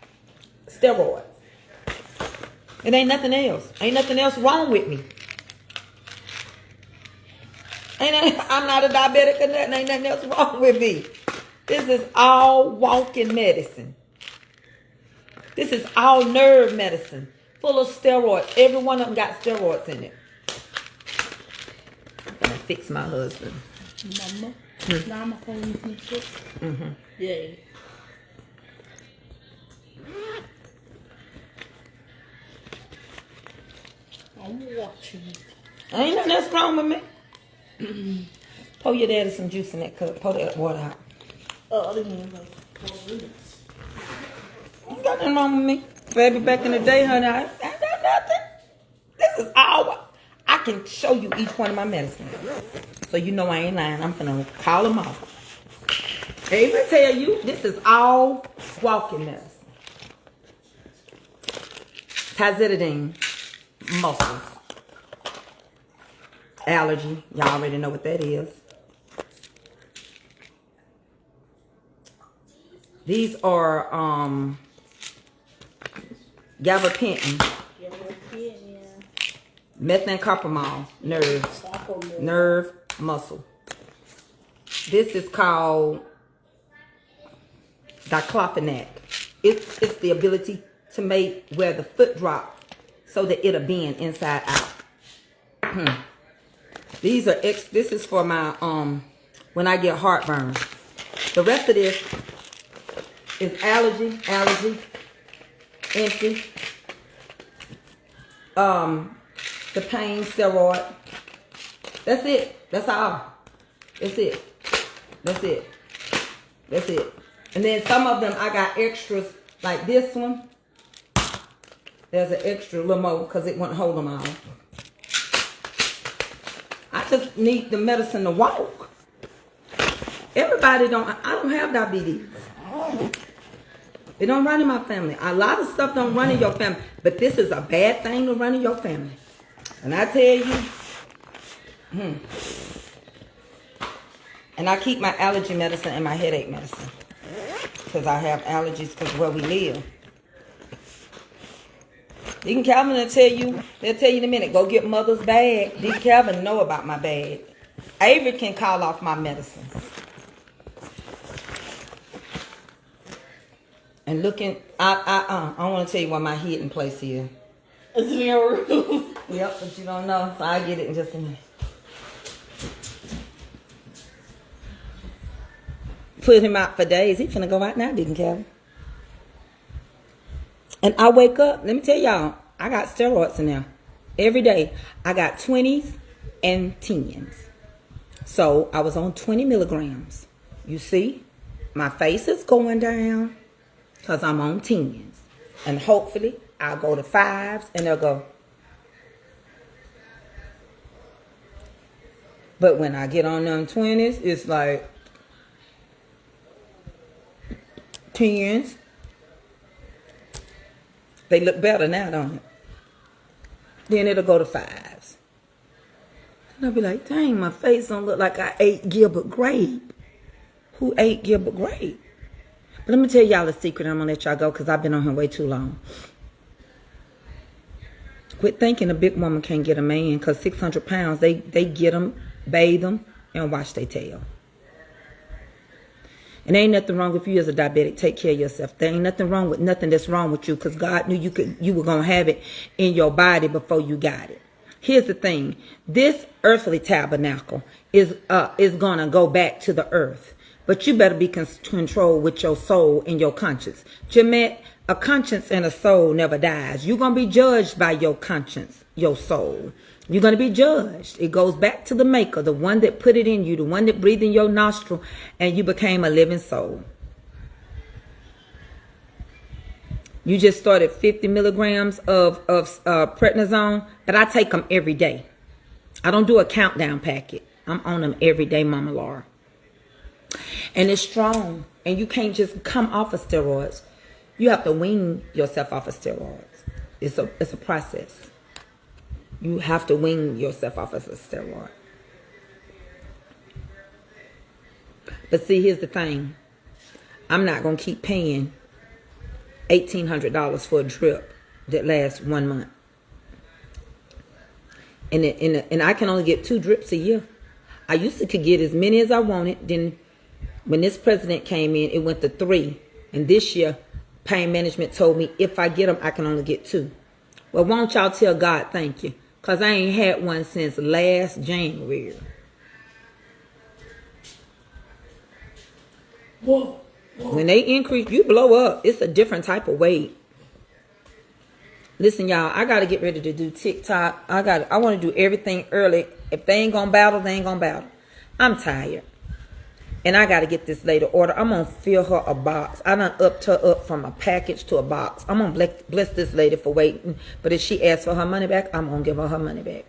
Steroids. It ain't nothing else. Ain't nothing else wrong with me. I'm not a diabetic or nothing. Ain't nothing else wrong with me. This is all walking medicine. This is all nerve medicine. Full of steroids. Every one of them got steroids in it. I'm gonna fix my husband. Mama. Now my phone is mixed up. Mm-hmm. Yeah. I'm watching. Ain't nothing else wrong with me. Pour your daddy some juice in that cup. Pour that water out. I didn't even like 4 minutes. Ain't got nothing wrong with me. Baby, back in the day, honey, I ain't got nothing. This is all. I can show you each one of my medicines. So you know I ain't lying. I'm gonna call them off. I even tell you, this is all walking medicine. Tazididine. Muscles. Allergy. Y'all already know what that is. These are gabapentin. Methamphetamine. Nerve. Muscle. This is called diclofenac. It's the ability to make where the foot drop so that it'll bend inside out. These are this is for my when I get heartburn. The rest of this is allergy, empty. The pain steroid. That's it. That's all. That's it. That's it. That's it. And then some of them I got extras like this one. There's an extra little more because it wouldn't hold them all. I just need the medicine to walk. Everybody I don't have diabetes. It don't run in my family. A lot of stuff don't run in your family. But this is a bad thing to run in your family. And I tell you, and I keep my allergy medicine and my headache medicine. Because I have allergies because where we live. Deacon Calvin will tell you, they'll tell you in a minute, go get mother's bag. Deacon Calvin know about my bag. Avery can call off my medicines. And looking, I want to tell you why my hidden place here. It's in your room. Yep, but you don't know, so I'll get it in just a minute. Put him out for days. He finna go out now, Deacon Calvin. And I wake up, let me tell y'all, I got steroids in there. Every day, I got 20s and 10s. So, I was on 20 milligrams. You see, my face is going down because I'm on 10s. And hopefully, I'll go to 5s and they'll go. But when I get on them 20s, it's like 10s. They look better now, don't it? Then it'll go to 5s. And I'll be like, dang, my face don't look like I ate Gilbert Grape. Who ate Gilbert Grape? But let me tell y'all a secret. I'm going to let y'all go because I've been on here way too long. Quit thinking a big woman can't get a man, because 600 pounds, they get them, bathe them, and wash their tail. And there ain't nothing wrong with you as a diabetic. Take care of yourself. There ain't nothing wrong with nothing that's wrong with you, because God knew you were going to have it in your body before you got it. Here's the thing. This earthly tabernacle is going to go back to the earth. But you better be controlled with your soul and your conscience. Jeanette, a conscience and a soul never dies. You're going to be judged by your conscience, your soul. You're going to be judged. It goes back to the maker, the one that put it in you, the one that breathed in your nostril, and you became a living soul. You just started 50 milligrams of prednisone, but I take them every day. I don't do a countdown packet. I'm on them every day, Mama Laura. And it's strong. And you can't just come off of steroids. You have to wean yourself off of steroids. It's a process. You have to wean yourself off of a steroid. But see, here's the thing. I'm not going to keep paying $1,800 for a drip that lasts 1 month. And I can only get 2 drips a year. I used to could get as many as I wanted. Then when this president came in, it went to 3. And this year, pain management told me if I get them, I can only get 2. Well, why don't y'all tell God thank you? Because I ain't had one since last January. Whoa. When they increase, you blow up. It's a different type of weight. Listen, y'all, I got to get ready to do TikTok. I want to do everything early. If they ain't going to battle, they ain't going to battle. I'm tired. And I got to get this lady order. I'm going to fill her a box. I done upped her up from a package to a box. I'm going to bless this lady for waiting. But if she asks for her money back, I'm going to give her money back.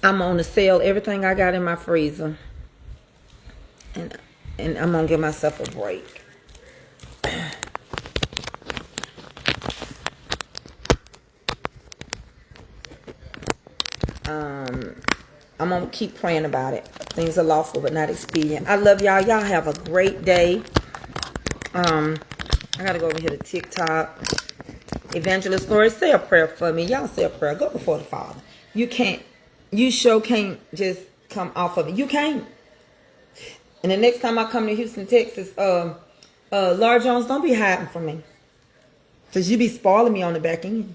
I'm going to sell everything I got in my freezer. And I'm going to give myself a break. I'm going to keep praying about it. Things are lawful but not expedient. I love y'all. Y'all have a great day. I got to go over here to TikTok. Evangelist Lori, say a prayer for me. Y'all say a prayer. Go before the Father. You sure can't just come off of it. You can't. And the next time I come to Houston, Texas, Laura Jones, don't be hiding from me. Because you be spoiling me on the back end.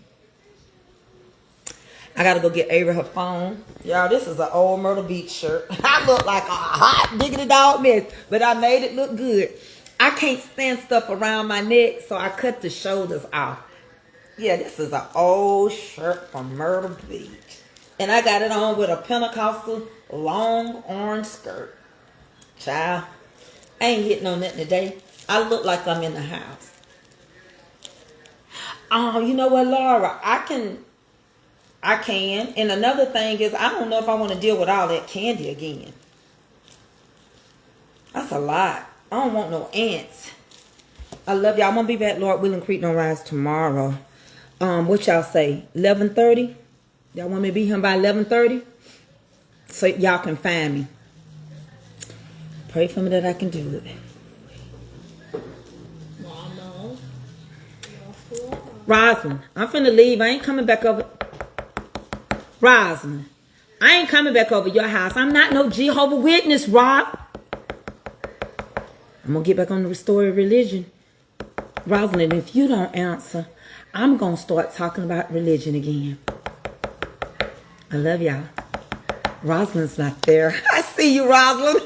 I got to go get Avery her phone. Y'all, this is an old Myrtle Beach shirt. I look like a hot diggity dog mess, but I made it look good. I can't stand stuff around my neck, so I cut the shoulders off. Yeah, this is an old shirt from Myrtle Beach. And I got it on with a Pentecostal long orange skirt. Child, I ain't hitting on nothing today. I look like I'm in the house. Oh, you know what, Laura? I can. And another thing is, I don't know if I want to deal with all that candy again. That's a lot. I don't want no ants. I love y'all. I'm going to be back, Lord willing, Creek No Rise tomorrow. What y'all say? 11:30? Y'all want me to be here by 11:30? So y'all can find me. Pray for me that I can do it. No. Rosalind, I'm finna leave. I ain't coming back over. Rosalind, I ain't coming back over your house. I'm not no Jehovah Witness, Rob. I'm gonna get back on the restored religion. Rosalind, if you don't answer, I'm gonna start talking about religion again. I love y'all. Rosalind's not there. I see you, Rosalind.